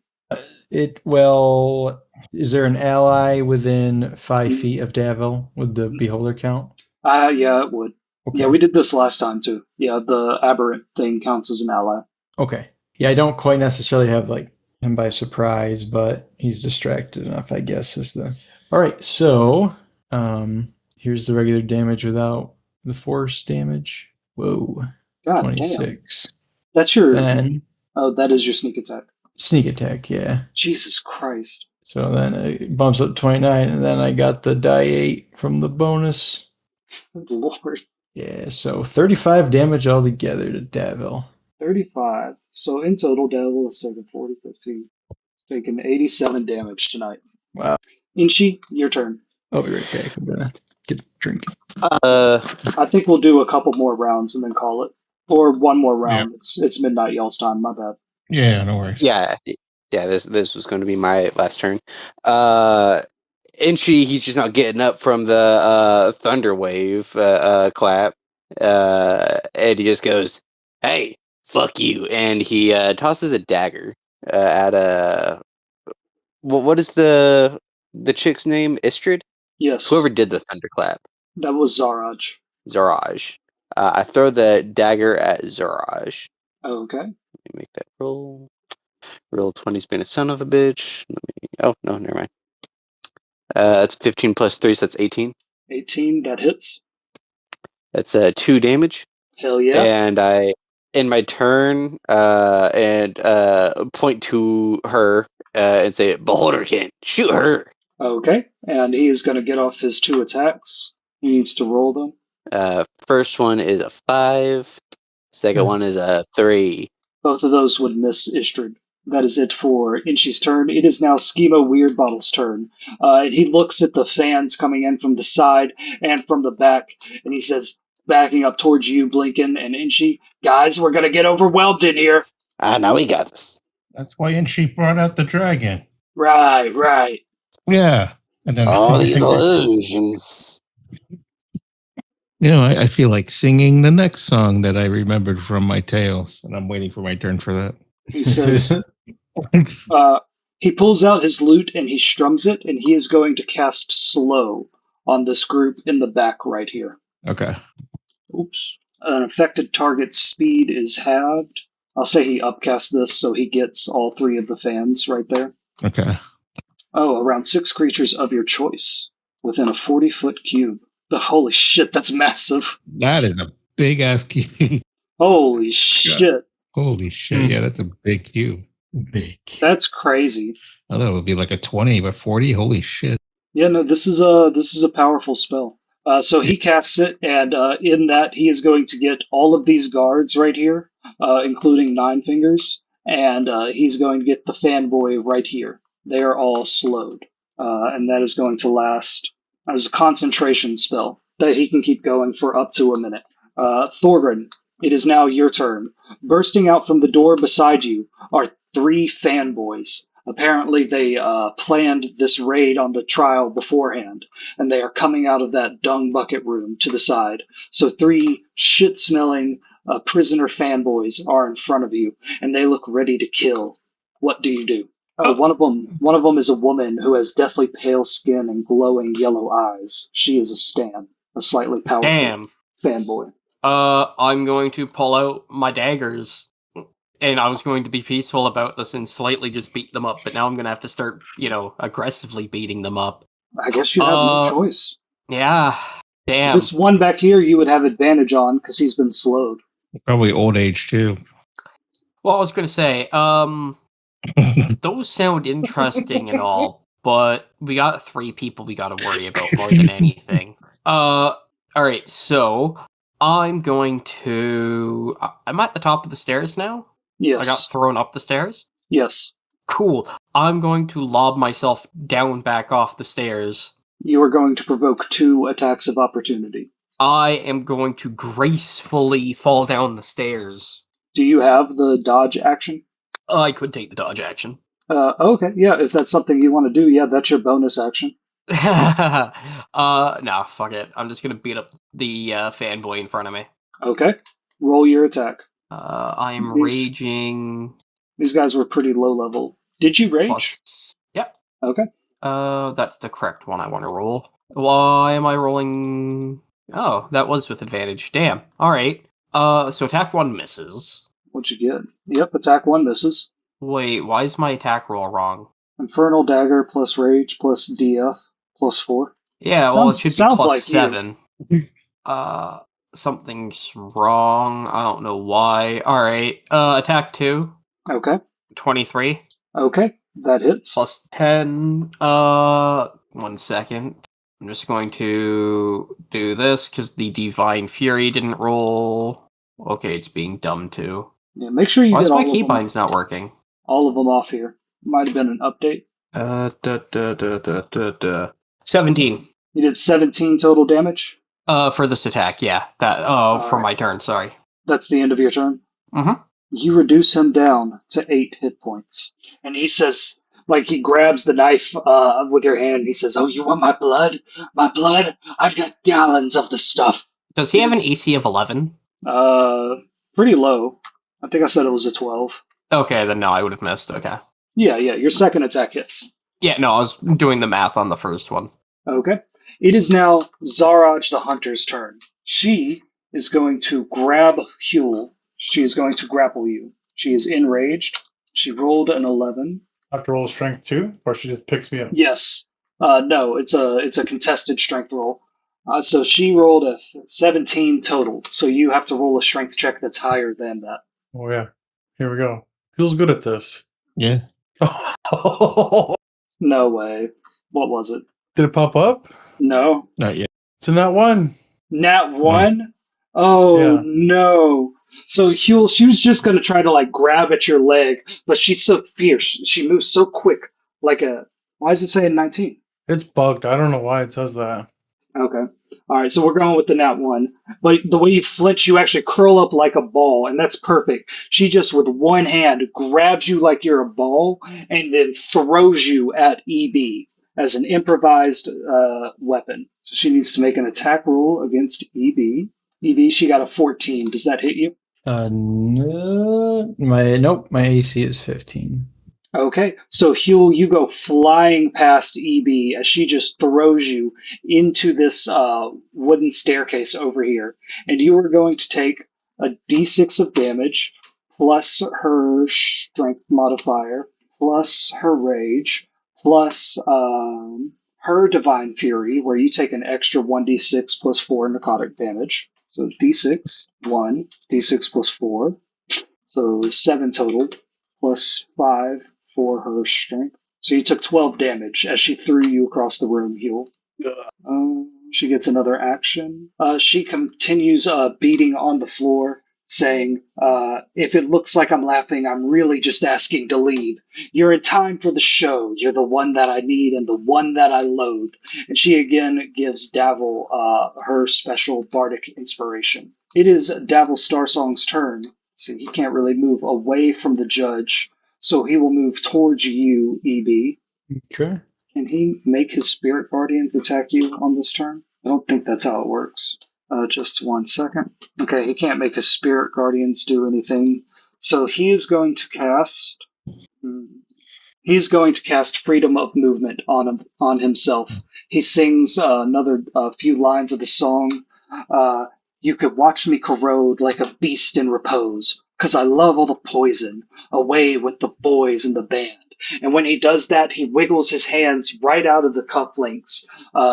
Is there an ally within 5 feet of Davil with the beholder count? Yeah, it would. Okay. Yeah, we did this last time too. Yeah, the aberrant thing counts as an ally. Okay. Yeah, I don't quite necessarily have like him by surprise, but he's distracted enough, I guess, is the. All right, so here's the regular damage without the force damage. Whoa. God 26. Damn. That's your Then Oh, that is your sneak attack. sneak attack, yeah. Jesus Christ. So then it bumps up 29, and then I got the die 8 from the bonus. Good Lord. Yeah, so 35 damage altogether to Davil. 35. So in total, Devil is taking 40, 15. Taking 87 damage tonight. Wow. Inchi, your turn. I'll be right back. I'm gonna get a drink. I think we'll do a couple more rounds and then call it. Or one more round. It's midnight y'all's time, my bad. Yeah, no worries. Yeah. This was going to be my last turn. Inchi, he's just not getting up from the thunder wave clap, and he just goes, "Hey, fuck you!" And he tosses a dagger at a. What is the chick's name? Istrid? Yes. Whoever did the thunderclap. That was Zaraj. Zaraj. I throw the dagger at Zaraj. Okay. Let me make that roll. Roll 20's being a son of a bitch. Oh, no, never mind. That's 15 plus 3, so that's 18. 18, that hits. That's 2 damage. Hell yeah. And I, in my turn, point to her and say, Beholderkin, shoot her. Okay. And he is going to get off his 2 attacks. He needs to roll them. First one is a 5. Second one is a 3. Both of those would miss Istrid. That is it for Inchi's turn. It is now Schemo Weirdbottle's turn. He looks at the fans coming in from the side and from the back, and he says, backing up towards you, Blinken and Inchi, guys, we're going to get overwhelmed in here. Now we got this. That's why she brought out the dragon. Right. Yeah. And then All these illusions. You know, I feel like singing the next song that I remembered from my tales, and I'm waiting for my turn for that. He says, he pulls out his lute and he strums it, and he is going to cast Slow on this group in the back right here. Okay. Oops. An affected target's speed is halved. I'll say he upcasts this so he gets all 3 of the fans right there. Okay. Oh, around 6 creatures of your choice within a 40-foot cube. Holy shit, that's massive. That is a big ass cube. Holy shit. Holy shit. Yeah, that's a big cube. Big. That's crazy. I thought it would be like a 20, but 40? Holy shit. Yeah, no, this is a powerful spell. So he casts it, and in that he is going to get all of these guards right here, including Nine Fingers, and he's going to get the fanboy right here. They are all slowed, and that is going to last as a concentration spell that he can keep going for up to a minute. Thorgrim, it is now your turn. Bursting out from the door beside you are 3 fanboys. Apparently, they planned this raid on the trial beforehand, and they are coming out of that dung bucket room to the side. So 3 shit-smelling, prisoner fanboys are in front of you, and they look ready to kill. What do you do? Oh, one of them is a woman who has deathly pale skin and glowing yellow eyes. She is a Stan, a slightly powerful Damn. fanboy. I'm going to pull out my daggers, and I was going to be peaceful about this and slightly just beat them up, but now I'm going to have to start, aggressively beating them up. I guess you have no choice. Yeah. Damn. This one back here you would have advantage on because he's been slowed. Probably old age too. Well, I was going to say, those sound interesting and all, but we got 3 people we got to worry about more than anything. All right, so I'm going to. I'm at the top of the stairs now. Yes. I got thrown up the stairs. Yes. Cool. I'm going to lob myself down back off the stairs. You are going to provoke 2 attacks of opportunity. I am going to gracefully fall down the stairs. Do you have the dodge action? I could take the dodge action. Okay, yeah, if that's something you want to do, yeah, that's your bonus action. Nah, fuck it. I'm just gonna beat up the fanboy in front of me. Okay, roll your attack. I am These- raging. These guys were pretty low level. Did you rage? Plus, yep. Okay. That's the correct one I want to roll. Why am I rolling? Oh, that was with advantage. Damn. All right. So attack 1 misses. What'd you get? Yep, attack 1 misses. Wait, why is my attack roll wrong? Infernal dagger plus rage plus DF plus 4. Yeah, well, Sounds- it should be sounds plus like you. 7. Something's wrong. I don't know why. All right. Attack 2. Okay. 23 Okay, that hits. plus 10. 1 second. I'm just going to do this because the Divine Fury didn't roll. Okay, it's being dumb too. Yeah, make sure you Why get is all my of them, keybinds not working? all of them off here. Might have been an update. 17. You did 17 total damage. For this attack, yeah. That. For Alright. my turn. Sorry. That's the end of your turn. Mhm. You reduce him down to 8 hit points. And he says, like he grabs the knife with your hand. He says, "Oh, you want my blood? My blood? I've got gallons of the stuff." Does he have an AC of 11? Pretty low. I think I said it was a 12. Okay, then no, I would have missed. Okay. Yeah, your second attack hits. Yeah, no, I was doing the math on the first one. Okay. It is now Zaraj the Hunter's turn. She is going to grab Huel. She is going to grapple you. She is enraged. She rolled an 11. I have to roll strength too, or she just picks me up. Yes. No, it's a contested strength roll. So she rolled a 17 total. So you have to roll a strength check that's higher than that. Oh yeah. Here we go. Feels good at this. Yeah. No way. What was it? Did it pop up? No. Not yet. It's in that one. Nat 1? Oh, Yeah. no. So Huel, she was just going to try to like grab at your leg, but she's so fierce. She moves so quick. Why is it saying 19? It's bugged. I don't know why it says that. Okay. All right, so we're going with the nat 1. But the way you flinch, you actually curl up like a ball, and that's perfect. She just, with one hand, grabs you like you're a ball and then throws you at EB as an improvised weapon. So she needs to make an attack roll against EB. EB, she got a 14. Does that hit you? No, my AC is 15. Okay, so Huel, you go flying past EB as she just throws you into this wooden staircase over here, and you are going to take a d6 of damage, plus her strength modifier, plus her rage, plus her divine fury, where you take an extra 1d6 plus 4 necrotic damage. So d6, 1, d6 plus 4, so 7 total, plus 5 for her strength. So you took 12 damage as she threw you across the room, Huel. She gets another action. She continues beating on the floor, saying, "If it looks like I'm laughing, I'm really just asking to leave. You're in time for the show. You're the one that I need and the one that I loathe." And she again gives Davil her special bardic inspiration. It is Davil Starsong's turn. So he can't really move away from the judge. So he will move towards you, EB. Okay. Can he make his spirit guardians attack you on this turn? I don't think that's how it works. Just 1 second. Okay, he can't make his spirit guardians do anything. So he is going to cast. He's going to cast freedom of movement on himself. He sings another few lines of the song. You could watch me corrode like a beast in repose, 'cause I love all the poison. Away with the boys in the band. And when he does that, he wiggles his hands right out of the cufflinks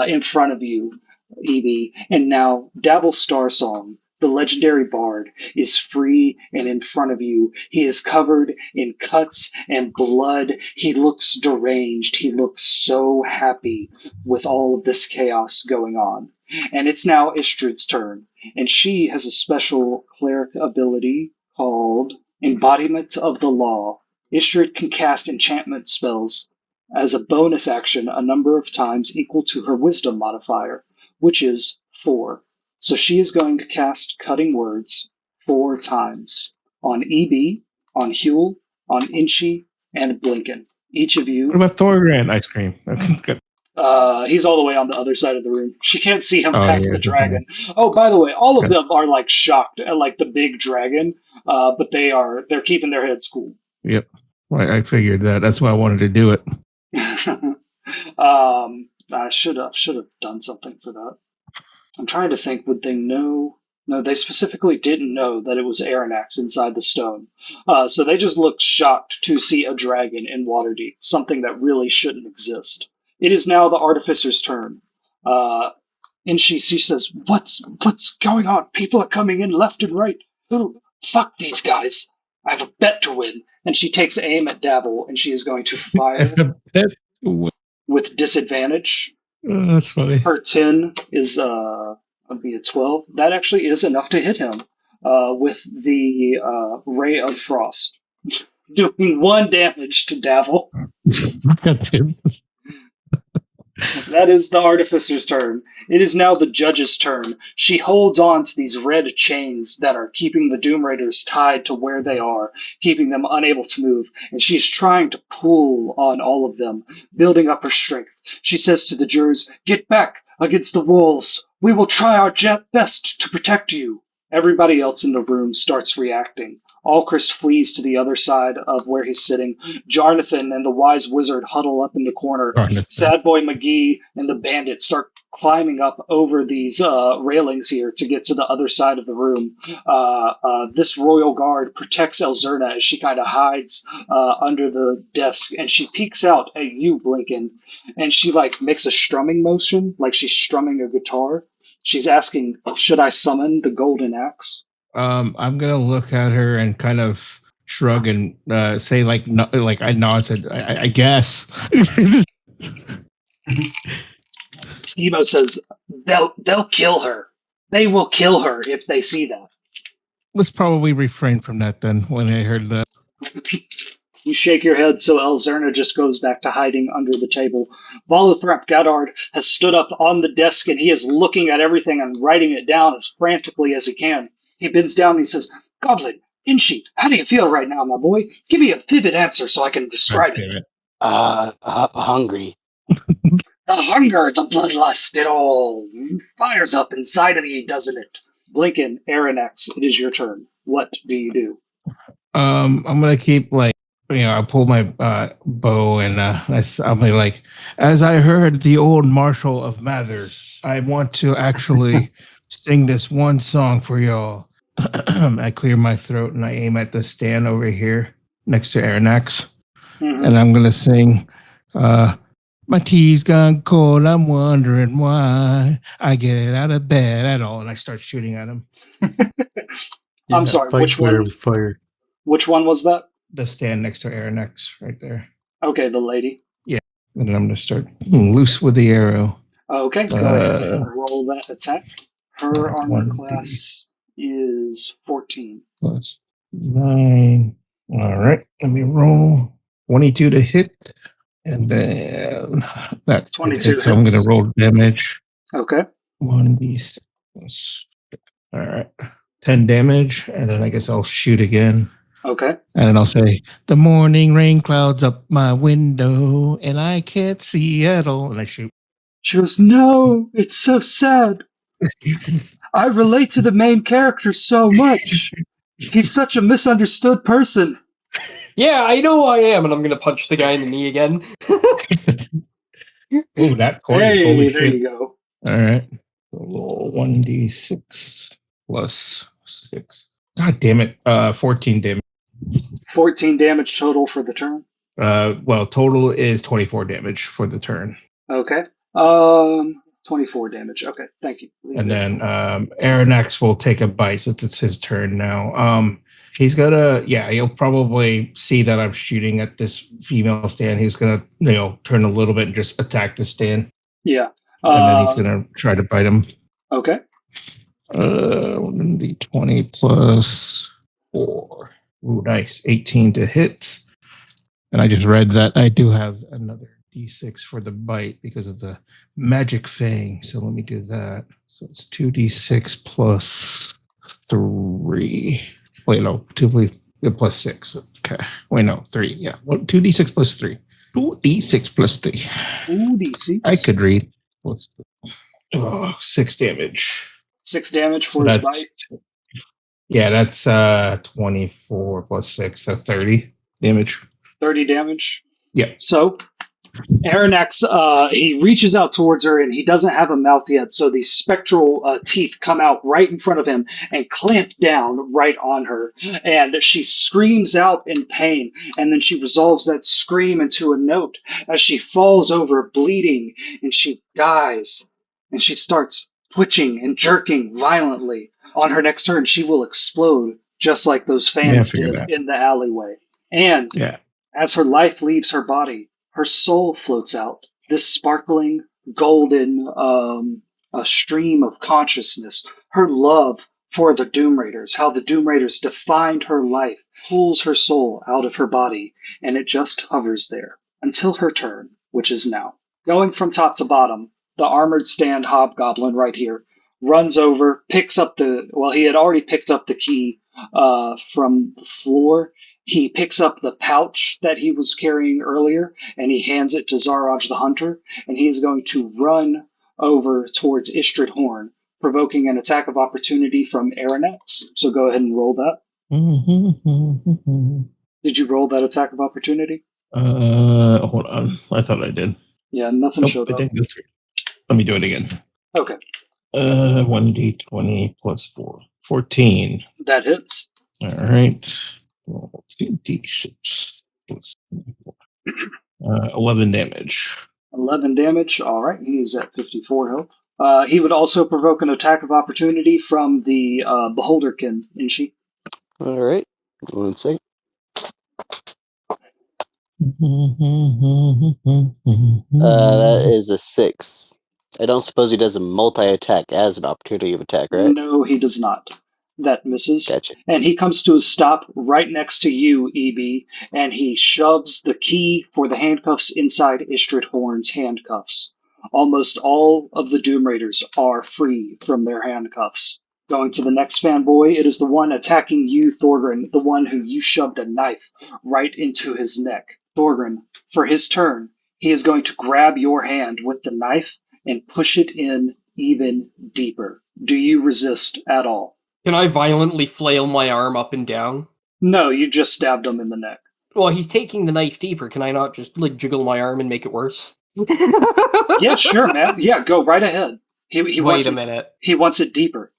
in front of you, Evie. And now Davil Starsong, the legendary bard, is free and in front of you. He is covered in cuts and blood. He looks deranged. He looks so happy with all of this chaos going on. And it's now Istrid's turn. And she has a special cleric ability called Embodiment of the Law. Istrid can cast enchantment spells as a bonus action a number of times equal to her wisdom modifier, which is 4. So she is going to cast Cutting Words 4 times on EB, on Huel, on Inchi, and Blinken. Each of you. What about Thorgran ice cream? Good. He's all the way on the other side of the room. She can't see him Oh, past yeah, the okay. dragon. Oh, by the way, all of Okay. them are like shocked at like the big dragon, but they're keeping their heads cool. Yep. Well, I figured that. That's why I wanted to do it. I should have done something for that. I'm trying to think. Would they know? No, they specifically didn't know that it was Aranax inside the stone. So they just looked shocked to see a dragon in Waterdeep, something that really shouldn't exist. It is now the Artificer's turn. And she says, What's going on? People are coming in left and right. Who? Fuck these guys. I have a bet to win. And she takes aim at Davil, and she is going to fire with disadvantage. Oh, that's funny. Her 10 is would be a 12. That actually is enough to hit him with the Ray of Frost, doing 1 damage to Davil. That is the Artificer's turn. It is now the Judge's turn. She holds on to these red chains that are keeping the Doom Raiders tied to where they are, keeping them unable to move, and she's trying to pull on all of them, building up her strength. She says to the jurors, Get back against the walls. We will try our best to protect you. Everybody else in the room starts reacting. Alchrist flees to the other side of where he's sitting. Jarnathan and the wise wizard huddle up in the corner. Sad Boy McGee and the bandit start climbing up over these railings here to get to the other side of the room. This royal guard protects Elzerna as she kind of hides under the desk, and she peeks out at you, Blinken, and she like makes a strumming motion, like she's strumming a guitar. She's asking, should I summon the golden axe? I'm gonna look at her and kind of shrug and say like I nod, said I guess. Schemo says they'll kill her. They will kill her if they see that. Let's probably refrain from that then. When I heard that, You shake your head, so Elzerna just goes back to hiding under the table. Volothrap Goddard has stood up on the desk, and he is looking at everything and writing it down as frantically as he can. He bends down and he says, Goblin, Inchi, how do you feel right now, my boy? Give me a vivid answer so I can describe it. Hungry. The hunger, the bloodlust, it all fires up inside of you, doesn't it? Blinken, Aranax, it is your turn. What do you do? I'm gonna keep I pull my bow and I'll be like, as I heard the old Marshal of Mathers, I want to actually sing this one song for y'all. I clear my throat and I aim at the stand over here next to Aranax. Mm-hmm. And I'm going to sing, my tea's gone cold, I'm wondering why I get out of bed at all. And I start shooting at him. I'm sorry, fight which fire one? with fire. Which one was that? The stand next to Aranax right there. Okay, the lady. And then I'm going to start loose with the arrow. Okay, go ahead and roll that attack. Her armor 1d. class is 14. Plus 9. All right, let me roll 22 to hit. And then that 22 hits, so I'm hits. going to roll damage. Okay. 1d6. All right, 10 damage. And then I guess I'll shoot again. Okay. And then I'll say, the morning rain clouds up my window and I can't see at all. And I shoot. She goes, no, it's so sad. I relate to the main character so much. He's such a misunderstood person. Yeah, I know I am, and I'm gonna punch the guy in the knee again. Ooh, that 20. Hey, Holy there shit. you go. All right. A little 1d6 plus 6. God damn it. 14 damage. 14 damage total for the turn. Well, total is 24 damage for the turn. Okay. 24 damage. Okay, thank you. And then Aranax will take a bite since it's his turn now. He's gonna, he'll probably see that I'm shooting at this female stand. He's gonna, turn a little bit and just attack the stand. Yeah. And then he's gonna try to bite him. Okay. 1d20 plus 4. Ooh, nice. 18 to hit. And I just read that I do have another d6 for the bite because of the magic fang. So let me do that. So it's 2d6 plus 3. Wait, no, 2 plus 6. Okay. Wait, no, 3. Yeah. 2d6 plus 3. 2d6 plus 3. 2d6. I could read. 6 damage. 6 damage for his bite. Yeah, that's 24 plus 6, so 30 damage. 30 damage. Yeah. So, Aranax, he reaches out towards her, and he doesn't have a mouth yet, so these spectral teeth come out right in front of him and clamp down right on her. And she screams out in pain, and then she resolves that scream into a note as she falls over bleeding, and she dies. And she starts twitching and jerking violently. On her next turn, she will explode, just like those fans did in the alleyway. And as her life leaves her body, her soul floats out, this sparkling, golden a stream of consciousness. Her love for the Doom Raiders, how the Doom Raiders defined her life, pulls her soul out of her body, and it just hovers there until her turn, which is now. Going from top to bottom, the armored stand hobgoblin right here runs over, picks up he had already picked up the key from the floor. He picks up the pouch that he was carrying earlier, and he hands it to Zaraj the Hunter, and he is going to run over towards Istrid Horn, provoking an attack of opportunity from Aranax. So go ahead and roll that. Did you roll that attack of opportunity? Hold on. I thought I did. Yeah, nothing showed up. Didn't go through. Let me do it again. Okay. 1d20 plus 4. 14. That hits. All right. 2d6 plus 4. 11 damage. 11 damage. All right. He is at 54 health. He would also provoke an attack of opportunity from the Beholderkin, Inchi. All right. 1 second. That is a 6. I don't suppose he does a multi-attack as an opportunity of attack, right? No, he does not. That misses. Gotcha. And he comes to a stop right next to you, EB, and he shoves the key for the handcuffs inside Istrid Horn's handcuffs. Almost all of the Doom Raiders are free from their handcuffs. Going to the next fanboy, it is the one attacking you, Thorgrin, the one who you shoved a knife right into his neck. Thorgrin, for his turn, he is going to grab your hand with the knife and push it in even deeper. Do you resist at all? Can I violently flail my arm up and down? No, you just stabbed him in the neck. Well, he's taking the knife deeper. Can I not just jiggle my arm and make it worse? Yeah, sure, man. Yeah, go right ahead. He Wait a minute. He wants it deeper.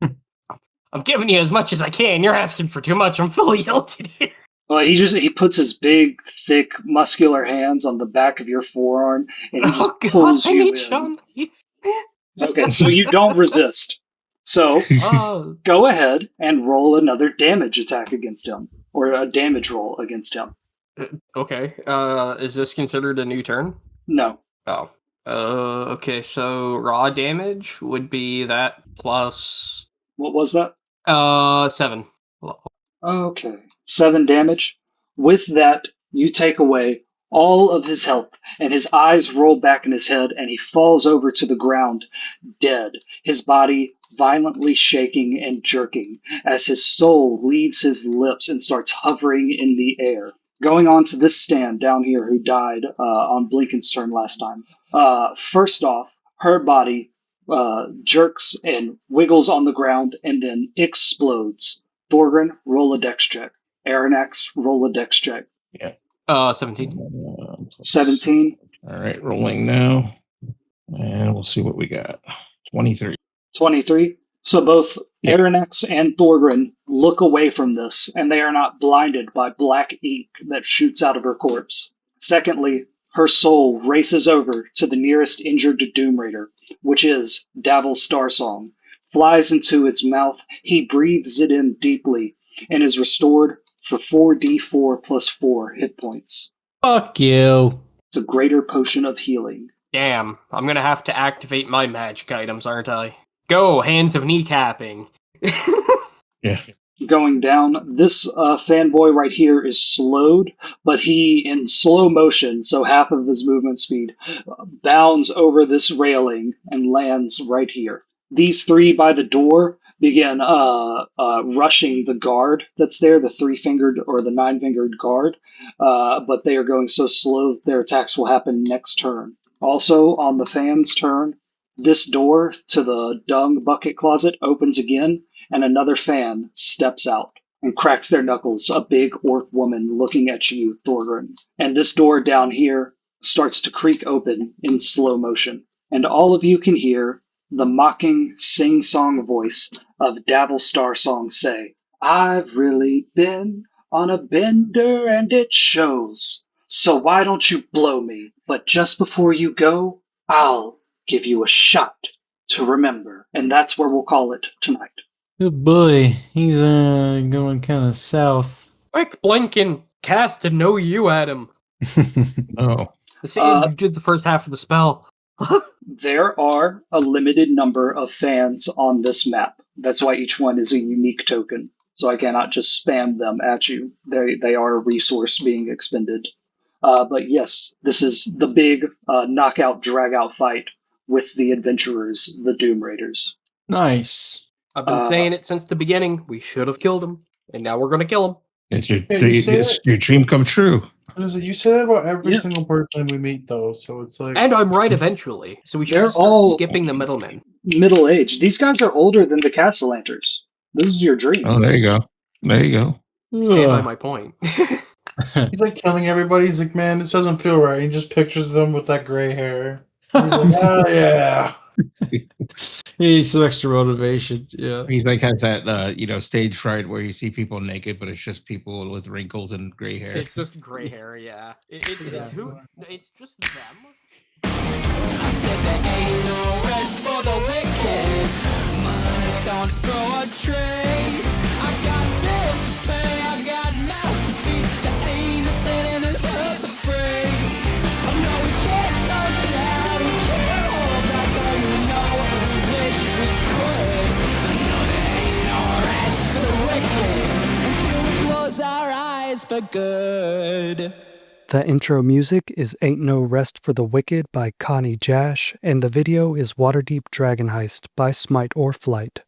I'm giving you as much as I can. You're asking for too much. I'm fully hilted here. Well, he puts his big, thick, muscular hands on the back of your forearm, and he just pulls you in. Okay, so you don't resist. So go ahead and roll another damage attack against him, or a damage roll against him. Okay. Is this considered a new turn? No. Oh. Okay, so raw damage would be that plus... What was that? 7. Okay. 7 damage. With that, you take away all of his health, and his eyes roll back in his head, and he falls over to the ground, dead, his body violently shaking and jerking as his soul leaves his lips and starts hovering in the air. Going on to this stand down here who died on Blinken's turn last time. First off, her body jerks and wiggles on the ground and then explodes. Thorgren, roll a dex check. Aranax, roll a dex check. 17. 17. All right, rolling now. And we'll see what we got. 23. 23. So both Yeah. Aranax and Thorgren look away from this, and they are not blinded by black ink that shoots out of her corpse. Secondly, her soul races over to the nearest injured Doom Raider, which is Davil Starsong. Flies into its mouth, he breathes it in deeply, and is restored for 4d4 plus 4 hit points. Fuck you. It's a greater potion of healing. Damn, I'm gonna have to activate my magic items, aren't I? Go, Hands of Kneecapping. Yeah. Going down, this fanboy right here is slowed, but he, in slow motion, so half of his movement speed, bounds over this railing and lands right here. These three by the door begin rushing the guard that's there, the three-fingered or the nine-fingered guard, but they are going so slow that their attacks will happen next turn. Also, on the fan's turn, this door to the dung bucket closet opens again, and another fan steps out and cracks their knuckles, a big orc woman looking at you, Thorgren. And this door down here starts to creak open in slow motion. And all of you can hear the mocking sing-song voice of Davil Starsong say, "I've really been on a bender and it shows. So why don't you blow me? But just before you go, I'll give you a shot to remember." And that's where we'll call it tonight. Good boy. He's going kind of south. Quick, Blinken, cast a know you at him. Oh. See, you did the first half of the spell. There are a limited number of fans on this map. That's why each one is a unique token. So I cannot just spam them at you. They are a resource being expended. But yes, this is the big knockout, drag-out fight with the adventurers, the Doom Raiders. Nice. I've been saying it since the beginning. We should have killed him, and now we're gonna kill him. It's your, Yeah, you say it's your dream come true. You say that about every Yeah. single person we meet, though. So it's like, And I'm right eventually, so we should They're just start all- skipping the middlemen. Middle-aged. These guys are older than the Castellanters. This is your dream. Oh, there you go. There you go. Stand by Ugh. my point. he's like killing everybody. He's like, man, this doesn't feel right. He just pictures them with that gray hair. He's like, oh yeah. He needs some extra motivation. Yeah. He's like has that stage fright where you see people naked, but it's just people with wrinkles and gray hair. It's just gray hair, yeah. It's who? It's just them. I said there ain't no rest for the wicked. Money don't grow a tree. I got bills to pay, I got mouths to feed. There ain't nothing in this world for free. Oh no, we can't slow down, we can't hold back, though you know we wish we could. I know there ain't no rest for the wicked until we close our eyes for good. The intro music is Ain't No Rest for the Wicked by Connie Jash, and the video is Waterdeep Dragon Heist by Smite or Flight.